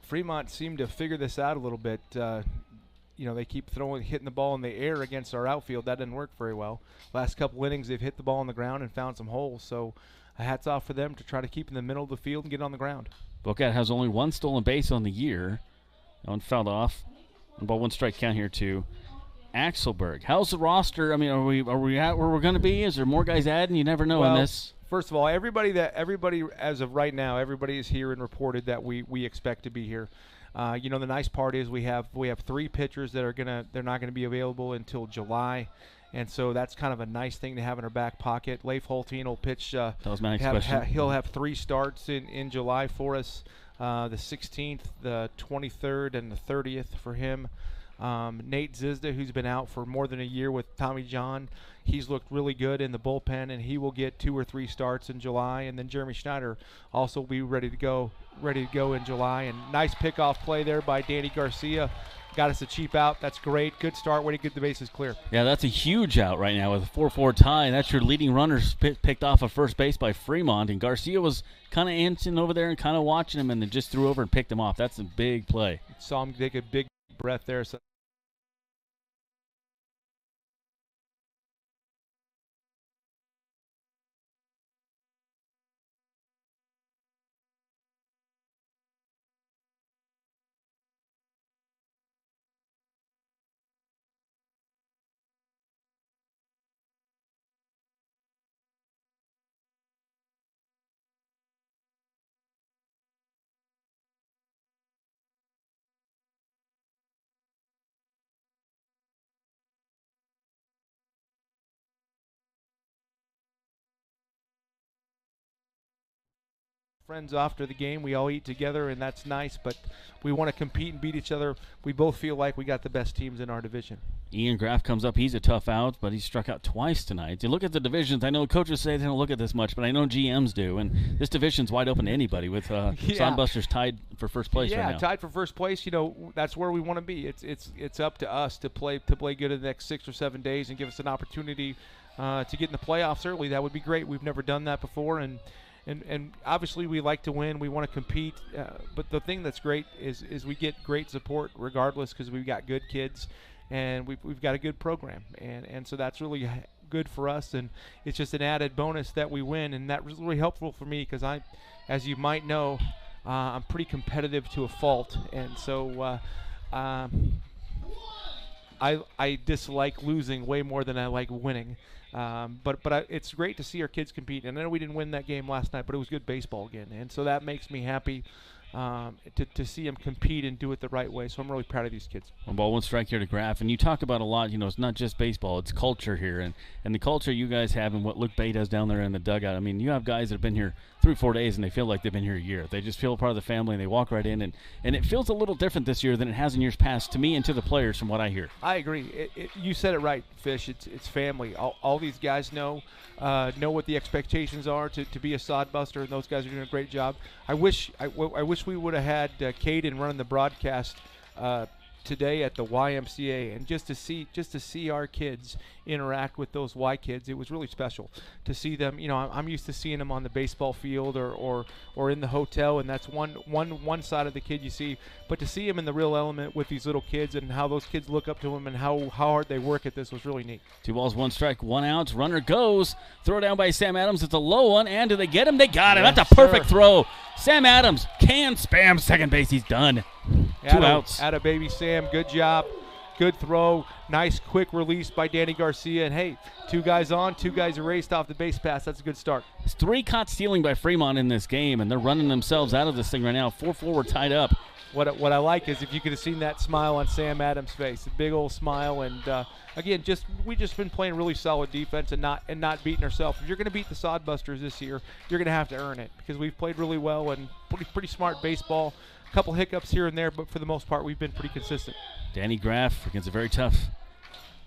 Fremont seemed to figure this out a little bit. They keep hitting the ball in the air against our outfield. That didn't work very well. Last couple innings, they've hit the ball on the ground and found some holes. So hats off for them to try to keep in the middle of the field and get on the ground. Bookout has only 1 stolen base on the year. That one fouled off. And ball 1 strike count here to Axelberg. How's the roster? I mean, are we at where we're going to be? Is there more guys adding? You never know in this. First of all, everybody as of right now, everybody is here and reported that we expect to be here. The nice part is we have 3 pitchers that they're not gonna be available until July, and so that's kind of a nice thing to have in our back pocket. Leif Holtein will pitch. That was my next question. He'll have 3 starts in July for us. The 16th, the 23rd, and the 30th for him. Nate Zizda, who's been out for more than a year with Tommy John, he's looked really good in the bullpen, and he will get 2 or 3 starts in July. And then Jeremy Schneider also will be ready to go in July. And nice pickoff play there by Danny Garcia. Got us a cheap out. That's great. Good start. Way to get the bases clear. Yeah, that's a huge out right now with a 4-4 tie. That's your leading runner picked off of first base by Fremont. And Garcia was kind of inching over there and kind of watching him, and then just threw over and picked him off. That's a big play. Saw him take a big breath there. So friends after the game. We all eat together, and that's nice, but we want to compete and beat each other. We both feel like we got the best teams in our division. Ian Graff comes up. He's a tough out, but he struck out twice tonight. You look at the divisions. I know coaches say they don't look at this much, but I know GMs do, and this division's wide open to anybody with Sodbusters tied for first place right now. Yeah, tied for first place. That's where we want to be. It's up to us to play good in the next 6 or 7 days and give us an opportunity to get in the playoffs early. That would be great. We've never done that before, and obviously we like to win. We want to compete, but the thing that's great is we get great support regardless because we've got good kids and we've got a good program, and so that's really good for us, and it's just an added bonus that we win, and that was really helpful for me because as you might know, I'm pretty competitive to a fault, and so I dislike losing way more than I like winning. But it's great to see our kids compete. And I know we didn't win that game last night, but it was good baseball again. And so that makes me happy to see them compete and do it the right way. So I'm really proud of these kids. One ball, one strike here to Graff. And you talk about a lot, it's not just baseball, it's culture here. And the culture you guys have and what Luke Bay does down there in the dugout. I mean, you have guys that have been here 3 or 4 days and they feel like they've been here a year. They just feel part of the family and they walk right in. And it feels a little different this year than it has in years past to me and to the players from what I hear. I agree. You said it right, Fish. It's family. All these guys know what the expectations are to be a Sodbuster, and those guys are doing a great job. I wish we would have had Caden running the broadcast today at the YMCA, and just to see our kids interact with those Y kids, it was really special to see them. I'm used to seeing them on the baseball field or in the hotel, and that's one side of the kid you see, but to see him in the real element with these little kids and how those kids look up to him and how hard they work at this was really neat. 2 balls, 1 strike, 1 out. Runner goes. Throw down by Sam Adams. It's a low one, and do they get him? They got him. That's a perfect throw. Sam Adams can spam second base. He's done. 2 outs. Atta baby Sam, good job. Good throw. Nice quick release by Danny Garcia. And, hey, 2 guys on, 2 guys erased off the base pass. That's a good start. It's 3 caught stealing by Fremont in this game, and they're running themselves out of this thing right now. 4-4 were tied up. What I like is if you could have seen that smile on Sam Adams' face, a big old smile. And, again, we just been playing really solid defense and not beating ourselves. If you're going to beat the Sodbusters this year, you're going to have to earn it because we've played really well and pretty smart baseball. A couple hiccups here and there, but for the most part, we've been pretty consistent. Danny Graff against a very tough,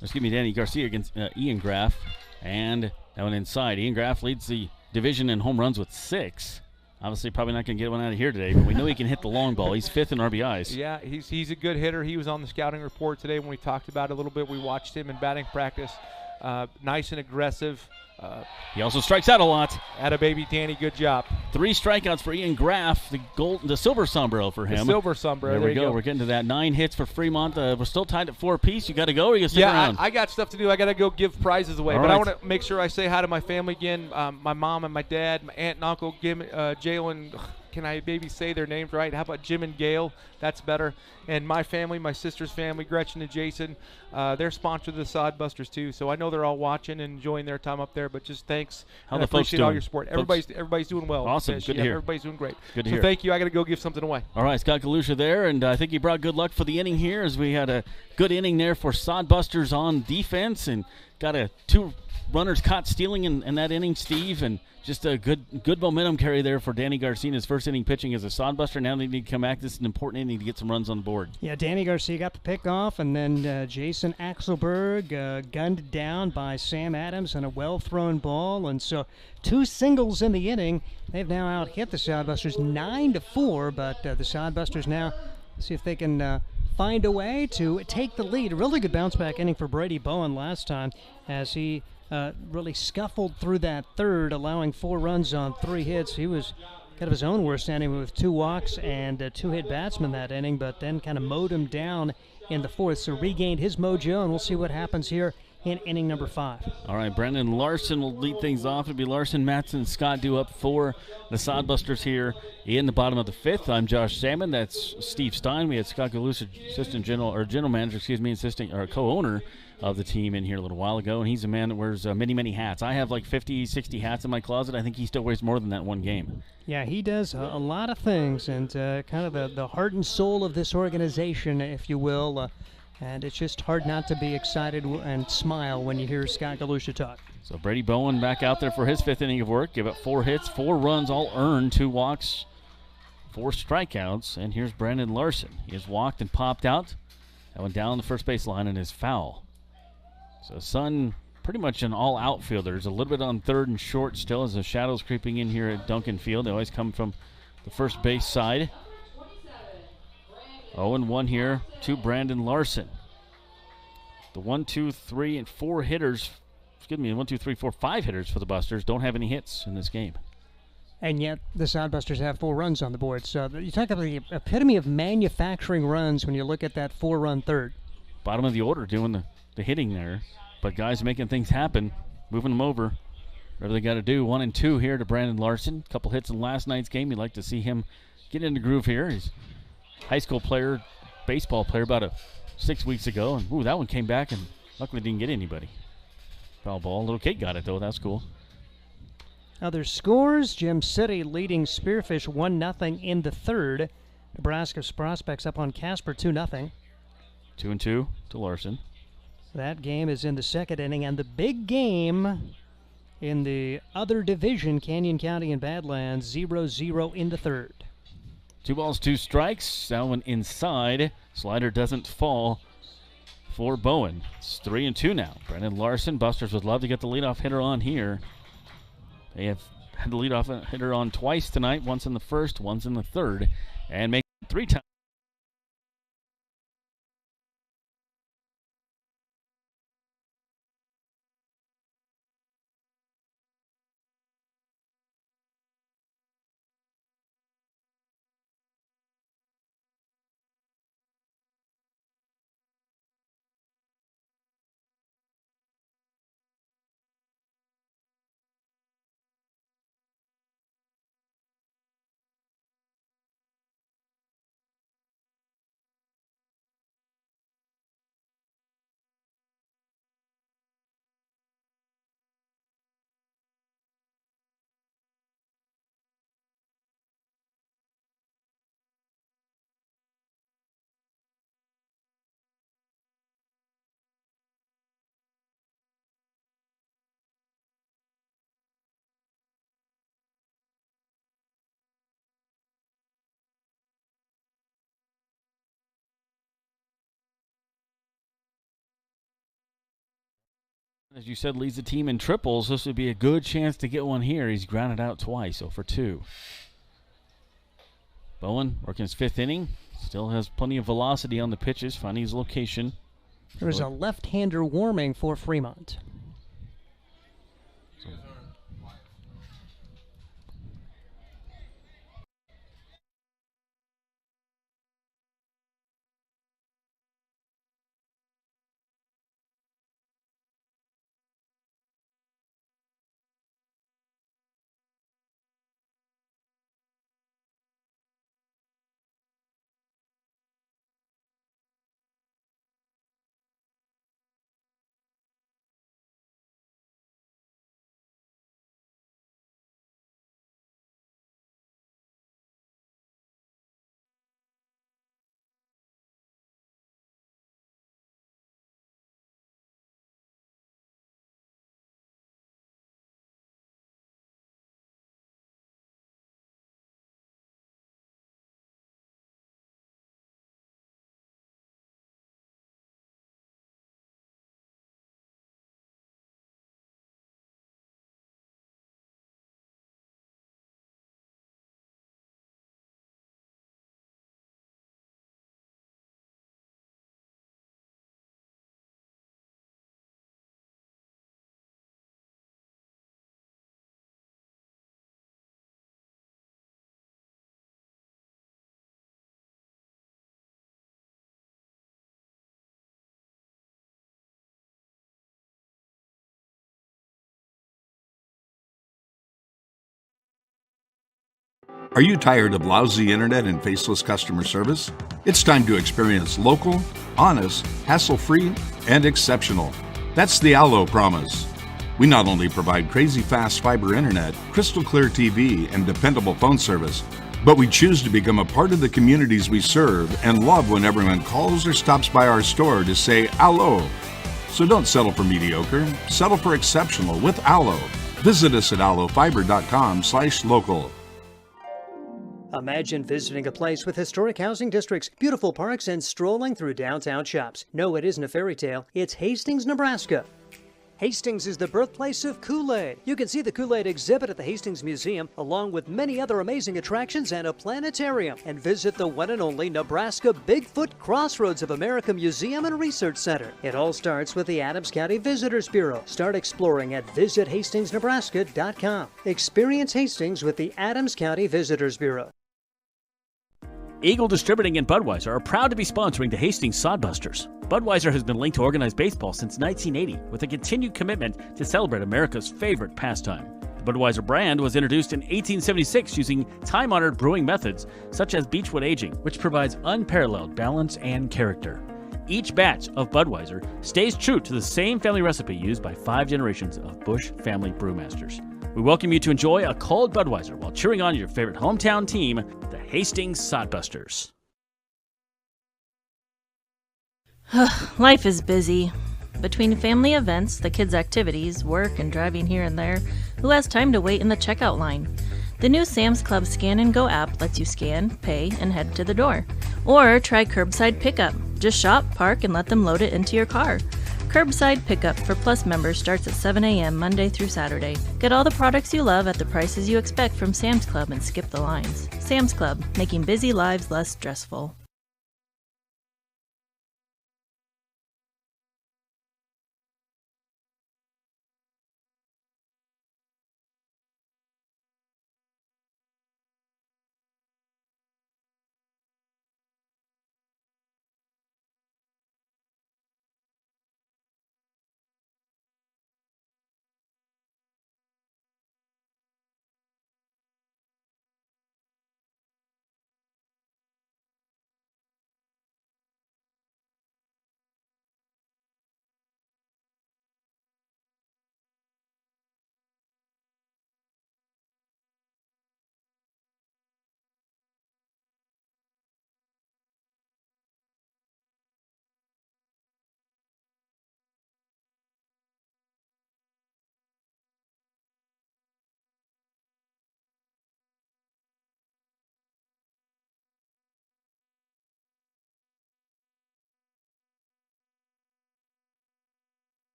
Danny Garcia against Ian Graff. And that one inside. Ian Graff leads the division in home runs with 6. Obviously, probably not going to get one out of here today, but we know he can hit the long ball. He's 5th in RBIs. Yeah, he's a good hitter. He was on the scouting report today when we talked about it a little bit. We watched him in batting practice. Nice and aggressive. He also strikes out a lot. Atta baby Danny, good job. 3 strikeouts for Ian Graff, the silver sombrero for him. The silver sombrero. There we go. We're getting to that. 9 hits for Fremont. We're still tied at 4 apiece. You got to go, or you stick around? I got stuff to do. I got to go give prizes away. All but right. I want to make sure I say hi to my family again. My mom and my dad, my aunt and uncle, Jalen. Can I maybe say their names right? How about Jim and Gail? That's better. And my family, my sister's family, Gretchen and Jason, they're sponsored the Sodbusters too. So I know they're all watching and enjoying their time up there. But just thanks. How and the I appreciate folks all doing? your support. Everybody's doing well. Awesome. Good to hear. Everybody's doing great. Good to hear. So thank you. I got to go give something away. All right, Scott Galusha there, and I think he brought good luck for the inning here as we had a good inning there for Sodbusters on defense and got 2 runners caught stealing in that inning, Steve, and just a good momentum carry there for Danny Garcia in his first inning pitching as a Sodbuster. Now they need to come back. This is an important inning to get some runs on the board. Yeah, Danny Garcia got the pick off, and then Jason Axelberg gunned down by Sam Adams on a well-thrown ball. And so 2 singles in the inning. They've now out-hit the Sodbusters 9-4, but the Sodbusters now see if they can find a way to take the lead. A really good bounce-back inning for Brady Bowen last time as he really scuffled through that third, allowing 4 runs on 3 hits. He was kind of his own worst inning with 2 walks and 2 hit batsmen that inning, but then kind of mowed him down in the 4th, so regained his mojo, and we'll see what happens here in inning number 5. All right, Brendan Larson will lead things off. It'll be Larson, Matson, and Scott due up for the Sodbusters here in the bottom of the 5th. I'm Josh Salmon. That's Steve Stein. We had Scott Galusa, general manager, co-owner of the team in here a little while ago, and he's a man that wears many hats. I have like 50, 60 hats in my closet. I think he still wears more than that one game. Yeah, he does a lot of things, and kind of the heart and soul of this organization, if you will, and it's just hard not to be excited and smile when you hear Scott Galusha talk. So Brady Bowen back out there for his 5th inning of work. Give up 4 hits, 4 runs, all earned, 2 walks, 4 strikeouts. And here's Brandon Larson. He has walked and popped out. That one down the first base line and is foul. So Sun pretty much an all outfielders. A little bit on third and short still as the shadows creeping in here at Duncan Field. They always come from the first base side. 0-1 here to Brandon Larson. The 1, 2, 3, and 4 hitters, excuse me, 1, 2, 3, 4, 5 hitters for the Busters don't have any hits in this game. And yet the Soundbusters have 4 runs on the board. So you talk about the epitome of manufacturing runs when you look at that 4-run third. Bottom of the order doing the hitting there. But guys making things happen, moving them over. Whatever they got to do. 1 and 2 here to Brandon Larson. Couple hits in last night's game. You'd like to see him get in the groove here. He's a high school player, baseball player about 6 weeks ago. And, ooh, that one came back and luckily didn't get anybody. Foul ball. Little kid got it, though. That's cool. Other scores, Gem City leading Spearfish 1-0 in the third. Nebraska's prospects up on Casper 2-0. 2-2 to Larson. That game is in the second inning, and the big game in the other division, Canyon County and Badlands, 0-0 in the third. 2 balls, 2 strikes. That one inside. Slider doesn't fall for Bowen. It's 3-2 now. Brandon Larson, Busters would love to get the leadoff hitter on here. They have had the leadoff hitter on twice tonight, once in the first, once in the third, and make it 3 times. As you said, leads the team in triples. This would be a good chance to get one here. He's grounded out twice, 0 for 2. Bowen working his 5th inning. Still has plenty of velocity on the pitches, finding his location. There's a left-hander warming for Fremont. Are you tired of lousy internet and faceless customer service? It's time to experience local, honest, hassle-free, and exceptional. That's the Allo promise. We not only provide crazy fast fiber internet, crystal clear TV, and dependable phone service, but we choose to become a part of the communities we serve and love when everyone calls or stops by our store to say Allo. So don't settle for mediocre. Settle for exceptional with Allo. Visit us at allofiber.com/local. Imagine visiting a place with historic housing districts, beautiful parks, and strolling through downtown shops. No, it isn't a fairy tale. It's Hastings, Nebraska. Hastings is the birthplace of Kool-Aid. You can see the Kool-Aid exhibit at the Hastings Museum, along with many other amazing attractions and a planetarium. And visit the one and only Nebraska Bigfoot Crossroads of America Museum and Research Center. It all starts with the Adams County Visitors Bureau. Start exploring at visithastings.nebraska.com. Experience Hastings with the Adams County Visitors Bureau. Eagle Distributing and Budweiser are proud to be sponsoring the Hastings Sodbusters. Budweiser has been linked to organized baseball since 1980 with a continued commitment to celebrate America's favorite pastime. The Budweiser brand was introduced in 1876 using time-honored brewing methods such as beechwood aging, which provides unparalleled balance and character. Each batch of Budweiser stays true to the same family recipe used by 5 generations of Busch family brewmasters. We welcome you to enjoy a cold Budweiser while cheering on your favorite hometown team, the Hastings Sodbusters. Life is busy. Between family events, the kids' activities, work, and driving here and there, who has time to wait in the checkout line? The new Sam's Club Scan and Go app lets you scan, pay, and head to the door. Or try curbside pickup. Just shop, park, and let them load it into your car. Curbside pickup for Plus members starts at 7 a.m. Monday through Saturday. Get all the products you love at the prices you expect from Sam's Club and skip the lines. Sam's Club, making busy lives less stressful.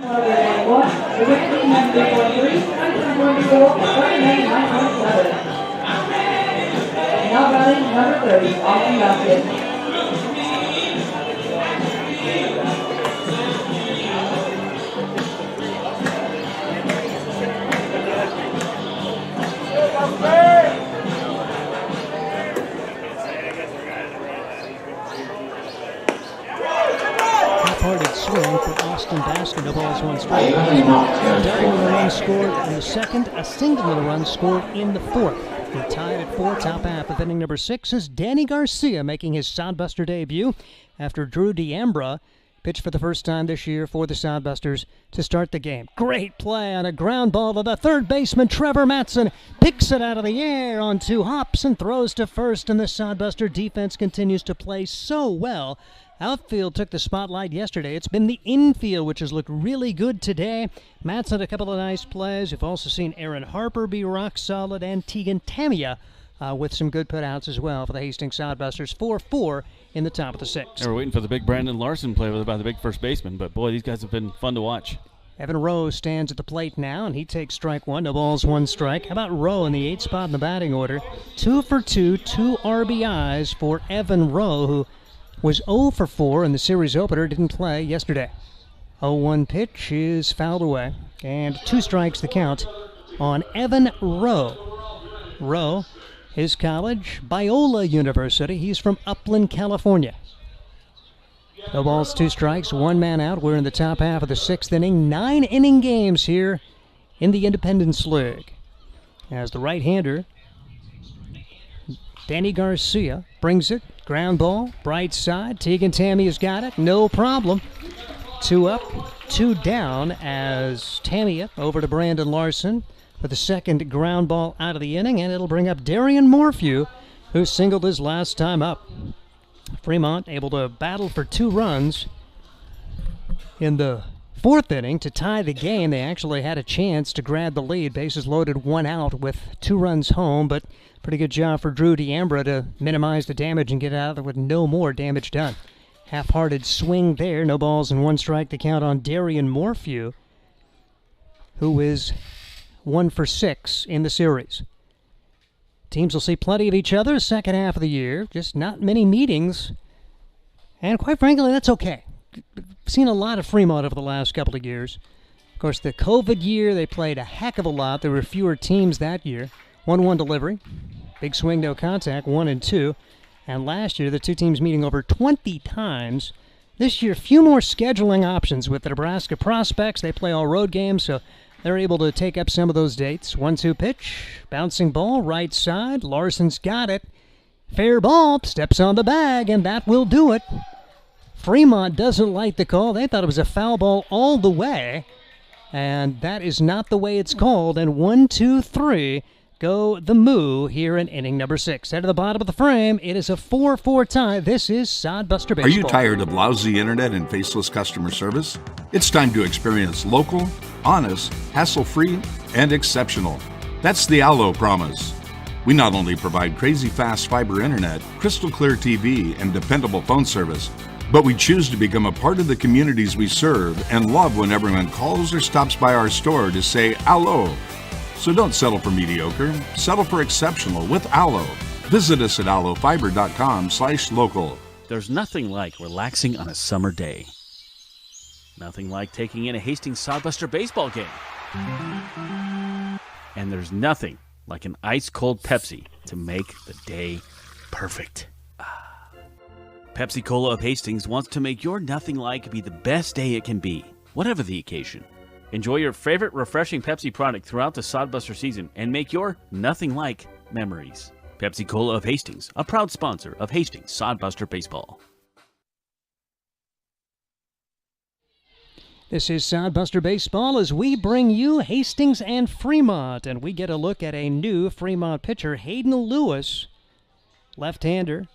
The winning number 3, I'm going to go up to 49.97. Now running number 30, Austin Basket. Half-hearted swing for Austin Basket. No balls, one strike. A double and a run scored in the second. A single and a run scored in the fourth. We're tied at 4, top half of inning number 6 is Danny Garcia making his Sodbuster debut after Drew D'Ambra pitched for the first time this year for the Sodbusters to start the game. Great play on a ground ball to the third baseman, Trevor Matson. Picks it out of the air on 2 hops and throws to first, and the Sodbuster defense continues to play so well. Outfield took the spotlight yesterday. It's been the infield, which has looked really good today. Matson, a couple of nice plays. You've also seen Aaron Harper be rock solid, and Tegan Tamia with some good putouts as well for the Hastings Sodbusters. 4-4 in the top of the 6th. We're waiting for the big Brandon Larson play by the big first baseman, but boy, these guys have been fun to watch. Evan Rowe stands at the plate now, and he takes strike 1. No balls, 1 strike. How about Rowe in the 8th spot in the batting order? 2 for 2, 2 RBIs for Evan Rowe, who was 0 for 4 in the series opener, didn't play yesterday. 0-1 pitch is fouled away, and 2 strikes the count on Evan Rowe. Rowe, his college, Biola University. He's from Upland, California. No balls, 2 strikes, 1 man out. We're in the top half of the 6th inning. 9-inning games here in the Independence League. As the right-hander, Danny Garcia, brings it. Ground ball, bright side. Tegan Tammy has got it. No problem. 2 up, 2 down as Tamia over to Brandon Larson for the second ground ball out of the inning, and it'll bring up Darian Morphew, who singled his last time up. Fremont able to battle for 2 runs in the 4th inning to tie the game. They actually had a chance to grab the lead. Bases loaded, 1 out with 2 runs home, but pretty good job for Drew D'Ambra to minimize the damage and get out of it with no more damage done. Half-hearted swing there. No balls and 1 strike to count on Darian Morphew, who is 1 for 6 in the series. Teams will see plenty of each other second half of the year. Just not many meetings. And quite frankly, that's okay. Seen a lot of Fremont over the last couple of years. Of course, the COVID year, they played a heck of a lot. There were fewer teams that year. 1-1 delivery. Big swing, no contact, 1 and 2. And last year, the 2 teams meeting over 20 times. This year, few more scheduling options with the Nebraska Prospects. They play all road games, so they're able to take up some of those dates. 1-2 pitch. Bouncing ball, right side. Larson's got it. Fair ball. Steps on the bag, and that will do it. Fremont doesn't like the call. They thought it was a foul ball all the way. And that is not the way it's called. And 1, 2, 3 go the Moo here in inning number 6. Head to the bottom of the frame. It is a 4-4 tie. This is Sodbuster Baseball. Are you tired of lousy internet and faceless customer service? It's time to experience local, honest, hassle-free, and exceptional. That's the Allo promise. We not only provide crazy fast fiber internet, crystal clear TV, and dependable phone service, but we choose to become a part of the communities we serve and love when everyone calls or stops by our store to say Allo. So don't settle for mediocre, settle for exceptional with Allo. Visit us at allofiber.com/local. There's nothing like relaxing on a summer day. Nothing like taking in a Hastings Sodbuster baseball game. And there's nothing like an ice-cold Pepsi to make the day perfect. Pepsi Cola of Hastings wants to make your nothing like be the best day it can be, whatever the occasion. Enjoy your favorite refreshing Pepsi product throughout the Sodbuster season and make your nothing like memories. Pepsi Cola of Hastings, a proud sponsor of Hastings Sodbuster Baseball. This is Sodbuster Baseball as we bring you Hastings and Fremont, and we get a look at a new Fremont pitcher, Hayden Lewis, left-hander.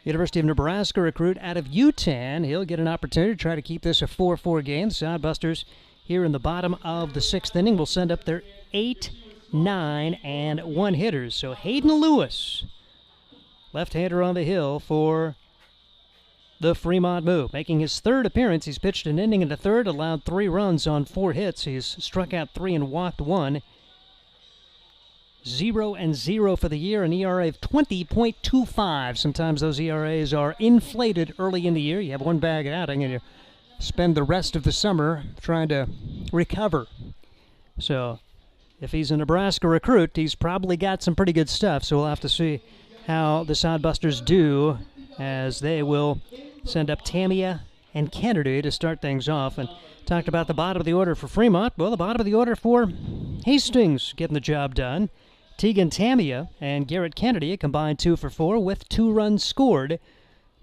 University of Nebraska recruit out of UTAN. He'll get an opportunity to try to keep this a 4-4 game. Sodbusters here in the bottom of the 6th inning will send up their 8, 9, and 1 hitters. So Hayden Lewis, left-hander on the hill for the Fremont Moo. Making his 3rd appearance, he's pitched an inning and a third, allowed 3 runs on 4 hits. He's struck out 3 and walked 1. 0-0 for the year, an ERA of 20.25. Sometimes those ERAs are inflated early in the year. You have 1 bag outing and you spend the rest of the summer trying to recover. So if he's a Nebraska recruit, he's probably got some pretty good stuff. So we'll have to see how the Sodbusters do as they will send up Tamia and Kennedy to start things off. And talked about the bottom of the order for Fremont. Well, the bottom of the order for Hastings getting the job done. Tegan Tamia and Garrett Kennedy combined 2 for 4 with 2 runs scored.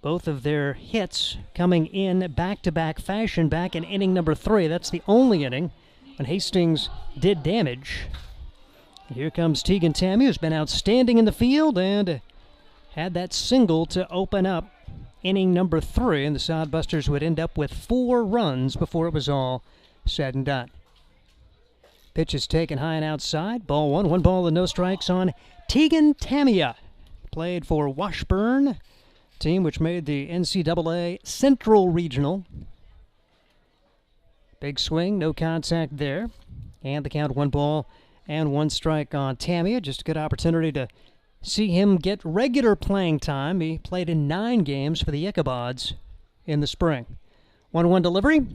Both of their hits coming in back-to-back fashion back in inning number 3. That's the only inning when Hastings did damage. Here comes Tegan Tamia, who's been outstanding in the field and had that single to open up inning number 3, and the Sodbusters would end up with 4 runs before it was all said and done. Pitch is taken high and outside. Ball 1. 1 ball and no strikes on Tegan Tamia. Played for Washburn, team which made the NCAA Central Regional. Big swing, no contact there. And the count 1 ball and 1 strike on Tamia. Just a good opportunity to see him get regular playing time. He played in 9 games for the Ichabods in the spring. 1-1 delivery.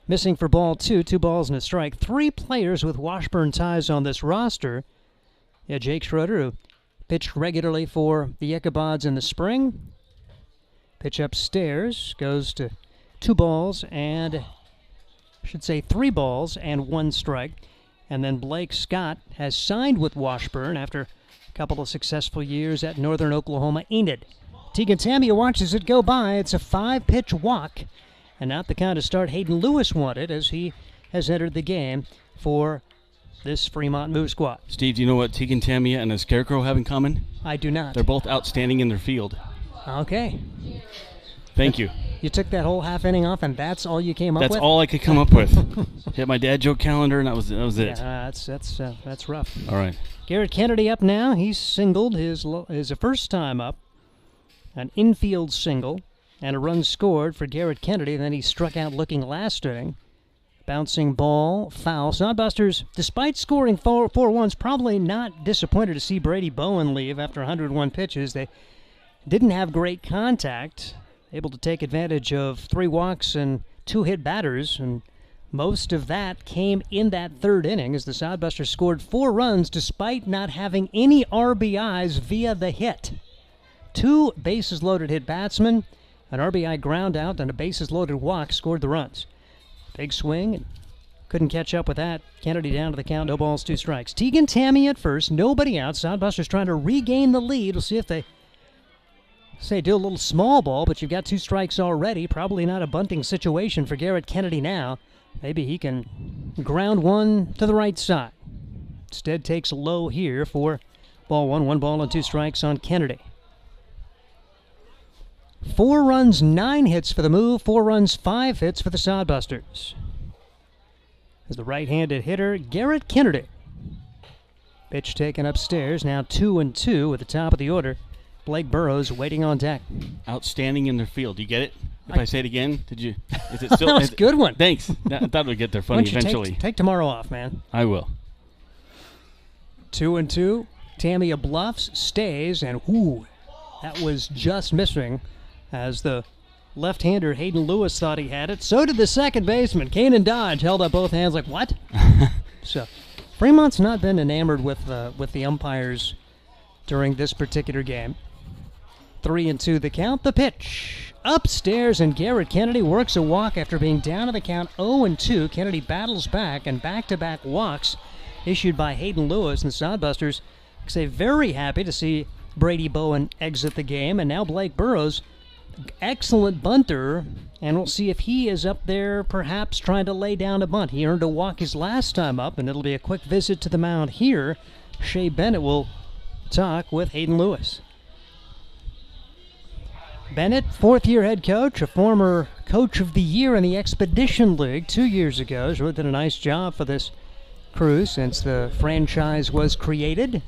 Missing for ball 2, 2 balls and a strike. 3 players with Washburn ties on this roster. Yeah, Jake Schroeder, who pitched regularly for the Ichabods in the spring. Pitch upstairs, goes to 2 balls and, I should say 3 balls and 1 strike. And then Blake Scott has signed with Washburn after a couple of successful years at Northern Oklahoma Enid. Tegan Tamia watches it go by. It's a 5-pitch walk. And not the kind of start Hayden Lewis wanted as he has entered the game for this Fremont Moo squad. Steve, do you know what Tegan Tamia and a Scarecrow have in common? I do not. They're both outstanding in their field. Okay. Thank you. You took that whole half inning off, and that's all you came up with? That's all I could come up with. Hit my dad joke calendar, and that was it. Yeah, that's rough. All right. Garrett Kennedy up now. He's singled his first time up. An infield single. And a run scored for Garrett Kennedy. And then he struck out looking last inning. Bouncing ball, foul. Sodbusters, despite scoring 4 runs, probably not disappointed to see Brady Bowen leave after 101 pitches. They didn't have great contact. Able to take advantage of 3 walks and 2 hit batters. And most of that came in that 3rd inning as the Sodbusters scored 4 runs despite not having any RBIs via the hit. 2 bases-loaded hit batsmen. An RBI ground out and a bases-loaded walk scored the runs. Big swing, and couldn't catch up with that. Kennedy down to the count, no balls, 2 strikes. Tegan Tamia at first, nobody out. Sodbusters trying to regain the lead. We'll see if they do a little small ball, but you've got 2 strikes already. Probably not a bunting situation for Garrett Kennedy now. Maybe he can ground 1 to the right side. Instead takes low here for ball 1. 1 ball and 2 strikes on Kennedy. 4 runs, 9 hits for the Moo. 4 runs, 5 hits for the Sodbusters. As the right-handed hitter, Garrett Kennedy. Pitch taken upstairs, now 2-2 at the top of the order. Blake Burrows waiting on deck. Outstanding in their field. Do you get it? If I say it again, did you? Is it still? That was a good one. Thanks. I thought we'd get there funny eventually. Take tomorrow off, man. I will. 2-2. Tamia bluffs, stays, and that was just missing. As the left-hander Hayden Lewis thought he had it, so did the second baseman. Kanan Dodge held up both hands like, what? So Fremont's not been enamored with the umpires during this particular game. 3-2 the count. The pitch upstairs, and Garrett Kennedy works a walk after being down to the count 0-2. Kennedy battles back, and back-to-back walks issued by Hayden Lewis. And the Sodbusters say very happy to see Brady Bowen exit the game, and now Blake Burrows, excellent bunter, and we'll see if he is up there perhaps trying to lay down a bunt. He earned a walk his last time up, and it'll be a quick visit to the mound here. Shea Bennett will talk with Hayden Lewis. Bennett, 4th-year head coach, a former coach of the year in the Expedition League 2 years ago. He's really done a nice job for this crew since the franchise was created.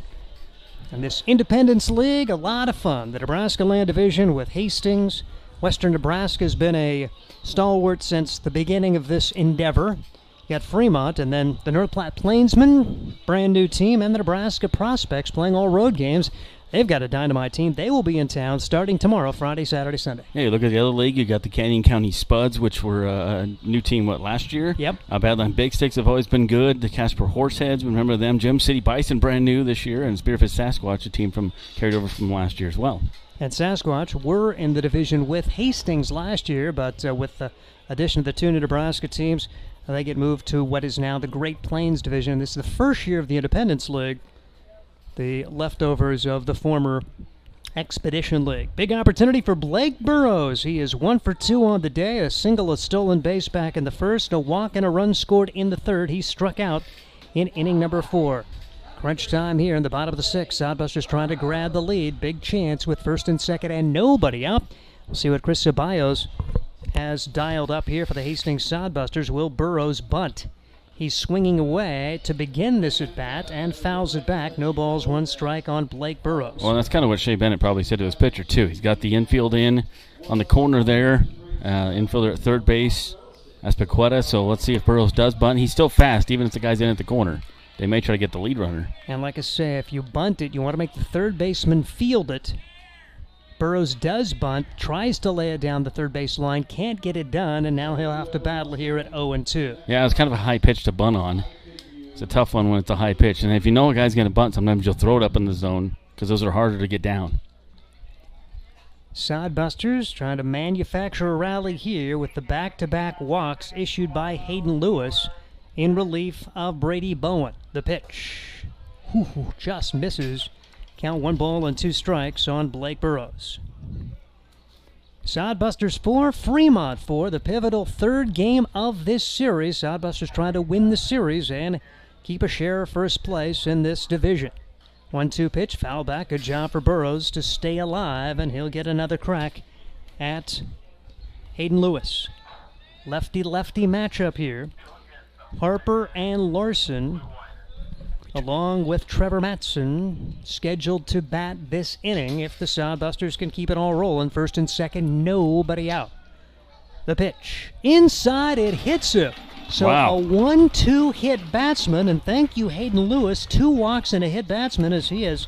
And this Independence League, a lot of fun. The Nebraska Land Division with Hastings. Western Nebraska has been a stalwart since the beginning of this endeavor. You got Fremont, and then the North Platte Plainsmen, brand new team, and the Nebraska Prospects playing all road games. They've got a dynamite team. They will be in town starting tomorrow, Friday, Saturday, Sunday. Yeah, you look at the other league, you got the Canyon County Spuds, which were a new team, last year? Yep. Badland Big Sticks have always been good. The Casper Horseheads, remember them. Gem City Bison, brand new this year, and Spearfish Sasquatch, a team carried over from last year as well. And Sasquatch were in the division with Hastings last year, but with the addition of the 2 new Nebraska teams, They get moved to what is now the Great Plains Division. This is the first year of the Independence League, the leftovers of the former Expedition League. Big opportunity for Blake Burrows. He is 1 for 2 on the day. A single, a stolen base back in the first, a walk and a run scored in the third. He struck out in inning number 4. Crunch time here in the bottom of the 6th. Sodbusters trying to grab the lead. Big chance with first and second and nobody out. We'll see what Chris Ceballos has dialed up here for the Hastings Sodbusters. Will Burrows bunt? He's swinging away to begin this at-bat and fouls it back. No balls, 1 strike on Blake Burrows. Well, that's kind of what Shea Bennett probably said to his pitcher, too. He's got the infield in on the corner there. Infielder at third base, Azpilicueta. So let's see if Burrows does bunt. He's still fast, even if the guy's in at the corner. They may try to get the lead runner. And like I say, if you bunt it, you want to make the third baseman field it. Burrows does bunt, tries to lay it down the third base line, can't get it done, and now he'll have to battle here at 0-2. Yeah, it's kind of a high pitch to bunt on. It's a tough one when it's a high pitch. And if you know a guy's going to bunt, sometimes you'll throw it up in the zone because those are harder to get down. Sodbusters trying to manufacture a rally here with the back-to-back walks issued by Hayden Lewis in relief of Brady Bowen. The pitch just misses. Count 1 ball and 2 strikes on Blake Burrows. Sodbusters 4, Fremont 4, the pivotal third game of this series. Sodbusters trying to win the series and keep a share of first place in this division. 1-2 pitch, foul back. Good job for Burrows to stay alive, and he'll get another crack at Hayden Lewis. Lefty-lefty matchup here. Harper and Larson, along with Trevor Matson, scheduled to bat this inning if the Sodbusters can keep it all rolling. First and second, nobody out. The pitch. Inside, it hits him. So wow. A 1-2 hit batsman, and thank you, Hayden Lewis. 2 walks and a hit batsman as he has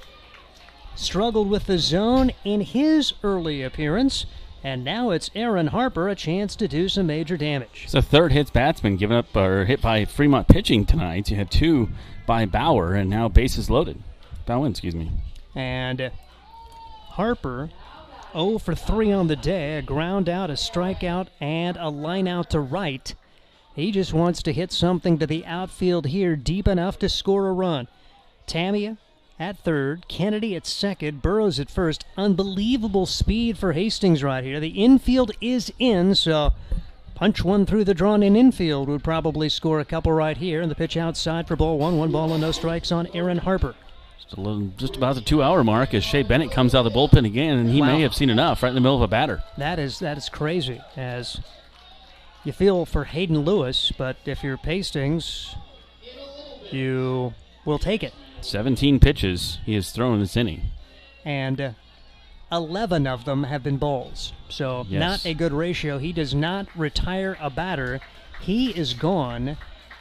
struggled with the zone in his early appearance. And now it's Aaron Harper, a chance to do some major damage. It's the third hit batsman given up or hit by Fremont pitching tonight. You had 2 by Bauer, and now bases loaded. Bowen, excuse me. And Harper, 0 for 3 on the day. A ground out, a strikeout, and a line out to right. He just wants to hit something to the outfield here deep enough to score a run. Tamia at third, Kennedy at second, Burrows at first. Unbelievable speed for Hastings right here. The infield is in, so punch one through the drawn-in infield would probably score a couple right here. And the pitch outside for ball 1. 1 ball and no strikes on Aaron Harper. Just about the 2-hour mark as Shea Bennett comes out of the bullpen again, and he may have seen enough right in the middle of a batter. That is crazy, as you feel for Hayden Lewis, but if you're Hastings, you will take it. 17 pitches he has thrown this inning. And 11 of them have been balls. So yes. Not a good ratio. He does not retire a batter. He is gone,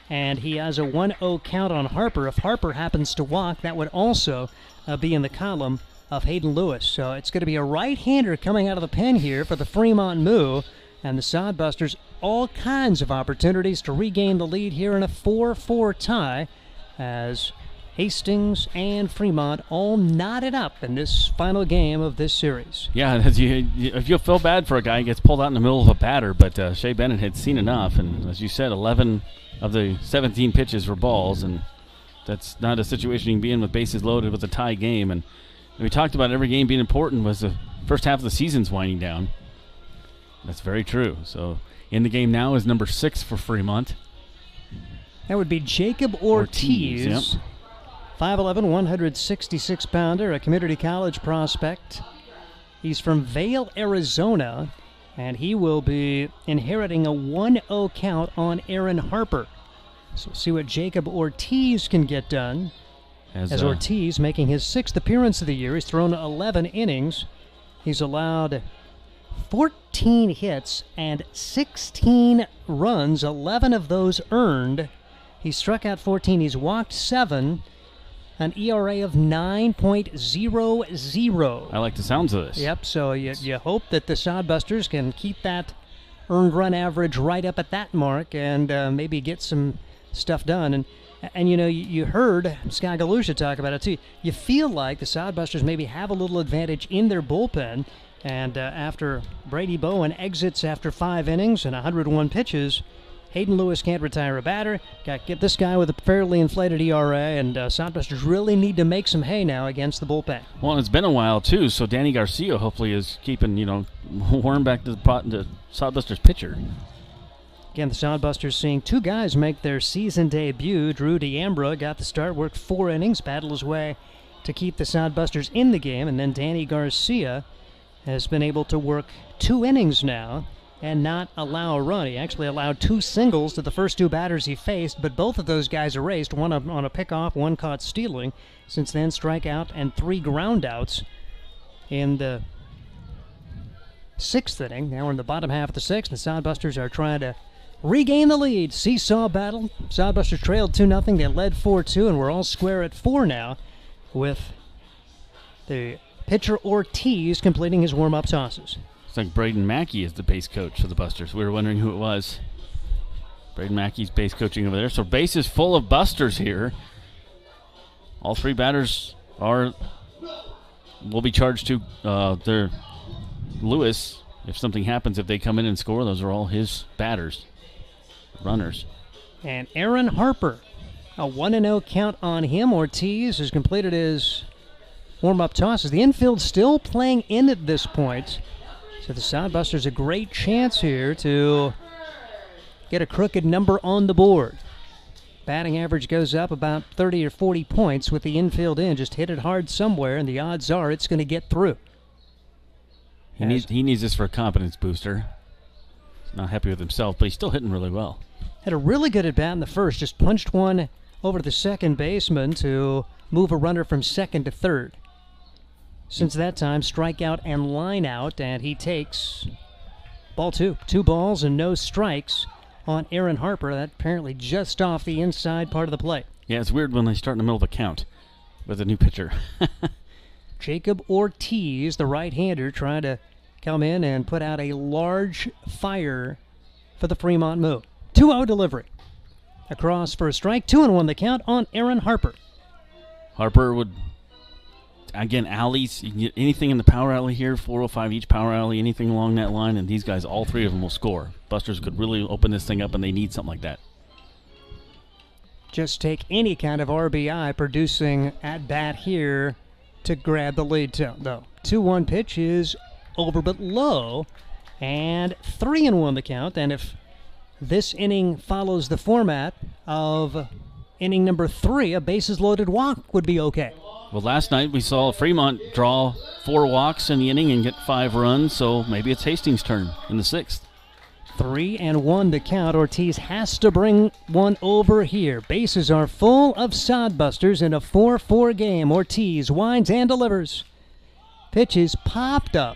and he has a 1-0 count on Harper. If Harper happens to walk, that would also be in the column of Hayden Lewis. So it's going to be a right-hander coming out of the pen here for the Fremont Moo. And the Sodbusters, all kinds of opportunities to regain the lead here in a 4-4 tie as Hastings and Fremont all knotted up in this final game of this series. Yeah, if you'll feel bad for a guy who gets pulled out in the middle of a batter, but Shea Bennett had seen enough, and as you said, 11 of the 17 pitches were balls, and that's not a situation you can be in with bases loaded with a tie game. And we talked about every game being important was the first half of the season's winding down. That's very true. So in the game now is number 6 for Fremont. That would be Jacob Ortiz. Yep. 5'11", 166-pounder, a community college prospect. He's from Vail, Arizona, and he will be inheriting a 1-0 count on Aaron Harper. So we'll see what Jacob Ortiz can get done. As Ortiz making his 6th appearance of the year. He's thrown 11 innings. He's allowed 14 hits and 16 runs, 11 of those earned. He struck out 14. He's walked 7. An ERA of 9.00. I like the sounds of this. Yep, so you hope that the Sodbusters can keep that earned run average right up at that mark and maybe get some stuff done. And you know, you heard Sky Galusha talk about it too. You feel like the Sodbusters maybe have a little advantage in their bullpen. And after Brady Bowen exits after 5 innings and 101 pitches, Hayden Lewis can't retire a batter. Got to get this guy with a fairly inflated ERA, and Sodbusters really need to make some hay now against the bullpen. Well, it's been a while, too, so Danny Garcia hopefully is keeping, warm back to the Sodbusters pitcher. Again, the Sodbusters seeing two guys make their season debut. Drew D'Ambra got the start, worked 4 innings, battled his way to keep the Sodbusters in the game, and then Danny Garcia has been able to work 2 innings now and not allow a run. He actually allowed 2 singles to the first 2 batters he faced, but both of those guys erased, one on a pickoff, one caught stealing. Since then, strikeout and 3 groundouts in the 6th inning. Now we're in the bottom half of the 6th, and the Sodbusters are trying to regain the lead. Seesaw battle. Sodbusters trailed 2-0. They led 4-2, and we're all square at 4 now, with the pitcher Ortiz completing his warm-up tosses. It's like Braden Mackey is the base coach for the Busters. We were wondering who it was. Braden Mackey's base coaching over there. So base is full of Busters here. All 3 batters will be charged to their Lewis. If something happens, if they come in and score, those are all his batters, runners. And Aaron Harper, a 1-0 count on him. Ortiz has completed his warm-up tosses. The infield still playing in at this point. So the Sodbusters a great chance here to get a crooked number on the board. Batting average goes up about 30 or 40 points with the infield in. Just hit it hard somewhere, and the odds are it's going to get through. He needs this for a confidence booster. He's not happy with himself, but he's still hitting really well. Had a really good at-bat in the first. Just punched one over to the second baseman to move a runner from second to third. Since that time, strikeout and line out, and he takes ball 2. 2 balls and no strikes on Aaron Harper. That apparently just off the inside part of the plate. Yeah, it's weird when they start in the middle of a count with a new pitcher. Jacob Ortiz, the right-hander, trying to come in and put out a large fire for the Fremont Moo. 2-0 delivery. Across for a strike. 2-1 the count on Aaron Harper. Harper would, again, alleys. You can get anything in the power alley here, 405 each power alley, anything along that line, and these guys, all 3 of them will score. Busters could really open this thing up, and they need something like that. Just take any kind of RBI producing at-bat here to grab the lead, though. 2-1 pitch is over but low, and 3-1 the count. And if this inning follows the format of inning number 3, a bases-loaded walk would be okay. Well, last night we saw Fremont draw 4 walks in the inning and get 5 runs, so maybe it's Hastings' turn in the 6th. 3-1 to count. Ortiz has to bring one over here. Bases are full of Sodbusters in a 4-4 game. Ortiz winds and delivers. Pitch is popped up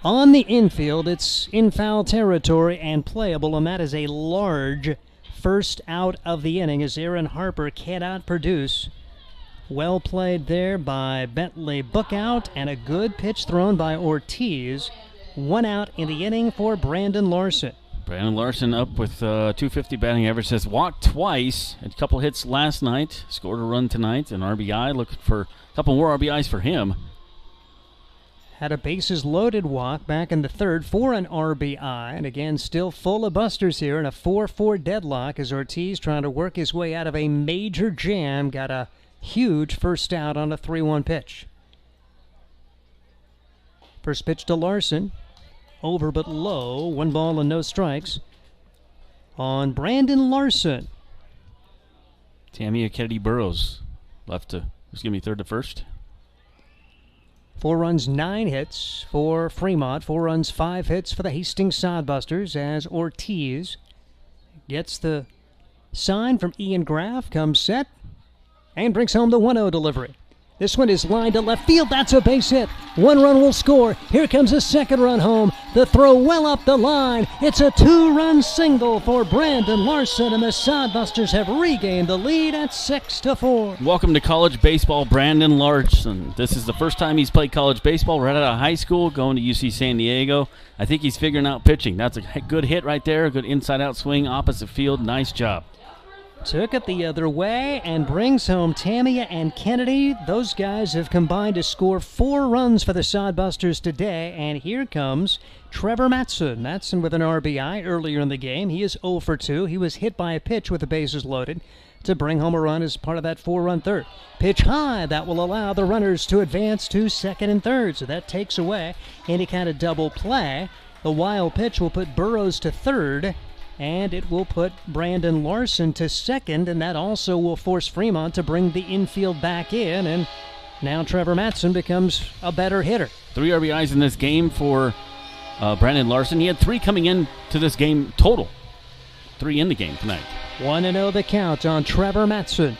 on the infield. It's in foul territory and playable, and that is a large first out of the inning as Aaron Harper cannot produce. Well played there by Bentley Bookout, and a good pitch thrown by Ortiz. 1 out in the inning for Brandon Larson. Brandon Larson up with 250 batting average. Says walked twice, had a couple hits last night, scored a run tonight, an RBI. Looking for a couple more RBIs for him. Had a bases-loaded walk back in the 3rd for an RBI, and again, still full of Busters here in a 4-4 deadlock as Ortiz trying to work his way out of a major jam. Got a huge first out on a 3-1 pitch. First pitch to Larson. Over but low. 1 ball and no strikes on Brandon Larson. Tamia Kennedy Burrows left to, third to first. 4 runs, 9 hits for Fremont. 4 runs, 5 hits for the Hastings Sodbusters as Ortiz gets the sign from Ian Graff, comes set, and brings home the 1-0 delivery. This one is lined to left field. That's a base hit. 1 run will score. Here comes a 2nd run home. The throw well up the line. It's a 2-run single for Brandon Larson, and the Sodbusters have regained the lead at 6-4. Welcome to college baseball, Brandon Larson. This is the first time he's played college baseball right out of high school, going to UC San Diego. I think he's figuring out pitching. That's a good hit right there, a good inside-out swing, opposite field. Nice job. took it the other way and brings home Tamia and Kennedy. Those guys have combined to score 4 runs for the Sodbusters today, and here comes Trevor Matson. Matson with an RBI earlier in the game. He is 0 for 2. He was hit by a pitch with the bases loaded to bring home a run as part of that 4-run third. Pitch high, that will allow the runners to advance to second and third, so that takes away any kind of double play. The wild pitch will put Burrows to third, and it will put Brandon Larson to second, and that also will force Fremont to bring the infield back in, and now Trevor Matson becomes a better hitter. 3 RBIs in this game for Brandon Larson. He had 3 coming in to this game total. 3 in the game tonight. 1-0 the count on Trevor Matson.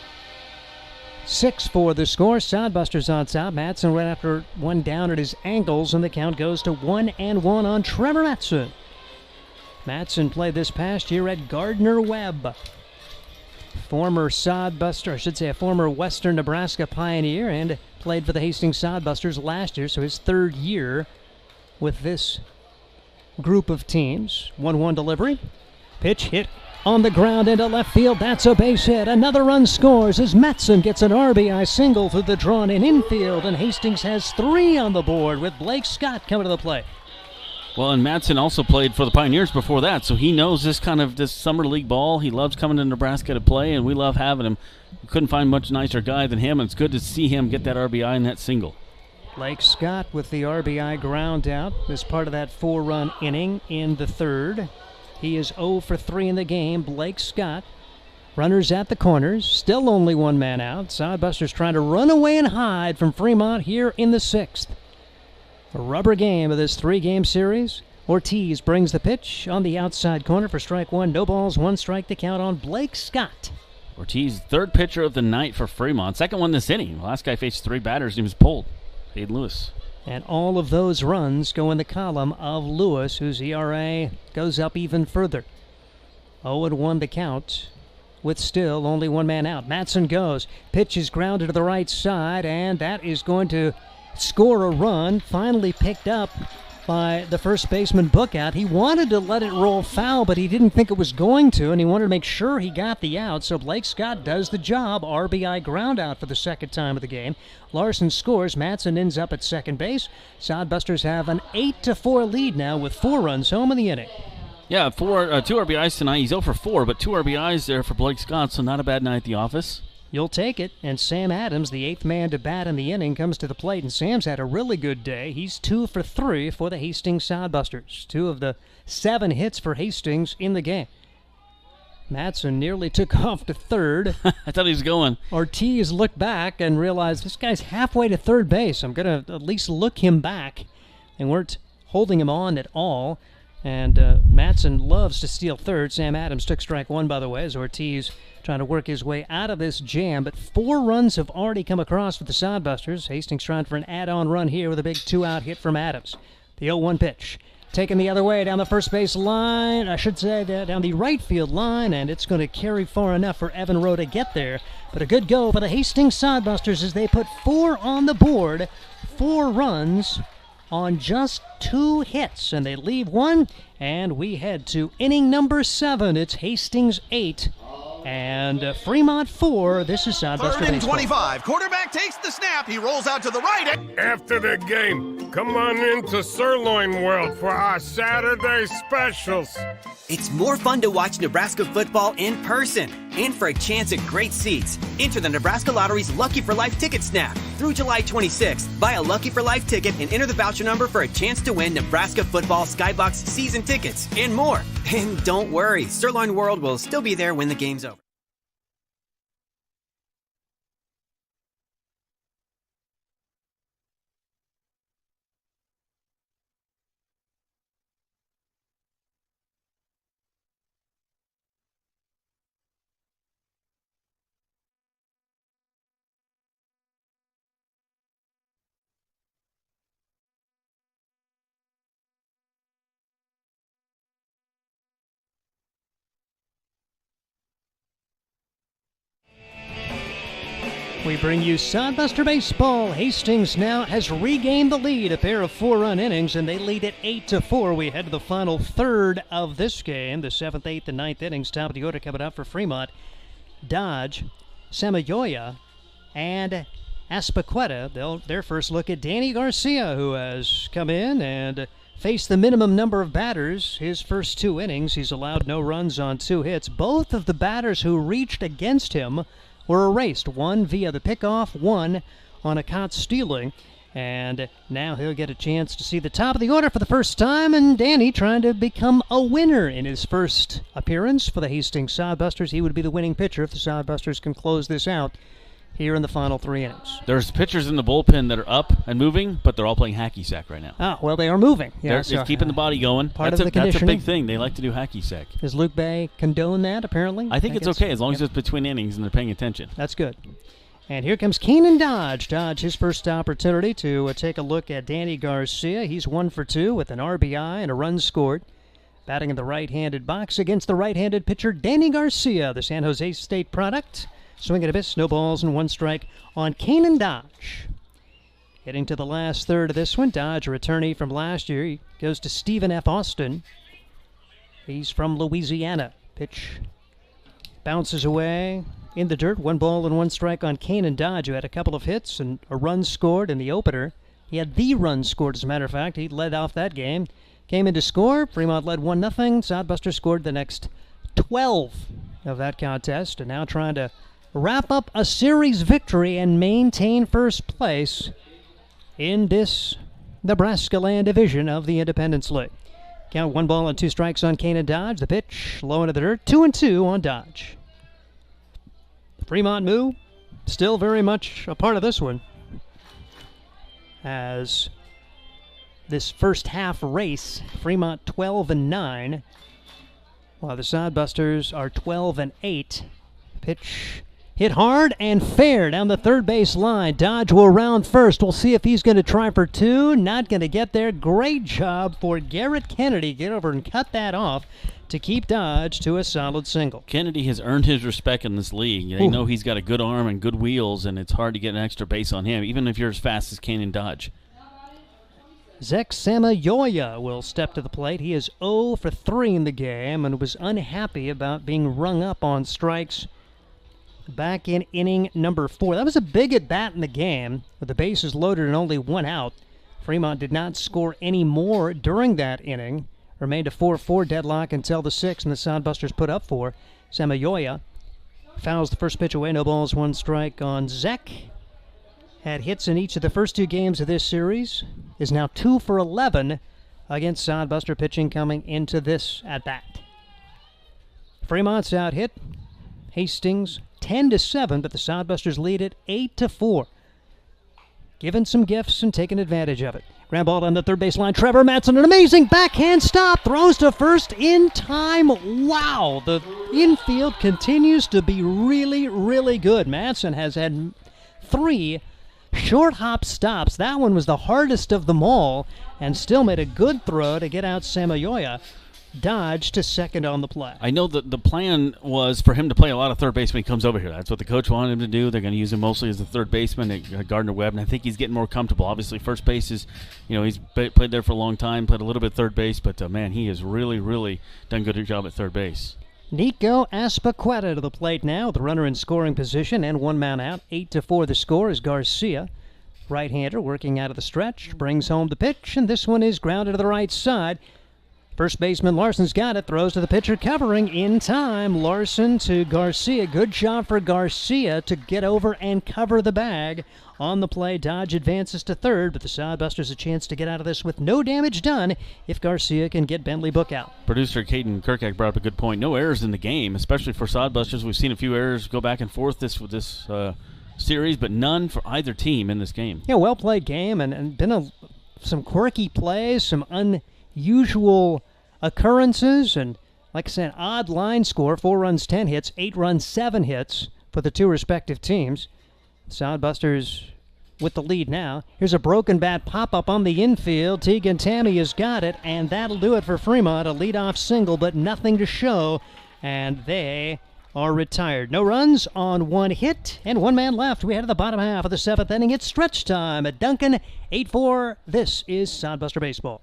6 for the score. Sodbusters on top. Matson right after one down at his ankles, and the count goes to 1-1 on Trevor Matson. Matson played this past year at Gardner-Webb. Former Sodbuster, I should say a former Western Nebraska Pioneer, and played for the Hastings Sodbusters last year, so his 3rd year with this group of teams. 1-1 delivery. Pitch hit on the ground into left field. That's a base hit. Another run scores as Matson gets an RBI single through the drawn-in infield, and Hastings has 3 on the board with Blake Scott coming to the plate. Well, and Matson also played for the Pioneers before that, so he knows this summer league ball. He loves coming to Nebraska to play, and we love having him. We couldn't find a much nicer guy than him, and it's good to see him get that RBI and that single. Blake Scott with the RBI ground out as part of that 4-run inning in the 3rd. He is 0 for 3 in the game. Blake Scott. Runners at the corners. Still only 1 man out. Sodbusters trying to run away and hide from Fremont here in the 6th. A rubber game of this 3-game series. Ortiz brings the pitch on the outside corner for strike 1. No balls, 1 strike to count on Blake Scott. Ortiz, 3rd pitcher of the night for Fremont. 2nd one this inning. The last guy faced 3 batters and he was pulled. Hayden Lewis. And all of those runs go in the column of Lewis, whose ERA goes up even further. 0-1 to count, with still only 1 man out. Matson goes. Pitch is grounded to the right side, and that is going to score a run. Finally picked up by the first baseman Bookout. He wanted to let it roll foul, but he didn't think it was going to, and he wanted to make sure he got the out. So Blake Scott does the job. RBI ground out for the 2nd time of the game. Larson scores. Matson ends up at second base. Sodbusters have an 8-4 lead now with 4 runs home in the inning. Yeah, 2 RBIs tonight. He's 0 for 4, but 2 RBIs there for Blake Scott, so not a bad night at the office. You'll take it, and Sam Adams, the 8th man to bat in the inning, comes to the plate, and Sam's had a really good day. He's 2 for 3 for the Hastings Sodbusters. 2 of the 7 hits for Hastings in the game. Matson nearly took off to third. I thought he was going. Ortiz looked back and realized this guy's halfway to third base. I'm going to at least look him back. They weren't holding him on at all. And Matson loves to steal third. Sam Adams took strike 1, by the way, as Ortiz trying to work his way out of this jam. But 4 runs have already come across for the Sodbusters. Hastings trying for an add-on run here with a big 2-out hit from Adams. The 0-1 pitch. Taken the other way down the first base line, I should say down the right field line, and it's going to carry far enough for Evan Rowe to get there. But a good go for the Hastings Sodbusters as they put 4 on the board, 4 runs on just 2 hits, and they leave 1, and we head to inning number 7. It's Hastings 8 and Fremont 4. This is Sodbuster 3rd and Baseball. 25. Quarterback takes the snap. He rolls out to the right. After the game, come on into Sirloin World for our Saturday specials. It's more fun to watch Nebraska football in person. And for a chance at great seats, enter the Nebraska Lottery's Lucky for Life ticket snap. Through July 26th, buy a Lucky for Life ticket and enter the voucher number for a chance to win Nebraska football Skybox season tickets and more. And don't worry, Sirloin World will still be there when the game's over. We bring you Sodbuster Baseball. Hastings now has regained the lead, a pair of 4-run innings, and they lead it 8-4. We head to the final third of this game, the 7th, 8th, and 9th innings. Top of the order coming up for Fremont. Dodge, Samayoya, and Aspaqueta. Their first look at Danny Garcia, who has come in and faced the minimum number of batters. His first 2 innings, he's allowed no runs on 2 hits. Both of the batters who reached against him were erased, one via the pickoff, one on a caught stealing. And now he'll get a chance to see the top of the order for the first time, and Danny trying to become a winner in his first appearance for the Hastings Sodbusters. He would be the winning pitcher if the Sodbusters can close this out here in the final 3 innings. There's pitchers in the bullpen that are up and moving, but they're all playing hacky sack right now. Ah, well, they are moving. Yeah, they're keeping the body going. Part of the conditioning. That's a big thing. They like to do hacky sack. Does Luke Bay condone that, apparently? I think it's okay as long as it's between innings and they're paying attention. That's good. And here comes Keenan Dodge. Dodge, his first opportunity to take a look at Danny Garcia. He's 1 for 2 with an RBI and a run scored. Batting in the right-handed box against the right-handed pitcher, Danny Garcia, the San Jose State product. Swing and a miss, no balls and 1 strike on Keenan Dodge. Getting to the last third of this one, Dodge, a returnee from last year. He goes to Stephen F. Austin. He's from Louisiana. Pitch bounces away in the dirt. 1 ball and 1 strike on Keenan Dodge, who had a couple of hits and a run scored in the opener. He had the run scored, as a matter of fact. He led off that game. Came in to score. Fremont led 1-0. Sodbusters scored the next 12 of that contest, and now trying to wrap up a series victory and maintain first place in this Nebraska Land Division of the Independence League. Count 1 ball and 2 strikes on Keenan Dodge. The pitch low into the dirt. 2-2 on Dodge. Fremont Moo still very much a part of this one, as this first half race, Fremont 12-9, while the Sodbusters are 12-8. Pitch hit hard and fair down the third base line. Dodge will round first. We'll see if he's going to try for 2. Not going to get there. Great job for Garrett Kennedy. Get over and cut that off to keep Dodge to a solid single. Kennedy has earned his respect in this league. They know he's got a good arm and good wheels, and it's hard to get an extra base on him, even if you're as fast as Keenan Dodge. Zek Samayoya will step to the plate. He is 0 for 3 in the game and was unhappy about being rung up on strikes back in inning number 4. That was a big at-bat in the game, with the bases loaded and only 1 out. Fremont did not score any more during that inning. Remained a 4-4 deadlock until the 6th, and the Sodbusters put up 4. Samayoya fouls the first pitch away. No balls, 1 strike on Zek. Had hits in each of the first 2 games of this series. Is now 2 for 11 against Sodbuster pitching coming into this at-bat. Fremont's out hit Hastings 10-7, but the Sodbusters lead it 8-4. Given some gifts and taking advantage of it. Ground ball on the third base line. Trevor Matson, an amazing backhand stop. Throws to first in time. Wow, the infield continues to be really, really good. Matson has had 3 short hop stops. That one was the hardest of them all, and still made a good throw to get out Samayoya. Dodge to second on the play. I know that the plan was for him to play a lot of third base when he comes over here. That's what the coach wanted him to do. They're going to use him mostly as the third baseman at Gardner-Webb, and I think he's getting more comfortable. Obviously, first base is, he's played there for a long time, played a little bit third base, but man, he has really, really done a good job at third base. Nico Aspaqueta to the plate now, the runner in scoring position and 1 man out. 8-4 the score is Garcia. Right-hander working out of the stretch, brings home the pitch, and this one is grounded to the right side. First baseman Larson's got it, throws to the pitcher, covering in time. Larson to Garcia. Good job for Garcia to get over and cover the bag. On the play, Dodge advances to third, but the Sodbusters a chance to get out of this with no damage done if Garcia can get Bentley Book out. Producer Caden Kirkak brought up a good point. No errors in the game, especially for Sodbusters. We've seen a few errors go back and forth this series, but none for either team in this game. Yeah, well-played game, and been some quirky plays, some unusual occurrences, and like I said, odd line score. 4 runs, 10 hits, 8 runs, 7 hits for the 2 respective teams. Sodbusters with the lead now. Here's a broken bat pop-up on the infield. Tegan Tammy has got it, and that'll do it for Fremont. A leadoff single, but nothing to show, and they are retired. No runs on 1 hit, and 1 man left. We head to the bottom half of the 7th inning. It's stretch time at Duncan. 8-4. This is Sodbuster Baseball.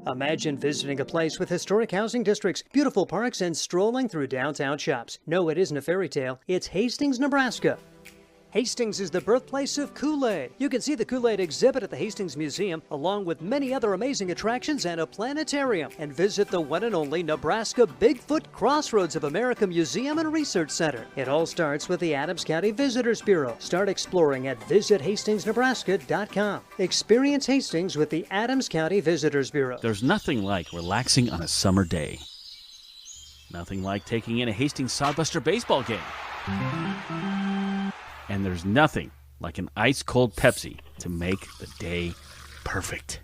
Imagine visiting a place with historic housing districts, beautiful parks, and strolling through downtown shops. No, it isn't a fairy tale. It's Hastings, Nebraska. Hastings is the birthplace of Kool-Aid. You can see the Kool-Aid exhibit at the Hastings Museum, along with many other amazing attractions and a planetarium. And visit the one and only Nebraska Bigfoot Crossroads of America Museum and Research Center. It all starts with the Adams County Visitors Bureau. Start exploring at visithastingsnebraska.com. Experience Hastings with the Adams County Visitors Bureau. There's nothing like relaxing on a summer day. Nothing like taking in a Hastings Sodbuster baseball game. And there's nothing like an ice-cold Pepsi to make the day perfect.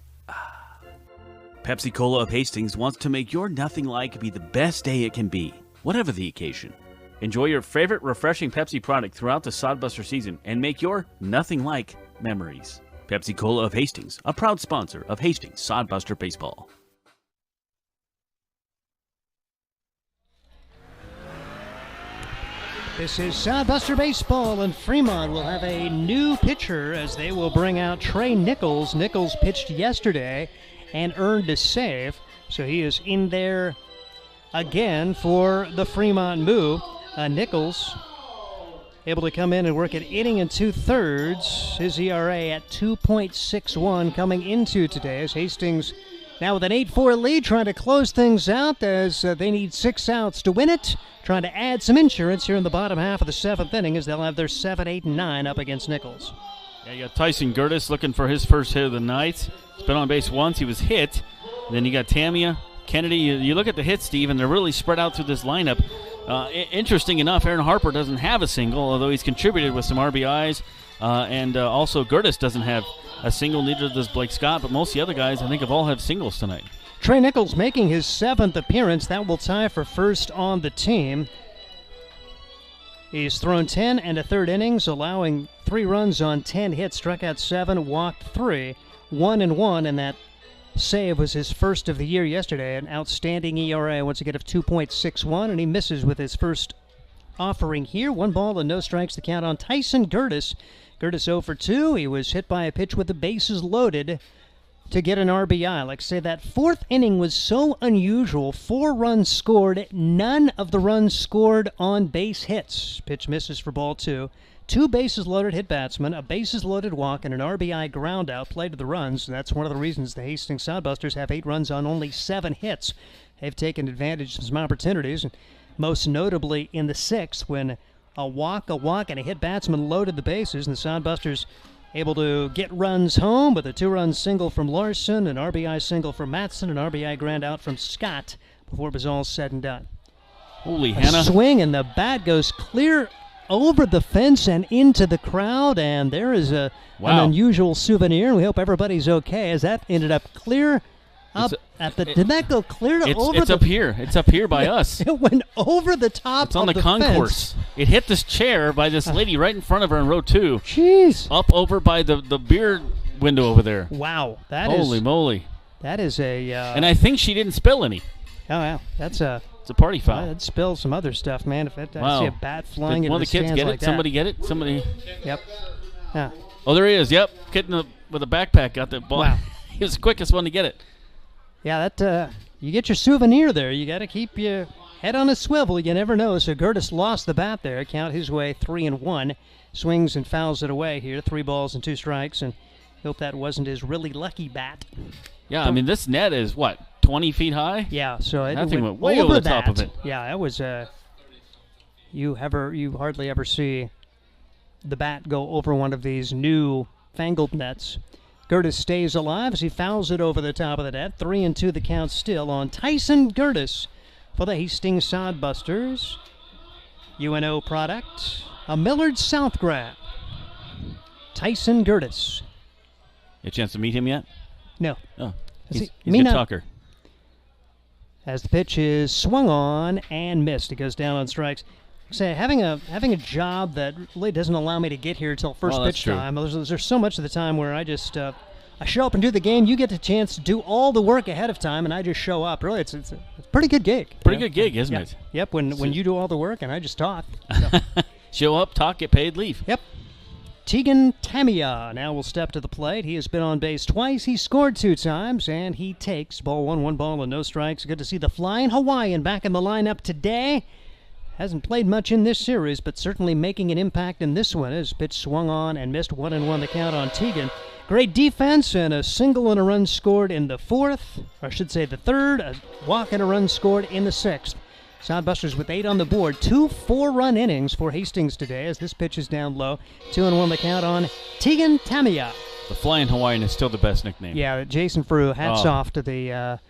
Pepsi Cola of Hastings wants to make your nothing like be the best day it can be, whatever the occasion. Enjoy your favorite refreshing Pepsi product throughout the Sodbuster season and make your nothing like memories. Pepsi Cola of Hastings, a proud sponsor of Hastings Sodbuster Baseball. This is Sodbuster Baseball, and Fremont will have a new pitcher as they will bring out Trey Nichols. Nichols pitched yesterday and earned a save, so he is in there again for the Fremont Moo. Nichols able to come in and work an inning and 2/3. His ERA at 2.61 coming into today as Hastings now with an 8-4 lead, trying to close things out as they need 6 outs to win it. Trying to add some insurance here in the bottom half of the 7th inning as they'll have their 7, 8, and 9 up against Nichols. Yeah, you got Tyson Gertis looking for his first hit of the night. He's been on base once. He was hit. And then you got Tamia, Kennedy. You look at the hits, Steve, and they're really spread out through this lineup. Interesting enough, Aaron Harper doesn't have a single, although he's contributed with some RBIs. And also Gertis doesn't have a single, neither does Blake Scott, but most of the other guys, I think, have all had singles tonight. Trey Nichols making his 7th appearance. That will tie for first on the team. He's thrown 10 and a third innings, allowing 3 runs on 10 hits, struck out 7, walked 3, 1-1, and that save was his first of the year yesterday. An outstanding ERA once again of 2.61, and he misses with his first offering here. 1 ball and no strikes to count on Tyson Gertis. Gertis 0 for 2. He was hit by a pitch with the bases loaded to get an RBI. Like I say, that 4th inning was so unusual. 4 runs scored, none of the runs scored on base hits. Pitch misses for ball 2. 2 bases loaded hit batsmen, a bases loaded walk, and an RBI ground out played to the runs. And that's one of the reasons the Hastings Sodbusters have 8 runs on only 7 hits. They've taken advantage of some opportunities, most notably in the 6th when a walk, and a hit batsman loaded the bases, and the Sodbusters able to get runs home with a 2-run single from Larson, an RBI single from Matson, an RBI ground out from Scott before it was all said and done. Holy Hannah. Swing, and the bat goes clear over the fence and into the crowd, and there is an unusual souvenir, and we hope everybody's okay as that ended up clear up did that go clear to over It's up here. It's up here by us. It went over the top It's on of the fence. concourse. It hit this chair by this lady right in front of her in row 2. Jeez. Up over by the beer window over there. Wow. Holy moly. That is a... and I think she didn't spill any. Oh, wow. That's a... It's a party foul. I'd spill some other stuff, man. If it, wow. I see a bat flying Did into one of the kids stands get it? like that. Somebody get it? Somebody... Yep. Yeah. Oh, there he is. Yep. Kid with a backpack got the ball. Wow. He was the quickest one to get it. Yeah, that you get your souvenir there. You got to keep your head on a swivel. You never know. So Gertis lost the bat there. Count his way 3-1. Swings and fouls it away here. 3 balls and 2 strikes. And hope that wasn't his really lucky bat. Yeah, I mean, this net is, what, 20 feet high? Yeah, so it That thing went way over the top of it. Yeah, that was you hardly ever see the bat go over one of these new fangled nets. Gertis stays alive as he fouls it over the top of the net. 3-2 the count still on Tyson Gertis for the Hastings Sodbusters. UNO product, a Millard South grab. Tyson Gertis. You a chance to meet him yet? No. Oh, he's a good talker. As the pitch is swung on and missed, it goes down on strikes. Say having a job that really doesn't allow me to get here till first pitch time. There's so much of the time where I just I show up and do the game. You get the chance to do all the work ahead of time, and I just show up. Really, it's a pretty good gig. Pretty good gig, isn't it? Yep. When you do all the work and I just talk. So. Show up, talk, get paid, leave. Yep. Tegan Tamia now will step to the plate. He has been on base twice. He scored 2 times, and he takes ball 1 ball and no strikes. Good to see the Flying Hawaiian back in the lineup today. Hasn't played much in this series, but certainly making an impact in this one. His pitch swung on and missed 1-1 the count on Tegan. Great defense and a single and a run scored in the 4th, or I should say the 3rd, a walk and a run scored in the 6th. Sodbusters with 8 on the board. 2 4-run innings for Hastings today as this pitch is down low. 2-1 the count on Tegan Tamia. The Flying Hawaiian is still the best nickname. Yeah, Jason Frew, hats off to the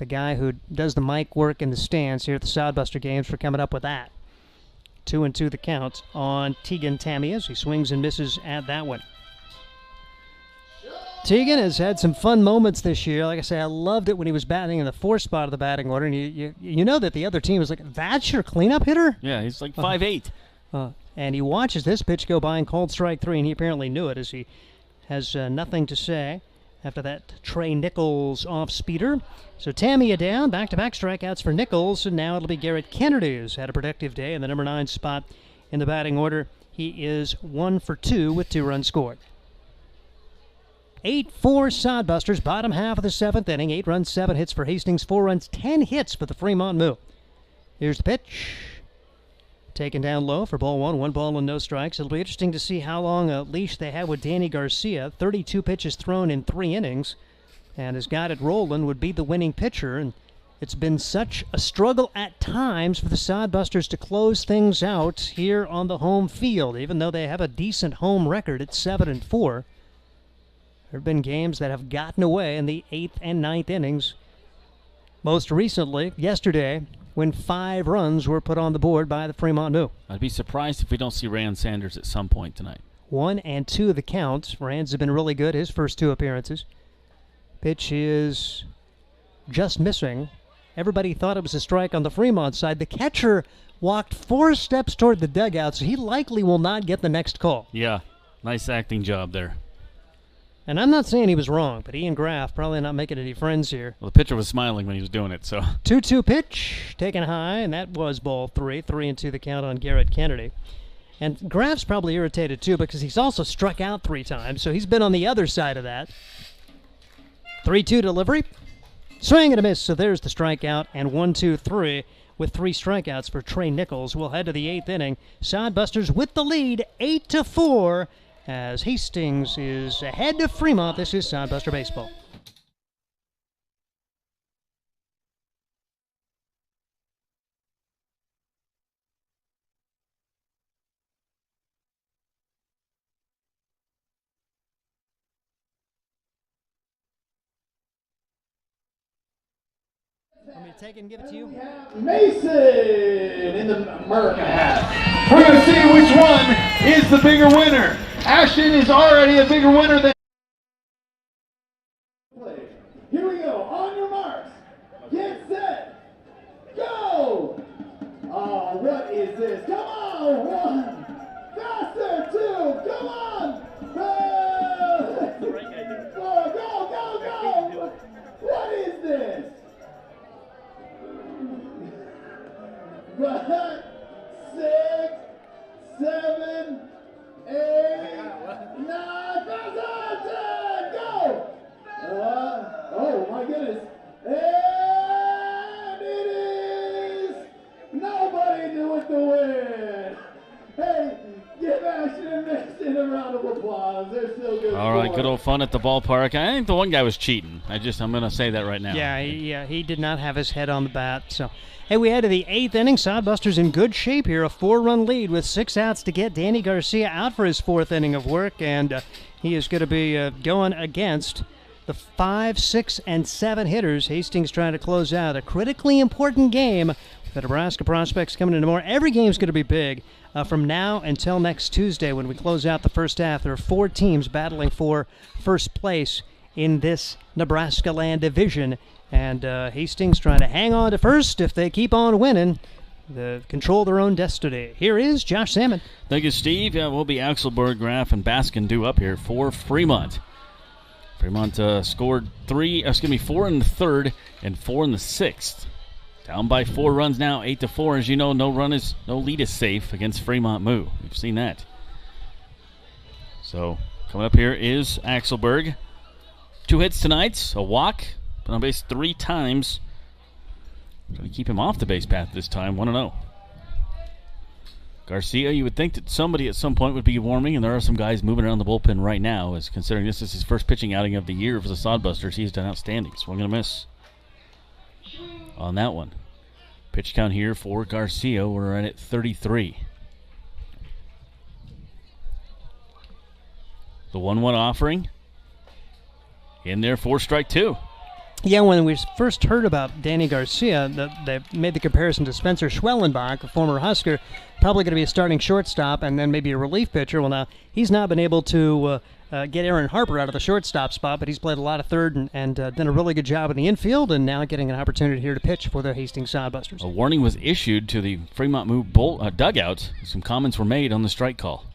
guy who does the mic work in the stands here at the Sodbuster games for coming up with that. 2-2 the count on Tegan Tamia as he swings and misses at that one. Tegan has had some fun moments this year. Like I say, I loved it when he was batting in the 4th spot of the batting order, and you know that the other team was like, that's your cleanup hitter? Yeah, he's like 5'8". And he watches this pitch go by and called strike 3, and he apparently knew it as he has nothing to say after that Trey Nichols off-speeder. So Tamia down, back-to-back strikeouts for Nichols, and now it'll be Garrett Kennedy who's had a productive day in the number 9 spot in the batting order. He is 1 for 2 with 2 runs scored. 8-4 Sodbusters, bottom half of the 7th inning. 8 runs, 7 hits for Hastings, 4 runs, 10 hits for the Fremont Moo. Here's the pitch. Taken down low for ball 1 ball and no strikes. It'll be interesting to see how long a leash they have with Danny Garcia. 32 pitches thrown in 3 innings. And has got it rolling, would be the winning pitcher. And it's been such a struggle at times for the Sodbusters to close things out here on the home field, even though they have a decent home record at 7-4. There have been games that have gotten away in the 8th and 9th innings. Most recently, yesterday, when 5 runs were put on the board by the Fremont Moo. I'd be surprised if we don't see Rand Sanders at some point tonight. 1-2 the count. Rand's have been really good his first 2 appearances. Pitch is just missing. Everybody thought it was a strike on the Fremont side. The catcher walked 4 steps toward the dugout, so he likely will not get the next call. Yeah, nice acting job there. And I'm not saying he was wrong, but Ian Graff probably not making any friends here. Well, the pitcher was smiling when he was doing it, so. 2-2 pitch, taken high, and that was ball 3. 3-2 the count on Garrett Kennedy. And Graff's probably irritated too because he's also struck out 3 times, so he's been on the other side of that. 3-2 delivery. Swing and a miss, so there's the strikeout, and 1-2-3 with 3 strikeouts for Trey Nichols. We'll head to the 8th inning. Sodbusters with the lead, 8-4. As Hastings is ahead of Fremont. This is Sodbuster Baseball. Want me to take it and give it to you? Mason in the America hat. We're going to see which one is the bigger winner. Ashton is already a bigger winner than... Here we go. On your marks. Get set. Go. Oh, what is this? Come on. 1. Faster. 2. Come on. 4. Go. What is this? 5, 6, 7, 8, 9, 10, go! Oh my goodness. And it is nobody doing the win. Hey, give Ashton and Mason a round of applause. They're so good. All right, good old fun at the ballpark. I think the one guy was cheating. I'm going to say that right now. Yeah, he did not have his head on the bat. So, hey, we head to the 8th inning. Sodbusters in good shape here. A 4-run lead with 6 outs to get Danny Garcia out for his 4th inning of work, and he is going to be going against the 5, 6, and 7 hitters. Hastings trying to close out a critically important game. The Nebraska prospects coming into more. Every game's going to be big from now until next Tuesday when we close out the first half. There are 4 teams battling for first place in this Nebraska Land division. And Hastings trying to hang on to first if they keep on winning. Control their own destiny. Here is Josh Salmon. Thank you, Steve. We'll be Axelberg, Graff, and Baskin due up here for Fremont. Fremont scored 4 in the 3rd and 4 in the 6th. Down by 4 runs now, 8-4. As you know, no lead is safe against Fremont Moo. We've seen that. So coming up here is Axelberg. 2 hits tonight, a walk, been on base 3 times. Trying to keep him off the base path this time, 1-0. Garcia, you would think that somebody at some point would be warming, and there are some guys moving around the bullpen right now, as considering this is his first pitching outing of the year for the Sodbusters. He's done outstanding. Swing and a miss on that one. Pitch count here for Garcia. We're right at 33. The 1-1 offering in there for strike 2. Yeah, when we first heard about Danny Garcia, they made the comparison to Spencer Schwellenbach, a former Husker, probably going to be a starting shortstop and then maybe a relief pitcher. Well, now, he's not been able to get Aaron Harper out of the shortstop spot, but he's played a lot of third and done a really good job in the infield, and now getting an opportunity here to pitch for the Hastings Sodbusters. A warning was issued to the Fremont Moo dugout. Some comments were made on the strike call.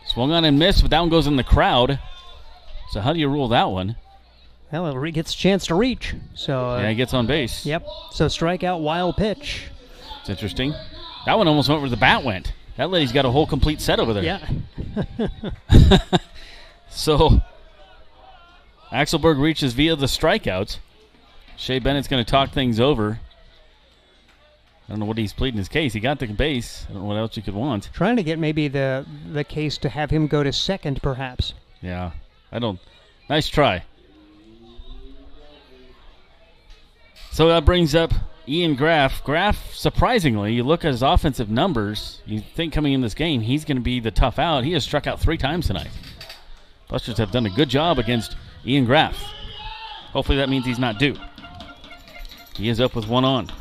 Swung on and missed, but that one goes in the crowd. So how do you rule that one? Well, it gets a chance to reach. So yeah, he gets on base. Yep. So strikeout, wild pitch. It's interesting. That one almost went where the bat went. That lady's got a whole complete set over there. Yeah. So Axelberg reaches via the strikeout. Shea Bennett's going to talk things over. I don't know what he's pleading his case. He got the base. I don't know what else you could want. Trying to get maybe the case to have him go to second, perhaps. Yeah. Nice try. So that brings up Ian Graff. Graff, surprisingly, you look at his offensive numbers, you think coming in this game he's going to be the tough out. He has struck out 3 times tonight. Busters have done a good job against Ian Graff. Hopefully that means he's not due. He is up with 1 on.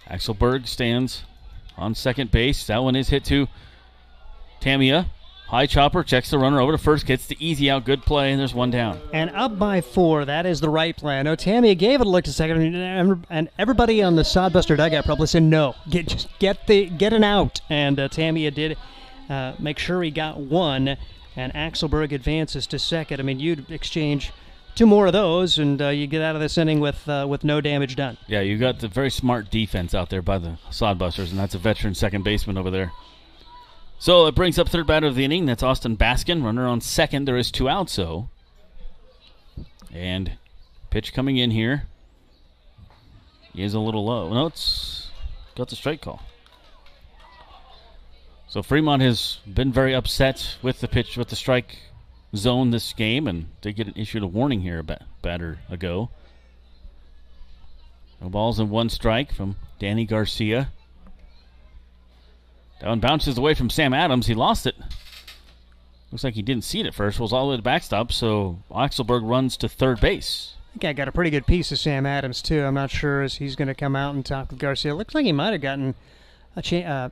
Axelberg stands on second base. That one is hit to Tamia. High chopper, checks the runner over to first, gets the easy out, good play, and there's 1 down. And up by 4, that is the right play. I know Tamia gave it a look to second, and everybody on the Sodbuster dugout probably said no, get an out. And Tamia did make sure he got 1, and Axelberg advances to second. I mean, you'd exchange 2 more of those, and you get out of this inning with no damage done. Yeah, you got the very smart defense out there by the Sodbusters, and that's a veteran second baseman over there. So it brings up third batter of the inning. That's Austin Baskin. Runner on second. There is 2 outs, though. And pitch coming in here is a little low. No, it's got the strike call. So Fremont has been very upset with the pitch, with the strike zone this game, and they issued a warning here a batter ago. No balls and 1 strike from Danny Garcia. That one bounces away from Sam Adams. He lost it. Looks like he didn't see it at first. Was all the way to the backstop, so Axelberg runs to third base. I think I got a pretty good piece of Sam Adams, too. I'm not sure as he's going to come out and talk with Garcia. Looks like he might have gotten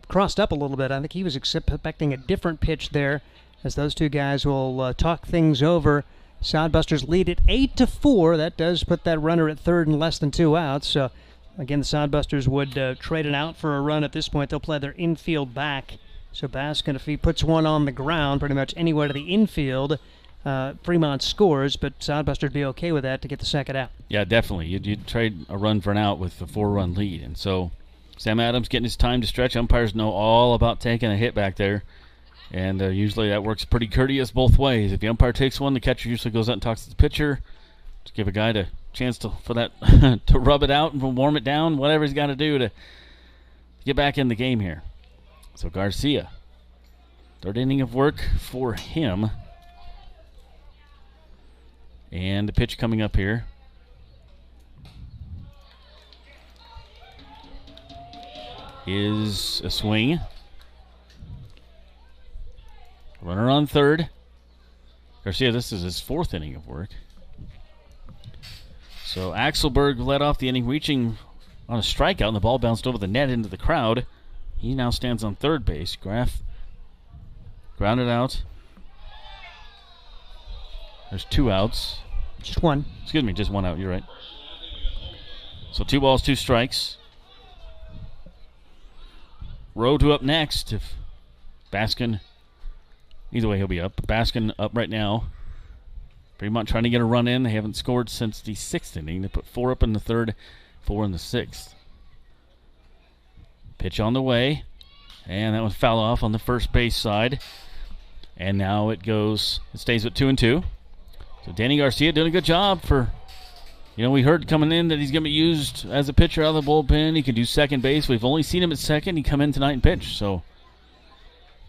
crossed up a little bit. I think he was expecting a different pitch there, as those 2 guys will talk things over. Sodbusters lead it 8-4. That does put that runner at third and less than 2 outs, so again, the Sodbusters would trade it out for a run at this point. They'll play their infield back. So Baskin, if he puts 1 on the ground, pretty much anywhere to the infield, Fremont scores, but Sodbusters would be okay with that to get the second out. Yeah, definitely. You'd trade a run for an out with a 4-run lead. And so Sam Adams getting his time to stretch. Umpires know all about taking a hit back there. And usually that works pretty courteous both ways. If the umpire takes one, the catcher usually goes out and talks to the pitcher to give a guy a chance for that to rub it out and warm it down, whatever he's got to do to get back in the game here. So Garcia, 3rd inning of work for him. And the pitch coming up here is a swing. Runner on third. Garcia, this is his 4th inning of work. So Axelberg led off the inning, reaching on a strikeout, and the ball bounced over the net into the crowd. He now stands on third base. Graff grounded out. There's 2 outs. Just 1. Excuse me, just 1 out. You're right. So 2 balls, 2 strikes. Rowe to up next. If Baskin, either way, he'll be up. Baskin up right now. Fremont trying to get a run in. They haven't scored since the 6th inning. They put 4 up in the 3rd, 4 in the 6th. Pitch on the way. And that one foul off on the first base side. And now it stays with 2-2. So Danny Garcia doing a good job for, we heard coming in that he's going to be used as a pitcher out of the bullpen. He can do second base. We've only seen him at second. He come in tonight and pitch. So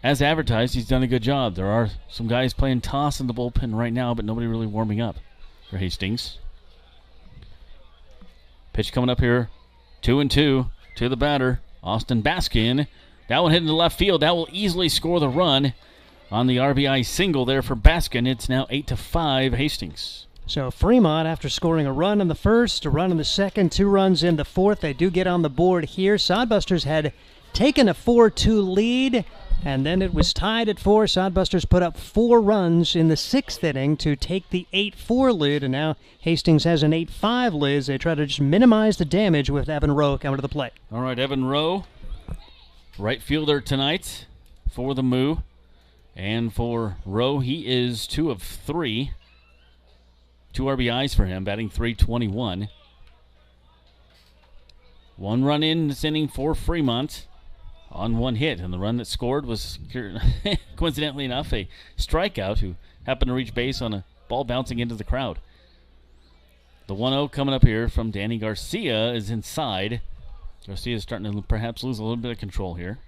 as advertised, he's done a good job. There are some guys playing toss in the bullpen right now, but nobody really warming up for Hastings. Pitch coming up here, 2-2 to the batter, Austin Baskin. That one hit into left field. That will easily score the run on the RBI single there for Baskin. It's now 8-5 Hastings. So Fremont, after scoring a run in the first, a run in the second, 2 runs in the fourth, they do get on the board here. Sodbusters had taken a 4-2 lead, and then it was tied at 4. Sodbusters put up 4 runs in the 6th inning to take the 8-4 lead, and now Hastings has an 8-5 lead as they try to just minimize the damage with Evan Rowe coming to the plate. All right, Evan Rowe, right fielder tonight for the Moo. And for Rowe, he is 2 of 3. 2 RBIs for him, batting .321. 1 run in this inning for Fremont on 1 hit, and the run that scored was, coincidentally enough, a strikeout who happened to reach base on a ball bouncing into the crowd. The 1-0 coming up here from Danny Garcia is inside. Garcia is starting to perhaps lose a little bit of control here.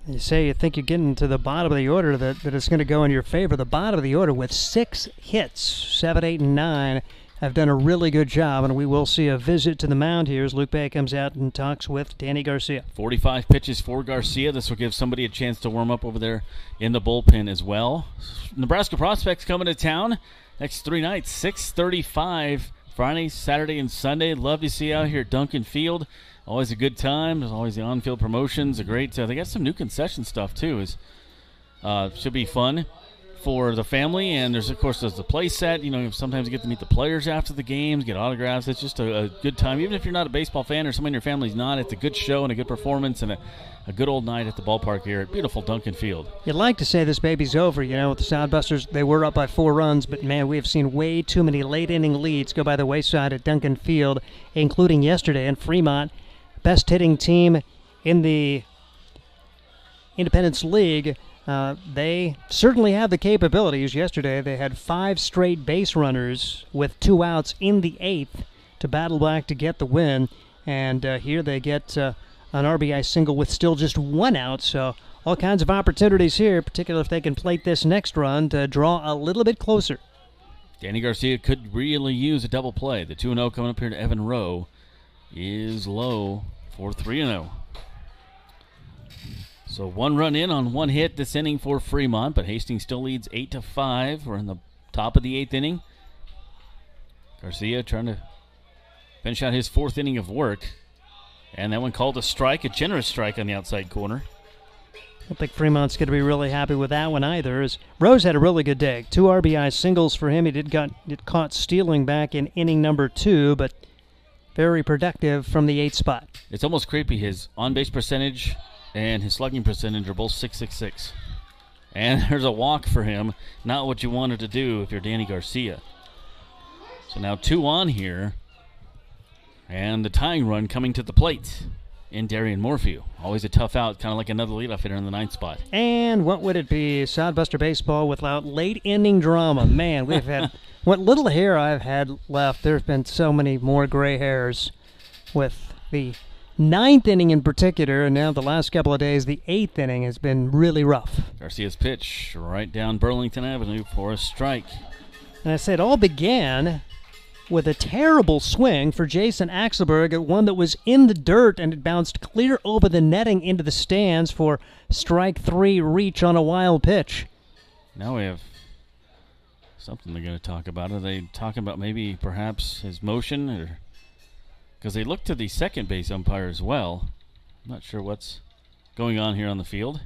You say you think you're getting to the bottom of the order, that it's going to go in your favor. The bottom of the order with 6 hits, 7, 8, and 9, have done a really good job, and we will see a visit to the mound here as Luke Bay comes out and talks with Danny Garcia. 45 pitches for Garcia. This will give somebody a chance to warm up over there in the bullpen as well. Nebraska prospects coming to town next 3 nights, 6:35, Friday, Saturday, and Sunday. Love to see you out here at Duncan Field. Always a good time. There's always the on-field promotions. A great. They got some new concession stuff too. Should be fun for the family. And there's of course the play set. Sometimes you get to meet the players after the games, get autographs. It's just a good time. Even if you're not a baseball fan or someone in your family's not, it's a good show and a good performance and a good old night at the ballpark here at beautiful Duncan Field. You'd like to say this baby's over. With the Sodbusters, they were up by 4 runs, but man, we have seen way too many late inning leads go by the wayside at Duncan Field, including yesterday in Fremont. Best hitting team in the Independence League. They certainly have the capabilities. Yesterday they had 5 straight base runners with 2 outs in the 8th to battle back to get the win. And here they get an RBI single with still just 1 out. So all kinds of opportunities here, particularly if they can plate this next run to draw a little bit closer. Danny Garcia could really use a double play. The 2-0 coming up here to Evan Rowe is low for 3-0. So 1 run in on 1 hit this inning for Fremont, but Hastings still leads 8-5. We're in the top of the 8th inning. Garcia trying to finish out his 4th inning of work. And that one called a strike, a generous strike on the outside corner. I don't think Fremont's going to be really happy with that one either, as Rose had a really good day. 2 RBI singles for him. He did get caught stealing back in inning number 2, but very productive from the 8th spot. It's almost creepy. His on-base percentage and his slugging percentage are both .666. And there's a walk for him. Not what you wanted to do if you're Danny Garcia. So now 2 on here. And the tying run coming to the plate in Darian Morphew. Always a tough out, kind of like another leadoff hitter in the 9th spot. And what would it be? Sodbuster baseball without late inning drama. Man, we've had what little hair I've had left. There's been so many more gray hairs with the 9th inning in particular, and now the last couple of days, the 8th inning has been really rough. Garcia's pitch right down Burlington Avenue for a strike. And I said it all began with a terrible swing for Jason Axelberg at one that was in the dirt, and it bounced clear over the netting into the stands for strike 3 reach on a wild pitch. Now we have something they're going to talk about. Are they talking about maybe perhaps his motion? Or because they look to the second base umpire as well. I'm not sure what's going on here on the field.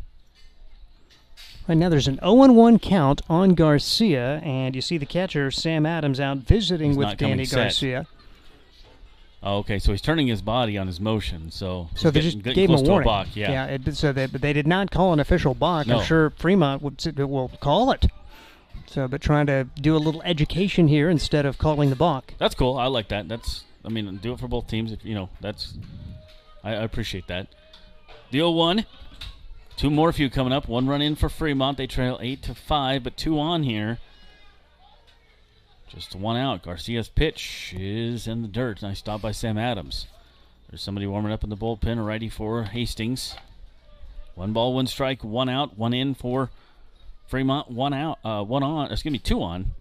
Right now there's an 0-1 count on Garcia, and you see the catcher, Sam Adams, out visiting with Danny Garcia. Oh, okay, so he's turning his body on his motion. So they just gave him a warning. Balk, yeah. They did not call an official balk. No. I'm sure Fremont will call it. But trying to do a little education here instead of calling the balk. That's cool. I like that. Do it for both teams. I appreciate that. The 0-1. Two more few coming up. One run in for Fremont. They trail 8-5, but 2 on here. Just 1 out. Garcia's pitch is in the dirt. Nice stop by Sam Adams. There's somebody warming up in the bullpen, a righty for Hastings. 1 ball, 1 strike, 1 out, 1 in for Fremont, 1 out, 1 on. Excuse me, 2 on.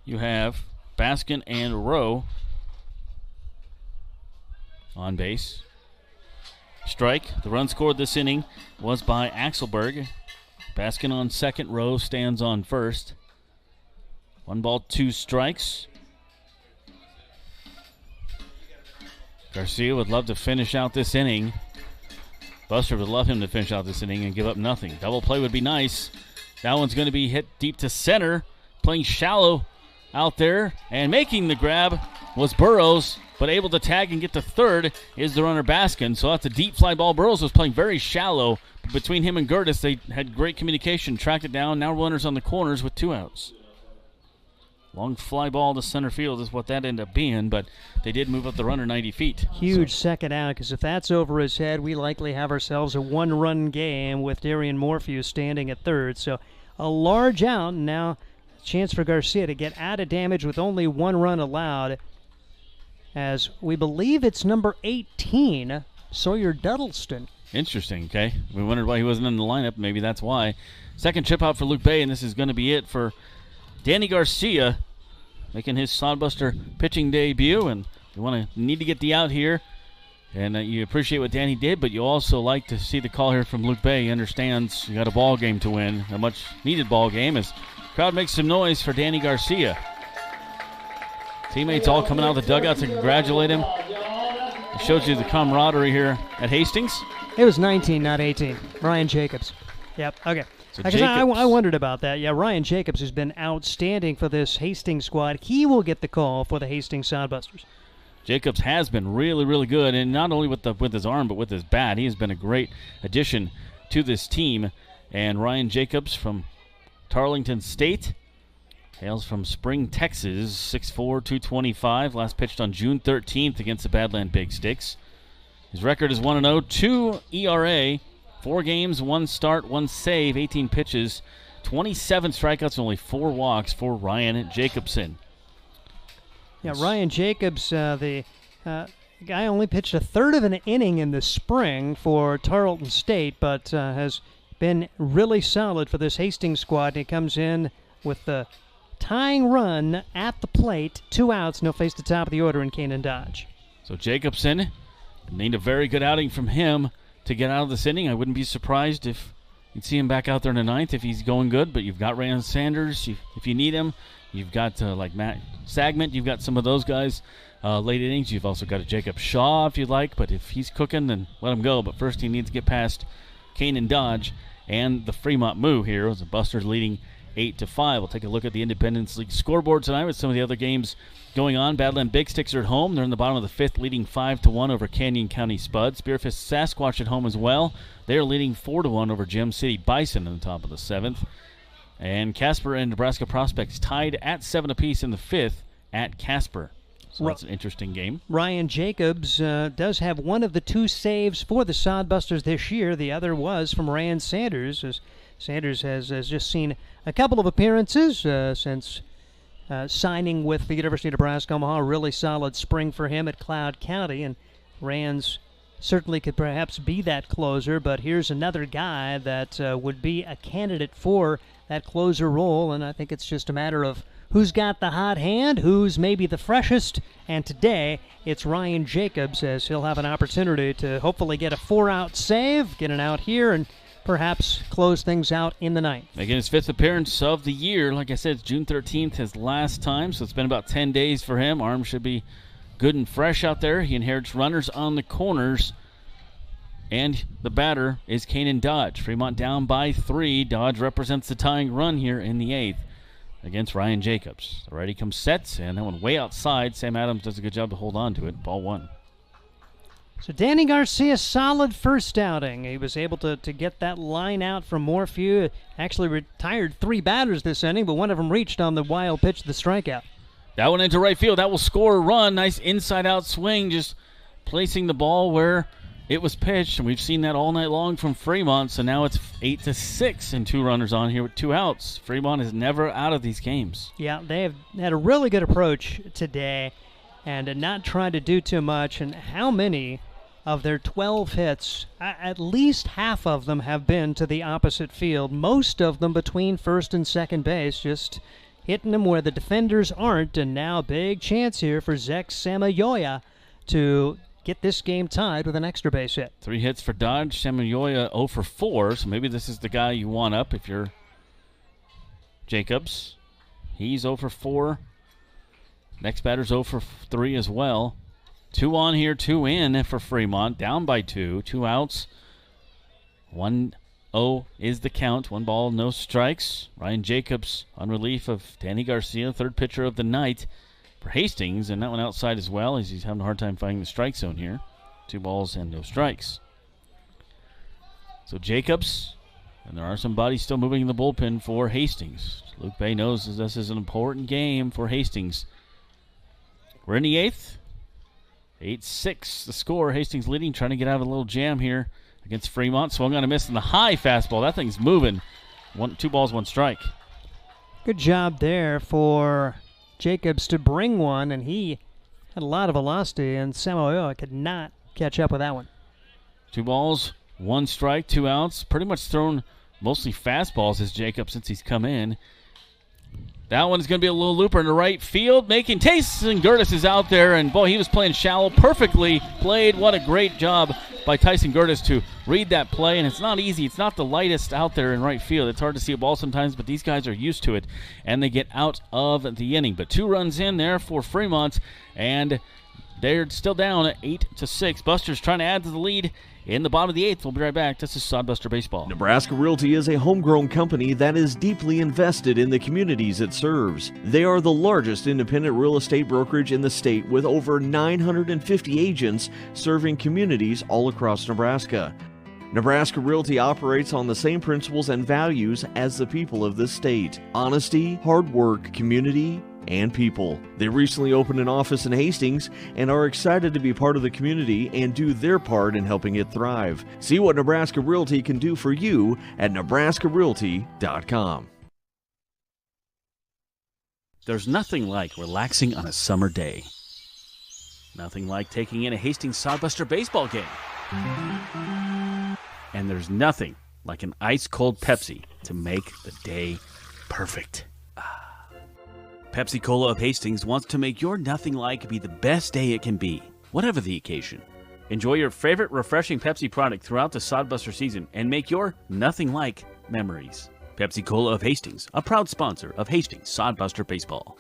You have Baskin and Rowe on base. Strike. The run scored this inning was by Axelberg. Baskin on second. Rowe stands on first. 1 ball, 2 strikes. Garcia would love to finish out this inning. Buster would love him to finish out this inning and give up nothing. Double play would be nice. That one's going to be hit deep to center. Playing shallow out there. And making the grab was Burrows, but able to tag and get to third is the runner Baskin. So that's a deep fly ball. Burrows was playing very shallow. Between him and Gertis, they had great communication. Tracked it down. Now runners on the corners with 2 outs. Long fly ball to center field is what that ended up being, but they did move up the runner 90 feet. Huge second out, because if that's over his head, we likely have ourselves a 1-run game with Darian Morphew standing at third. So a large out, and now a chance for Garcia to get out of damage with only 1 run allowed, as we believe it's number 18, Sawyer Duddleston. Interesting, okay. We wondered why he wasn't in the lineup. Maybe that's why. Second chip out for Luke Bay, and this is going to be it for Danny Garcia, making his Sodbuster pitching debut, and you need to get the out here, and you appreciate what Danny did, but you also like to see the call here from Luke Bay. He understands you got a ball game to win, a much needed ball game, as crowd makes some noise for Danny Garcia. Teammates all coming out of the dugout to congratulate him. It shows you the camaraderie here at Hastings. It was 19, not 18. Ryan Jacobs. Yep, okay. So I wondered about that. Yeah, Ryan Jacobs has been outstanding for this Hastings squad. He will get the call for the Hastings Sodbusters. Jacobs has been really, really good, and not only with his arm, but with his bat. He has been a great addition to this team. And Ryan Jacobs from Tarleton State hails from Spring, Texas, 6'4", 225. Last pitched on June 13th against the Badland Big Sticks. His record is 1-0, 2 ERA. 4 games, 1 start, 1 save, 18 pitches, 27 strikeouts, and only 4 walks for Ryan Jacobson. Yeah, Ryan Jacobs, the guy only pitched a third of an inning in the spring for Tarleton State, but has been really solid for this Hastings squad. And he comes in with the tying run at the plate, 2 outs, and he'll face the top of the order in Kanan Dodge. So Jacobson, need a very good outing from him to get out of this inning. I wouldn't be surprised if you'd see him back out there in the 9th if he's going good, but you've got Ryan Sanders if you need him. You've got like Matt Sagment. You've got some of those guys late innings. You've also got a Jacob Shaw if you'd like, but if he's cooking, then let him go. But first he needs to get past Kanan Dodge and the Fremont Moo here as the Busters leading 8-5. We'll take a look at the Independence League scoreboard tonight with some of the other games going on. Badland Big Sticks are at home. They're in the bottom of the 5th, leading 5-1 over Canyon County Spud. Spearfist Sasquatch at home as well. They're leading 4-1 over Gem City Bison in the top of the 7th. And Casper and Nebraska Prospects tied at 7 apiece in the 5th at Casper. So that's an interesting game. Ryan Jacobs does have one of the 2 saves for the Sodbusters this year. The other was from Ryan Sanders, as Sanders has just seen a couple of appearances since signing with the University of Nebraska Omaha. A really solid spring for him at Cloud County, and Rans certainly could perhaps be that closer, but here's another guy that would be a candidate for that closer role, and I think it's just a matter of who's got the hot hand, who's maybe the freshest, and today it's Ryan Jacobs, as he'll have an opportunity to hopefully get a 4-out save, get an out here, and perhaps close things out in the 9th. Making his 5th appearance of the year. Like I said, it's June 13th, his last time, so it's been about 10 days for him. Arm should be good and fresh out there. He inherits runners on the corners, and the batter is Kanan Dodge. Fremont down by 3. Dodge represents the tying run here in the 8th against Ryan Jacobs. The righty comes set, and that one way outside. Sam Adams does a good job to hold on to it. Ball 1. So Danny Garcia, solid first outing. He was able to get that line out from Morphew. Actually retired 3 batters this inning, but one of them reached on the wild pitch, the strikeout. That one into right field. That will score a run. Nice inside-out swing, just placing the ball where it was pitched, and we've seen that all night long from Fremont, so now it's 8-6 and 2 runners on here with 2 outs. Fremont is never out of these games. Yeah, they have had a really good approach today and not tried to do too much. And how many of their 12 hits, at least half of them have been to the opposite field, most of them between first and second base, just hitting them where the defenders aren't. And now a big chance here for Zach Samayoya to get this game tied with an extra base hit. 3 hits for Dodge. Samayoya 0 for 4, so maybe this is the guy you want up if you're Jacobs. He's 0 for 4. Next batter's 0 for 3 as well. 2 on here, 2 in for Fremont. Down by 2. 2 outs. 1-0 is the count. 1 ball, no strikes. Ryan Jacobs on relief of Danny Garcia, third pitcher of the night for Hastings, and that one outside as well, as he's having a hard time finding the strike zone here. 2 balls and no strikes. So Jacobs, and there are some bodies still moving in the bullpen for Hastings. Luke Bay knows that this is an important game for Hastings. We're in the 8th. 8-6 the score. Hastings leading, trying to get out of a little jam here against Fremont. Swung on a miss in the high fastball. That thing's moving. 2 balls, 1 strike. Good job there for Jacobs to bring one, and he had a lot of velocity, and Samoa could not catch up with that one. 2 balls, 1 strike, 2 outs. Pretty much thrown mostly fastballs as Jacobs since he's come in. That one's going to be a little looper in the right field, making Tyson Gertis is out there, and boy, he was playing shallow, perfectly played. What a great job by Tyson Gertis to read that play, and it's not easy. It's not the lightest out there in right field. It's hard to see a ball sometimes, but these guys are used to it, and they get out of the inning. But 2 runs in there for Fremont, and they're still down at 8-6. Buster's trying to add to the lead in the bottom of the 8th. We'll be right back. This is Sodbuster Baseball. Nebraska Realty is a homegrown company that is deeply invested in the communities it serves. They are the largest independent real estate brokerage in the state with over 950 agents serving communities all across Nebraska. Nebraska Realty operates on the same principles and values as the people of this state: honesty, hard work, community, and people. They recently opened an office in Hastings and are excited to be part of the community and do their part in helping it thrive. See what Nebraska Realty can do for you at nebraskarealty.com. There's nothing like relaxing on a summer day. Nothing like taking in a Hastings Sodbuster baseball game. And there's nothing like an ice-cold Pepsi to make the day perfect. Pepsi Cola of Hastings wants to make your nothing like be the best day it can be, whatever the occasion. Enjoy your favorite refreshing Pepsi product throughout the Sodbuster season and make your nothing like memories. Pepsi Cola of Hastings, a proud sponsor of Hastings Sodbuster Baseball.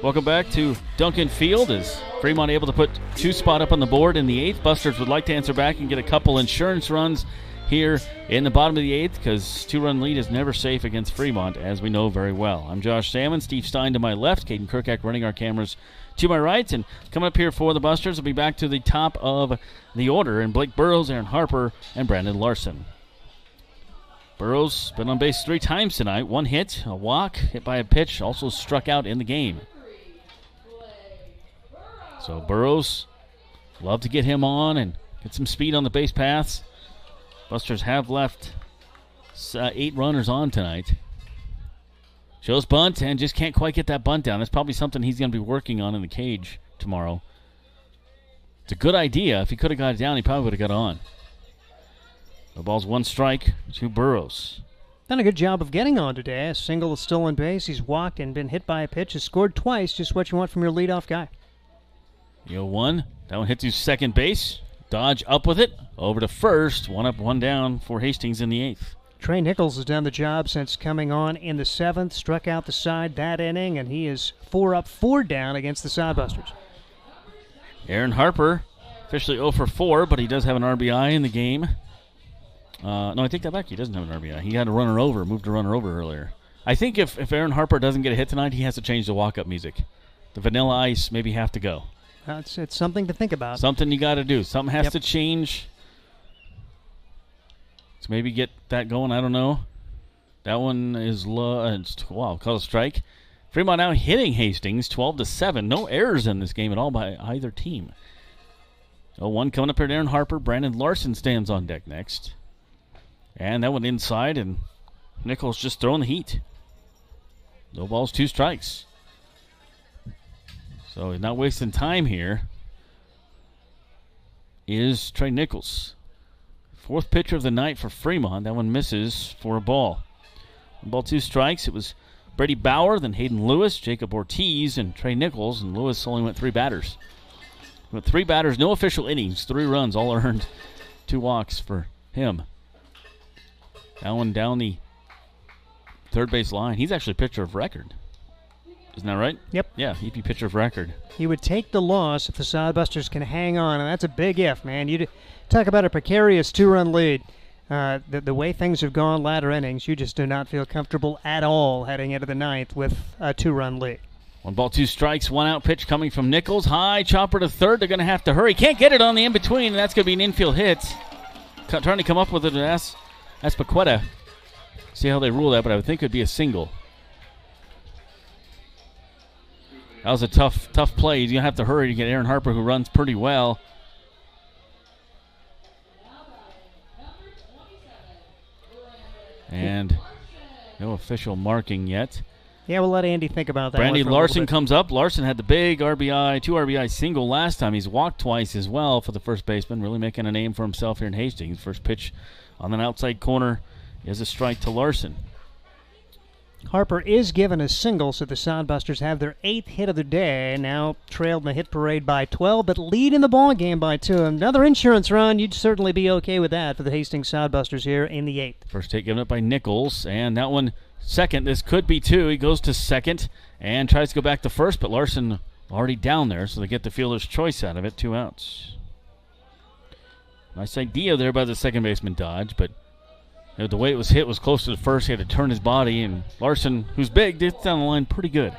Welcome back to Duncan Field. As Fremont able to put 2 spot up on the board in the 8th. Busters would like to answer back and get a couple insurance runs here in the bottom of the 8th, because 2-run lead is never safe against Fremont, as we know very well. I'm Josh Salmon, Steve Stein to my left, Caden Kirkak running our cameras to my right, and coming up here for the Busters will be back to the top of the order, and Blake Burrows, Aaron Harper, and Brandon Larson. Burrows been on base 3 times tonight. 1 hit, a walk, hit by a pitch, also struck out in the game. So Burrows, love to get him on and get some speed on the base paths. Busters have left 8 runners on tonight. Shows bunt and just can't quite get that bunt down. That's probably something he's going to be working on in the cage tomorrow. It's a good idea. If he could have got it down, he probably would have got on. The ball's 1 strike to Burrows. Done a good job of getting on today. A single is still on base. He's walked and been hit by a pitch. Has scored twice. Just what you want from your leadoff guy. 0-1. That one hit to second base. Dodge up with it. Over to first. 1 up, 1 down for Hastings in the 8th. Trey Nichols has done the job since coming on in the 7th. Struck out the side that inning, and he is 4 up, 4 down against the Sodbusters. Aaron Harper, officially 0 for 4, but he does have an RBI in the game. No, I take that back. He doesn't have an RBI. He had a runner over, moved a runner over earlier. I think if Aaron Harper doesn't get a hit tonight, he has to change the walk-up music. The Vanilla Ice maybe have to go. It's something to think about. Something you got to do. Something has to change. So maybe get that going. I don't know. That one is low. Wow, called a strike. Fremont now hitting Hastings 12-7. No errors in this game at all by either team. 0-1 coming up here to Aaron Harper. Brandon Larson stands on deck next. And that one inside, and Nichols just throwing the heat. No balls, 2 strikes. So he's not wasting time here. Is Trey Nichols. 4th pitcher of the night for Fremont. That one misses for a ball. 1 ball, 2 strikes. It was Brady Bauer, then Hayden Lewis, Jacob Ortiz, and Trey Nichols. And Lewis only went 3 batters. Went 3 batters, no official innings, 3 runs, all earned. 2 walks for him. That one down the third base line. He's actually pitcher of record. Isn't that right? Yep. Yeah, EP pitcher of record. He would take the loss if the Sodbusters can hang on, and that's a big if, man. You talk about a precarious 2-run lead. The way things have gone latter innings, you just do not feel comfortable at all heading into the 9th with a 2-run lead. 1 ball, 2 strikes, 1 out pitch coming from Nichols. High chopper to third. They're going to have to hurry. Can't get it on the in-between, and that's going to be an infield hit. Trying to come up with it as Paqueta. See how they rule that, but I would think it would be a single. That was a tough play. He's going to have to hurry to get Aaron Harper, who runs pretty well. And no official marking yet. Yeah, we'll let Andy think about that. Brandy Larson comes up. Larson had the big RBI, 2 RBI single last time. He's walked twice as well for the first baseman, really making a name for himself here in Hastings. First pitch on an outside corner is a strike to Larson. Harper is given a single, so the Sodbusters have their 8th hit of the day. Now trailed in the hit parade by 12, but lead in the ball game by 2. Another insurance run, you'd certainly be okay with that for the Hastings Sodbusters here in the 8th. First hit given up by Nichols, and that one second. This could be 2. He goes to second and tries to go back to first, but Larson already down there, so they get the fielder's choice out of it. 2 outs. Nice idea there by the second baseman, Dodge, but the way it was hit was close to the first. He had to turn his body, and Larson, who's big, gets down the line pretty good.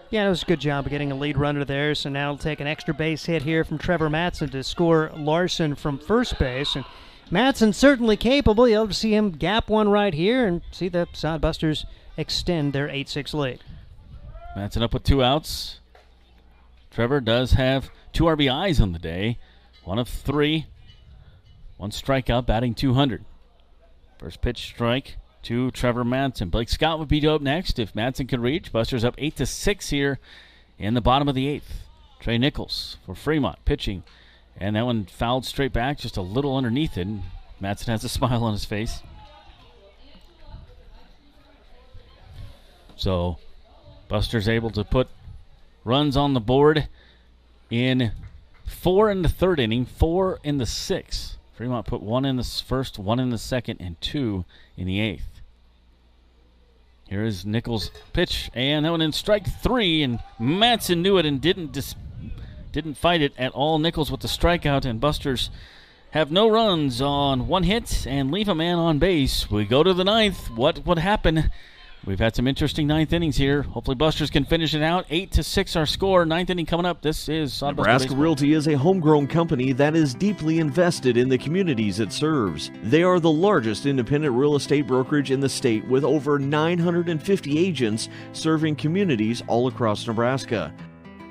Yeah, it was a good job of getting a lead runner there. So now it'll take an extra base hit here from Trevor Matson to score Larson from first base. And Matson certainly capable. You'll to see him gap one right here and see the Sodbusters extend their 8-6 lead. Matson up with 2 outs. Trevor does have 2 RBIs on the day. 1 of 3. 1 strikeout, batting .200. First pitch strike to Trevor Matson. Blake Scott would be up next if Matson could reach. Busters up 8-6 here in the bottom of the 8th. Trey Nichols for Fremont pitching. And that one fouled straight back, just a little underneath it. Matson has a smile on his face. So Busters able to put runs on the board in 4 in the 3rd inning, 4 in the 6th. Fremont put 1 in the first, 1 in the 2nd, and 2 in the 8th. Here is Nichols' pitch, and that one in strike 3, and Matson knew it and didn't fight it at all. Nichols with the strikeout, and Busters have no runs on 1 hit and leave a man on base. We go to the 9th. What would happen? We've had some interesting 9th innings here. Hopefully Busters can finish it out. 8-6 our score. 9th inning coming up. This is Sodbuster Nebraska Baseball. Realty is a homegrown company that is deeply invested in the communities it serves. They are the largest independent real estate brokerage in the state with over 950 agents serving communities all across Nebraska.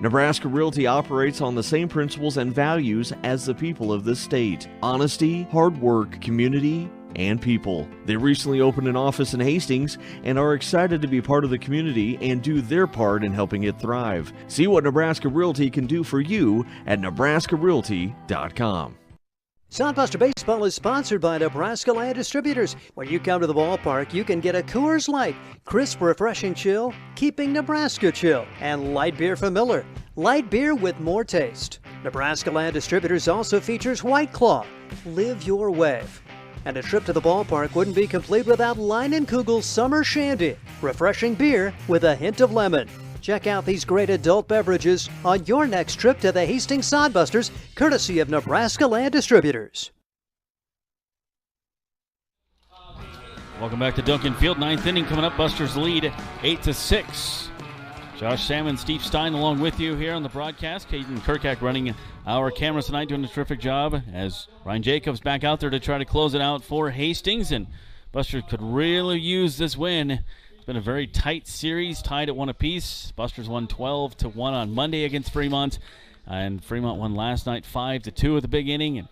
Nebraska Realty operates on the same principles and values as the people of this state: honesty, hard work, community, and people. They recently opened an office in Hastings and are excited to be part of the community and do their part in helping it thrive. See what Nebraska Realty can do for you at nebraskarealty.com. Sodbuster Baseball is sponsored by Nebraska Land Distributors. When you come to the ballpark, you can get a Coors Light, crisp, refreshing chill, keeping Nebraska chill, and light beer from Miller. Light beer with more taste. Nebraska Land Distributors also features White Claw. Live your wave. And a trip to the ballpark wouldn't be complete without Leinenkugel's Summer Shandy, refreshing beer with a hint of lemon. Check out these great adult beverages on your next trip to the Hastings Sodbusters, courtesy of Nebraska Land Distributors. Welcome back to Duncan Field. 9th inning coming up. Busters lead 8-6. Josh Salmon, Steve Stein along with you here on the broadcast. Caden Kirkak running our cameras tonight, doing a terrific job as Ryan Jacobs back out there to try to close it out for Hastings. And Busters could really use this win. It's been a very tight series, tied at 1 apiece. Busters won 12-1 on Monday against Fremont. And Fremont won last night 5-2 at the big inning. And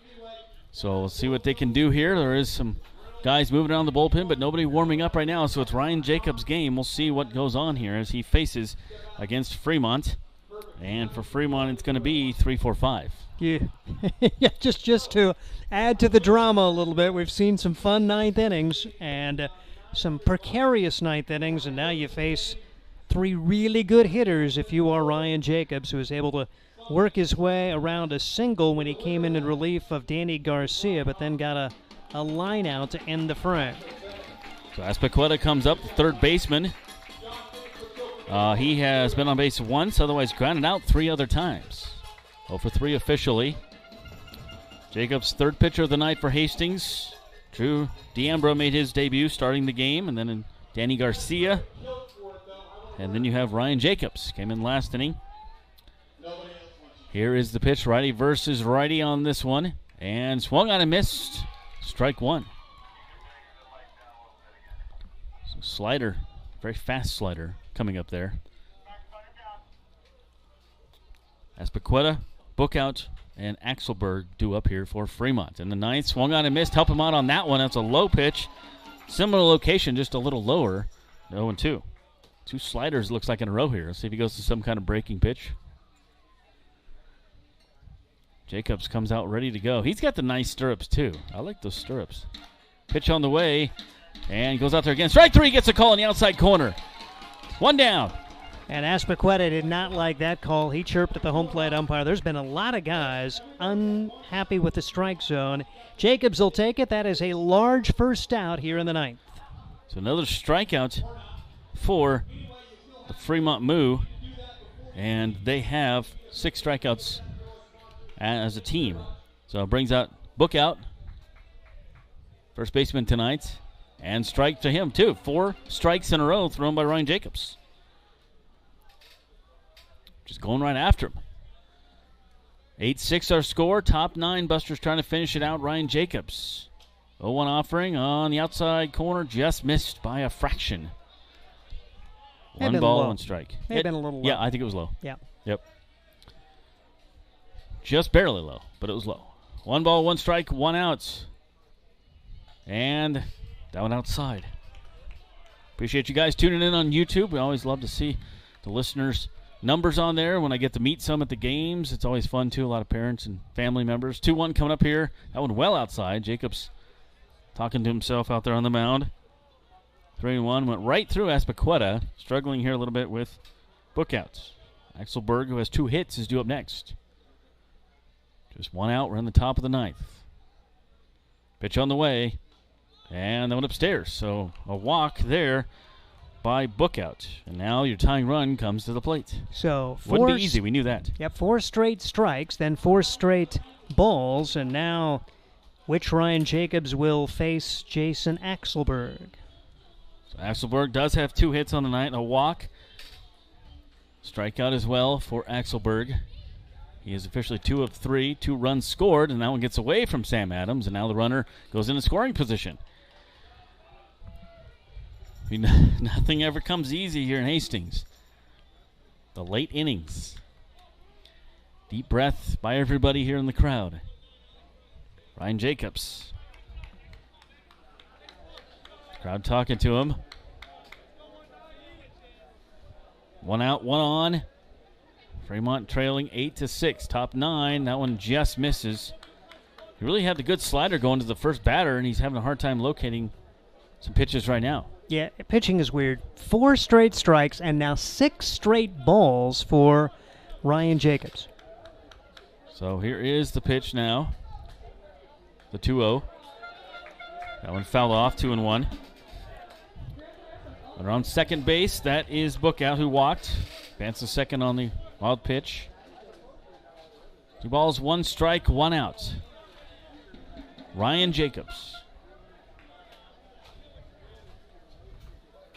so we'll see what they can do here. There is some guys moving around the bullpen, but nobody warming up right now. So it's Ryan Jacobs' game. We'll see what goes on here as he faces against Fremont. And for Fremont, it's going to be 3-4-5. Yeah, yeah. Just to add to the drama a little bit, we've seen some fun ninth innings and some precarious ninth innings, and now you face three really good hitters if you are Ryan Jacobs, who was able to work his way around a single when he came in relief of Danny Garcia, but then got a line out to end the frame. So Azpilicueta comes up, third baseman. He has been on base once, otherwise grounded out 3 other times. 0 for 3 officially. Jacobs' third pitcher of the night for Hastings. Drew D'Ambra made his debut starting the game, and then Danny Garcia. And then you have Ryan Jacobs, came in last inning. Here is the pitch, righty versus righty on this one. And swung on and missed. Strike one. So slider, very fast slider coming up there. Azpilicueta, Bookout, and Axelberg due up here for Fremont. And the ninth, swung on and missed. Help him out on that one. That's a low pitch. Similar location, just a little lower. 0-2. 2 sliders looks like in a row here. Let's see if he goes to some kind of breaking pitch. Jacobs comes out ready to go. He's got the nice stirrups too. I like those stirrups. Pitch on the way, and goes out there again. Strike 3, gets a call in the outside corner. 1 down. And Azpilicueta did not like that call. He chirped at the home plate umpire. There's been a lot of guys unhappy with the strike zone. Jacobs will take it. That is a large first out here in the ninth. So another strikeout for the Fremont Moo, and they have 6 strikeouts as a team. So it brings out Bookout, first baseman tonight, and strike to him too. 4 strikes in a row thrown by Ryan Jacobs. Just going right after him. 8-6 our score. Top 9. Buster's trying to finish it out. Ryan Jacobs. 0-1 offering on the outside corner. Just missed by a fraction. 1 ball, 1 strike. May have been a little low. Yeah, I think it was low. Yeah. Yep. Just barely low, but it was low. 1 ball, 1 strike, 1 out. And that one outside. Appreciate you guys tuning in on YouTube. We always love to see the listeners' numbers on there when I get to meet some at the games. It's always fun, too. A lot of parents and family members. 2-1 coming up here. That one well outside. Jacobs talking to himself out there on the mound. 3-1 went right through Azpilicueta. Struggling here a little bit with Bookouts. Axelberg, who has 2 hits, is due up next. Just 1 out. We're in the top of the ninth. Pitch on the way. And that went upstairs. So a walk there by Bookout. And now your tying run comes to the plate. So wouldn't be easy. We knew that. Yep, 4 straight strikes, then 4 straight balls, and now which Ryan Jacobs will face Jason Axelberg? So Axelberg does have 2 hits on the night, a walk. Strikeout as well for Axelberg. He is officially 2 of 3, 2 runs scored, and that one gets away from Sam Adams, and now the runner goes into scoring position. I mean, nothing ever comes easy here in Hastings. The late innings. Deep breath by everybody here in the crowd. Ryan Jacobs. Crowd talking to him. 1 out, 1 on. Fremont trailing 8-6. Top 9. That one just misses. He really had the good slider going to the first batter, and he's having a hard time locating some pitches right now. Yeah, pitching is weird. 4 straight strikes and now 6 straight balls for Ryan Jacobs. So here is the pitch now. The 2-0. That one fouled off, 2-1. Runner on second base. That is Bookout, who walked. Advances second on the wild pitch. 2 balls, 1 strike, 1 out. Ryan Jacobs.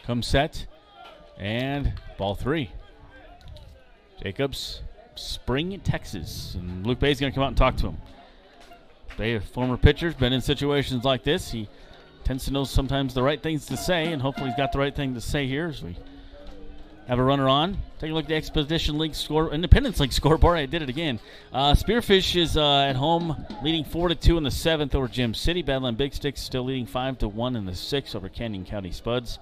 Comes set. And ball 3. Jacobs, Spring, Texas. And Luke Bay's going to come out and talk to him. Bay, a former pitcher, been in situations like this. He tends to know sometimes the right things to say, and hopefully he's got the right thing to say here as we have a runner on. Take a look at the Independence League scoreboard. I did it again. Spearfish is at home, leading 4-2 in the 7th over Gem City. Badland Big Sticks still leading 5-1 in the 6th over Canyon County Spuds.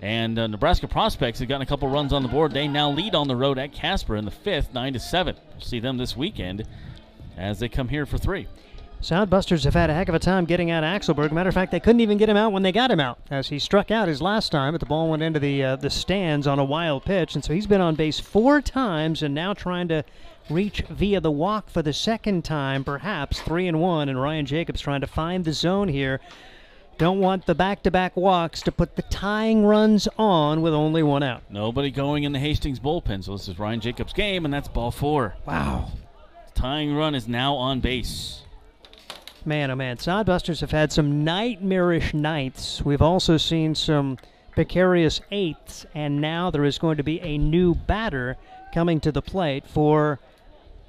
And Nebraska Prospects have gotten a couple runs on the board. They now lead on the road at Casper in the 5th, 9-7. We'll see them this weekend as they come here for 3. Soundbusters have had a heck of a time getting out Axelberg. Matter of fact, they couldn't even get him out when they got him out, as he struck out his last time, but the ball went into the stands on a wild pitch, and so he's been on base 4 times and now trying to reach via the walk for the second time, perhaps 3-1, and Ryan Jacobs trying to find the zone here. Don't want the back-to-back walks to put the tying runs on with only 1 out. Nobody going in the Hastings bullpen, so this is Ryan Jacobs' game, and that's ball 4. Wow. The tying run is now on base. Man, oh man, Sodbusters have had some nightmarish ninths. We've also seen some precarious 8ths, and now there is going to be a new batter coming to the plate for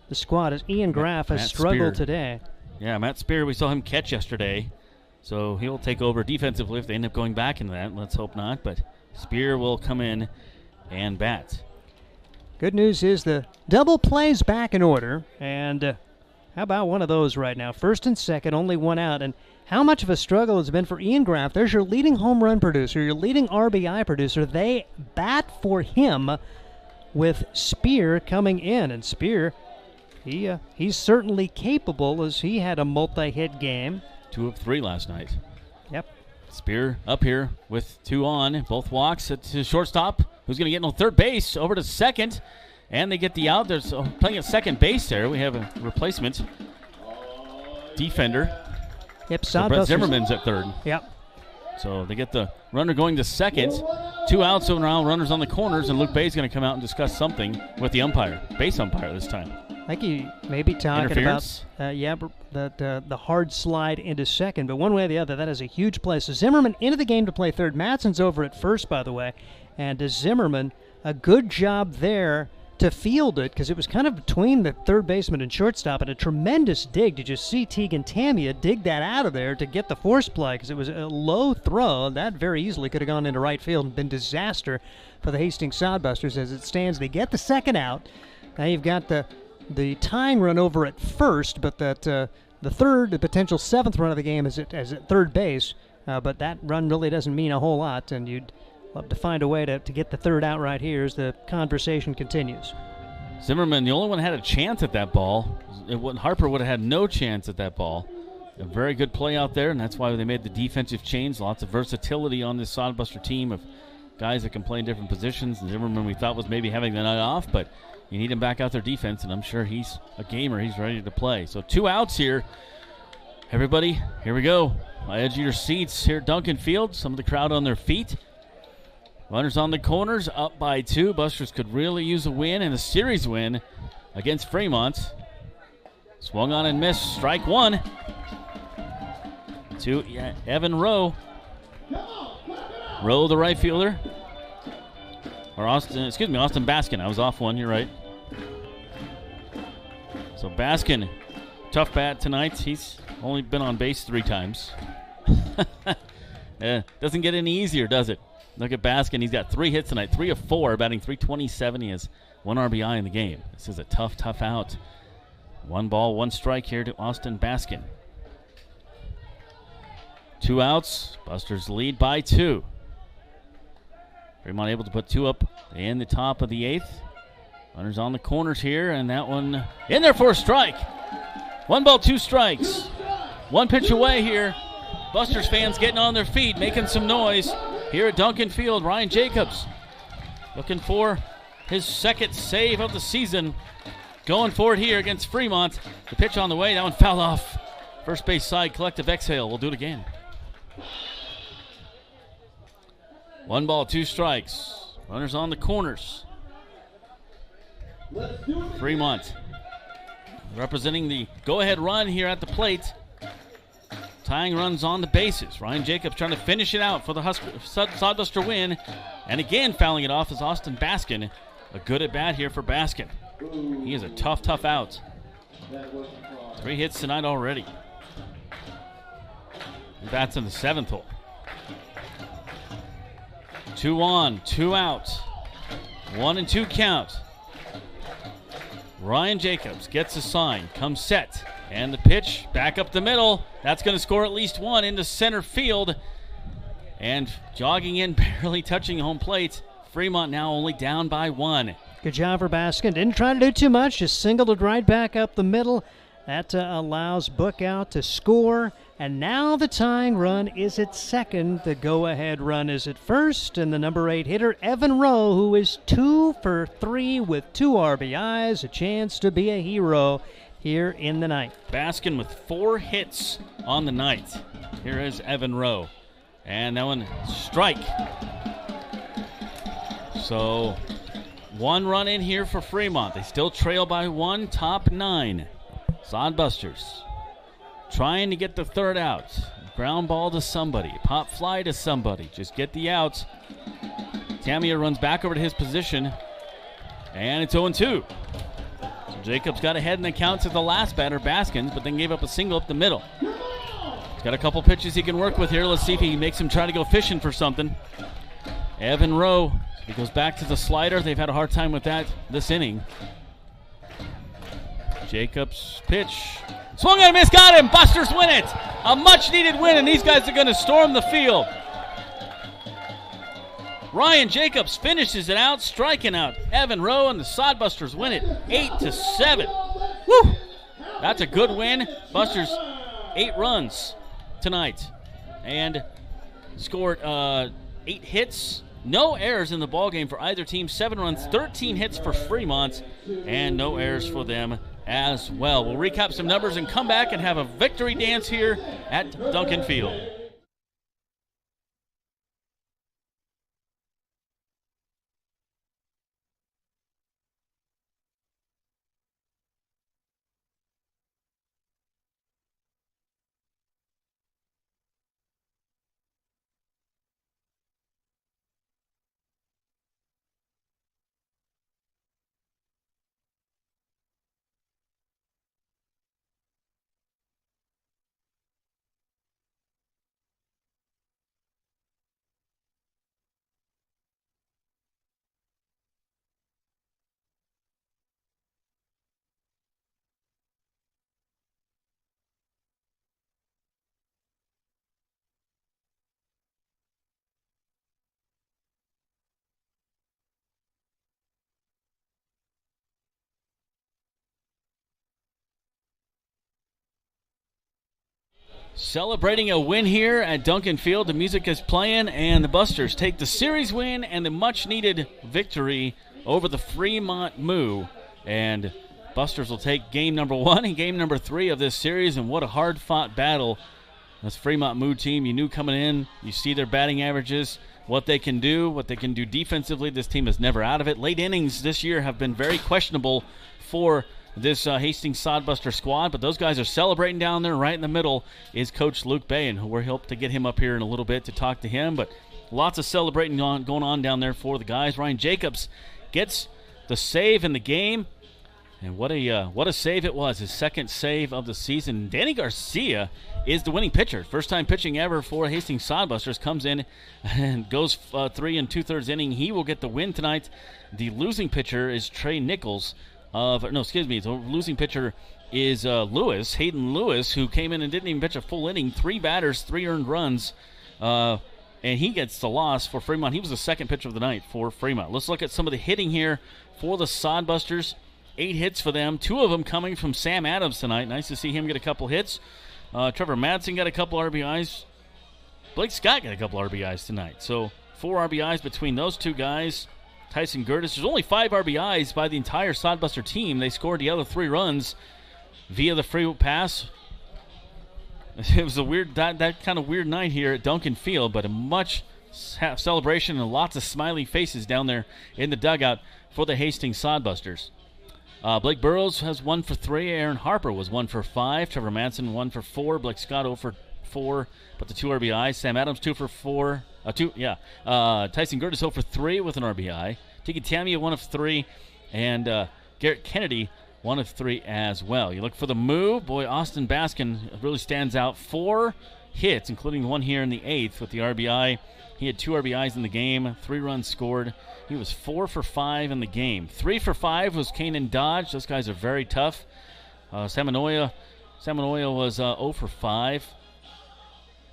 the squad as Ian Graff has struggled today. Yeah, Matt Spear, we saw him catch yesterday, so he'll take over defensively if they end up going back into that. Let's hope not, but Spear will come in and bat. Good news is the double play's back in order, and how about one of those right now? First and second, only 1 out. And how much of a struggle it's been for Ian Graff. There's your leading home run producer, your leading RBI producer. They bat for him with Spear coming in. And Spear, he's certainly capable, as he had a multi-hit game. 2 of 3 last night. Yep. Spear up here with 2 on. Both walks at shortstop. Who's going to get on third base? Over to second. And they get the out. There's playing at second base there. We have a replacement defender. Yep, so Brett Zimmerman's at third. Yep. So they get the runner going to second. 2 outs, so now runners on the corners, and Luke Bay's going to come out and discuss something with the umpire, base umpire this time. I think he may be talking about the hard slide into second, but one way or the other, that is a huge play. So Zimmerman into the game to play third. Madsen's over at first, by the way, and Zimmerman, a good job there to field it, because it was kind of between the third baseman and shortstop, and a tremendous dig. Did you see Tegan Tamia dig that out of there to get the force play, because it was a low throw. That very easily could have gone into right field and been disaster for the Hastings Sodbusters. As it stands, they get the second out. Now you've got the tying run over at first, but that the potential 7th run of the game is at third base, but that run really doesn't mean a whole lot, and you'd love to find a way to get the third out right here as the conversation continues. Zimmerman, the only one had a chance at that ball. Harper would have had no chance at that ball. A very good play out there, and that's why they made the defensive change. Lots of versatility on this Sodbuster team of guys that can play in different positions. And Zimmerman, we thought, was maybe having the night off, but you need him back out there defense, and I'm sure he's a gamer. He's ready to play. So 2 outs here. Everybody, here we go. On the edge of your seats here at Duncan Field. Some of the crowd on their feet. Runners on the corners, up by 2. Busters could really use a win and a series win against Fremont. Swung on and missed. Strike 1 to Evan Rowe. Rowe, the right fielder. Or Austin Baskin. I was off one. You're right. So Baskin, tough bat tonight. He's only been on base 3 times. Doesn't get any easier, does it? Look at Baskin. He's got 3 hits tonight, 3 of 4, batting .327. He has 1 RBI in the game. This is a tough out. 1 ball, 1 strike here to Austin Baskin. 2 outs. Busters lead by 2. Fremont able to put 2 up in the top of the 8th. Runners on the corners here, and that one in there for a strike. 1 ball, 2 strikes. 1 pitch away here. Busters fans getting on their feet, making some noise here at Duncan Field. Ryan Jacobs looking for his 2nd save of the season. Going for it here against Fremont. The pitch on the way. That one fouled off. First base side, collective exhale. We'll do it again. 1 ball, 2 strikes. Runners on the corners. Fremont representing the go-ahead run here at the plate. Tying runs on the bases. Ryan Jacobs trying to finish it out for the Sodbuster win. And again fouling it off is Austin Baskin. A good at bat here for Baskin. He is a tough out. 3 hits tonight already. He bats in the 7th hole. 2 on, 2 out. 1-2 count. Ryan Jacobs gets a sign, comes set, and the pitch back up the middle. That's going to score at least one into center field. And jogging in, barely touching home plate. Fremont now only down by 1. Good job for Baskin. Didn't try to do too much, just singled it right back up the middle. That allows Bookout to score. And now the tying run is at second. The go-ahead run is at first. And the number 8 hitter, Evan Rowe, who is 2 for 3 with 2 RBIs, a chance to be a hero here in the ninth. Baskin with 4 hits on the night. Here is Evan Rowe. And that one, strike. So 1 run in here for Fremont. They still trail by 1, top 9. Sodbusters trying to get the third out. Ground ball to somebody. Pop fly to somebody. Just get the outs. Tamia runs back over to his position. And it's 0-2. So Jacobs got ahead in the counts at the last batter, Baskins, but then gave up a single up the middle. He's got a couple pitches he can work with here. Let's see if he makes him try to go fishing for something. Evan Rowe, he goes back to the slider. They've had a hard time with that this inning. Jacobs pitch. Swung and a miss, got him. Busters win it. A much-needed win, and these guys are going to storm the field. Ryan Jacobs finishes it out, striking out Evan Rowe, and the Sodbusters win it 8-7. Woo! That's a good win. Busters 8 runs tonight and scored 8 hits. No errors in the ballgame for either team. 7 runs, 13 hits for Fremont, and no errors for them as well. We'll recap some numbers and come back and have a victory dance here at Duncan Field. Celebrating a win here at Duncan Field. The music is playing, and the Busters take the series win and the much-needed victory over the Fremont Moo. And Busters will take game number 1 and game number 3 of this series, and what a hard-fought battle. This Fremont Moo team, you knew coming in, you see their batting averages, what they can do defensively. This team is never out of it. Late innings this year have been very questionable for this Hastings Sodbuster squad, but those guys are celebrating down there. Right in the middle is Coach Luke Bay, and we're hoping to get him up here in a little bit to talk to him, but lots of celebrating going on down there for the guys. Ryan Jacobs gets the save in the game, and what a save it was, his second save of the season. Danny Garcia is the winning pitcher. First time pitching ever for Hastings Sodbusters. Comes in and goes 3 2/3 inning. He will get the win tonight. The losing pitcher is Trey Nichols. The losing pitcher is Hayden Lewis, who came in and didn't even pitch a full inning. 3 batters, 3 earned runs, and he gets the loss for Fremont. He was the second pitcher of the night for Fremont. Let's look at some of the hitting here for the Sodbusters. 8 hits for them, 2 of them coming from Sam Adams tonight. Nice to see him get a couple hits. Trevor Madsen got a couple RBIs. Blake Scott got a couple RBIs tonight. So 4 RBIs between those 2 guys. Tyson Gertis, there's only 5 RBIs by the entire Sodbuster team. They scored the other 3 runs via the free pass. It was that kind of weird night here at Duncan Field, but a much celebration and lots of smiley faces down there in the dugout for the Hastings Sodbusters. Blake Burrows has 1 for 3. Aaron Harper was 1 for 5. Trevor Manson 1 for 4. Blake Scott 0 for 4, but the 2 RBIs. Sam Adams 2 for 4. Tyson Gertis 0 for 3 with an RBI. Tiki Tamia 1 of 3, and Garrett Kennedy 1 of 3 as well. You look for the Moo. Boy, Austin Baskin really stands out. 4 hits, including one here in the 8th with the RBI. He had 2 RBIs in the game, 3 runs scored. He was 4 for 5 in the game. 3 for 5 was Kanan Dodge. Those guys are very tough. Samanoia was 0 for 5.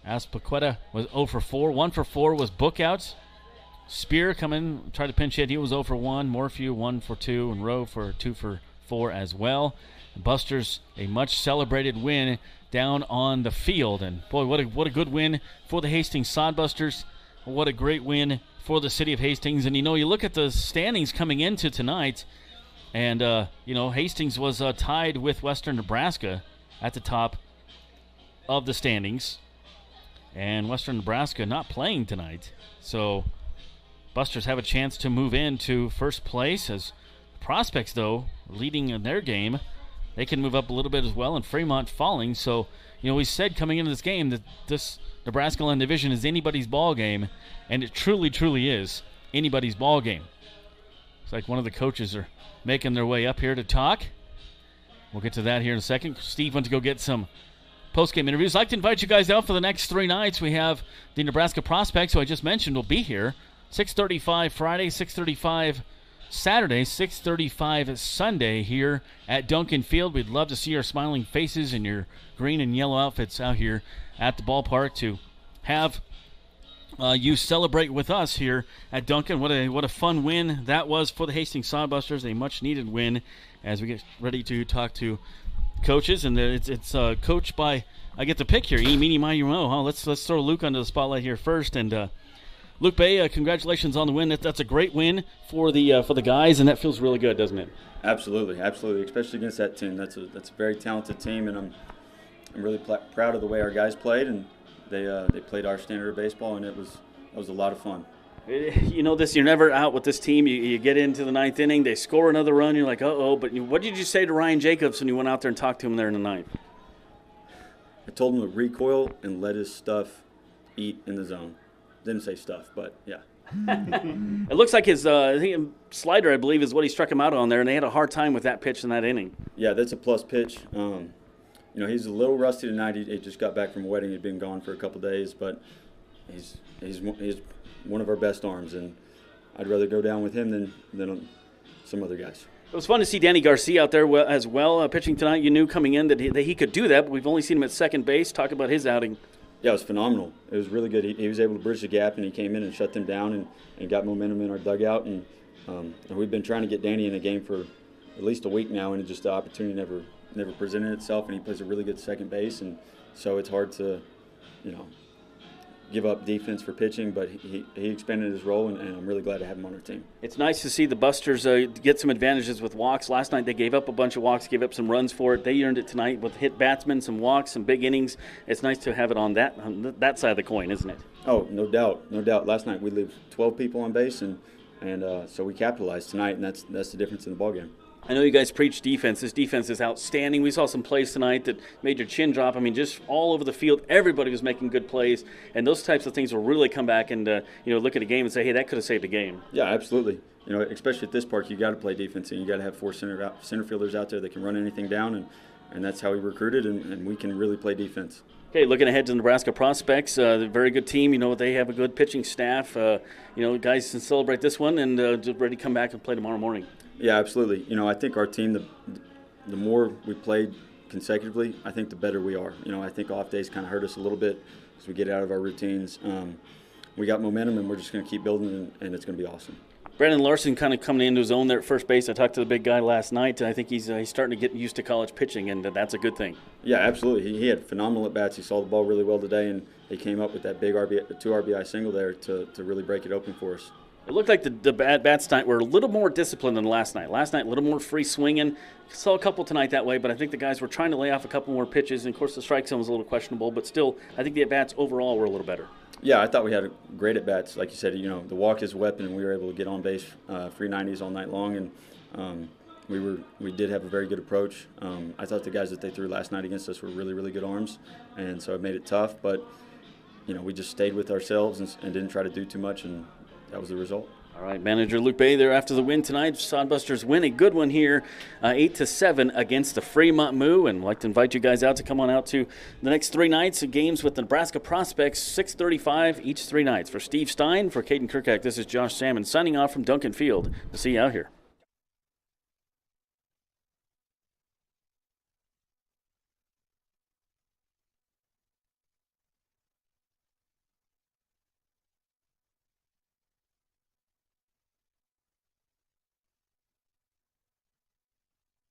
Aspaqueta was 0 for 4. 1 for 4 was Bookouts. Spear come in, tried to pinch hit. He was 0 for 1. Morphew 1 for 2, and Rowe for 2 for 4 as well. Busters, a much celebrated win down on the field. And boy, what a good win for the Hastings Sodbusters. What a great win for the city of Hastings. And, you look at the standings coming into tonight, and, Hastings was tied with Western Nebraska at the top of the standings. And Western Nebraska not playing tonight. So Busters have a chance to move into first place, as Prospects, though, leading in their game. They can move up a little bit as well, and Fremont falling. So, we said coming into this game that this Nebraska-Land division is anybody's ball game, and it truly, truly is anybody's ball game. It's like one of the coaches are making their way up here to talk. We'll get to that here in a second. Steve went to go get some post-game interviews. I'd like to invite you guys out for the next 3 nights. We have the Nebraska Prospects, who I just mentioned, will be here. 6:35 Friday, 6:35 Saturday, 6:35 Sunday here at Duncan Field. We'd love to see your smiling faces and your green and yellow outfits out here at the ballpark to have you celebrate with us here at Duncan. What a fun win that was for the Hastings Sodbusters, a much-needed win as we get ready to talk to coaches. And it's coached by, I get to pick here, Meeny, Miny, Mo. Huh? Let's throw Luke under the spotlight here first. And Luke Bay, congratulations on the win. That's a great win for the guys, and that feels really good, doesn't it? Absolutely, especially against that team. That's a very talented team, and I'm really proud of the way our guys played, and they played our standard of baseball, and that was a lot of fun. You're never out with this team. You get into the 9th inning, they score another run, you're like, uh-oh. But what did you say to Ryan Jacobs when you went out there and talked to him there in the 9th? I told him to recoil and let his stuff eat in the zone. Didn't say stuff, but yeah. It looks like his slider, I believe, is what he struck him out on there, and they had a hard time with that pitch in that inning. Yeah, that's a plus pitch. He's a little rusty tonight. He just got back from a wedding. He'd been gone for a couple days, but he's one of our best arms, and I'd rather go down with him than some other guys. It was fun to see Danny Garcia out there as well, pitching tonight. You knew coming in that he could do that, but we've only seen him at second base. Talk about his outing. Yeah, it was phenomenal. It was really good. He was able to bridge the gap, and he came in and shut them down and got momentum in our dugout. And we've been trying to get Danny in the game for at least a week now, and just the opportunity never presented itself. And he plays a really good second base, and so it's hard to, give up defense for pitching. But he expanded his role, and I'm really glad to have him on our team. It's nice to see the Busters get some advantages with walks. Last night they gave up a bunch of walks, gave up some runs for it. They earned it tonight with hit batsmen, some walks, some big innings. It's nice to have it on that side of the coin, isn't it? Oh, no doubt. Last night we leave 12 people on base, and so we capitalized tonight, and that's the difference in the ballgame. I know you guys preach defense. This defense is outstanding. We saw some plays tonight that made your chin drop. I mean, just all over the field, everybody was making good plays, and those types of things will really come back and look at a game and say, hey, that could have saved a game. Yeah, absolutely. Especially at this park, you got to play defense, and you got to have 4 center fielders out there that can run anything down, and that's how we recruited, and we can really play defense. Okay, looking ahead to the Nebraska Prospects, a very good team. They have a good pitching staff. Guys can celebrate this one and just ready to come back and play tomorrow morning. Yeah, absolutely. I think our team, the more we played consecutively, I think the better we are. I think off days kind of hurt us a little bit as we get out of our routines. We got momentum, and we're just going to keep building, and it's going to be awesome. Brandon Larson kind of coming into his own there at first base. I talked to the big guy last night, and I think he's starting to get used to college pitching, and that's a good thing. Yeah, absolutely. He had phenomenal at-bats. He saw the ball really well today, and he came up with that big 2 RBI single there to really break it open for us. It looked like the at-bats tonight were a little more disciplined than last night. Last night, a little more free swinging. Saw a couple tonight that way, but I think the guys were trying to lay off a couple more pitches. And, of course, the strike zone was a little questionable, but still, I think the at-bats overall were a little better. Yeah, I thought we had great at-bats. Like you said, the walk is a weapon, and we were able to get on base 390s all night long, and we did have a very good approach. I thought the guys that they threw last night against us were really, really good arms, and so it made it tough. But, we just stayed with ourselves and didn't try to do too much, and that was the result. All right, manager Luke Bay there after the win tonight. Sodbusters win a good one here, 8-7 against the Fremont Moo, and I'd like to invite you guys out to come on out to the next 3 nights of games with the Nebraska Prospects, 6:35 each 3 nights. For Steve Stein, for Caden Kirkak, this is Josh Salmon signing off from Duncan Field. We'll see you out here.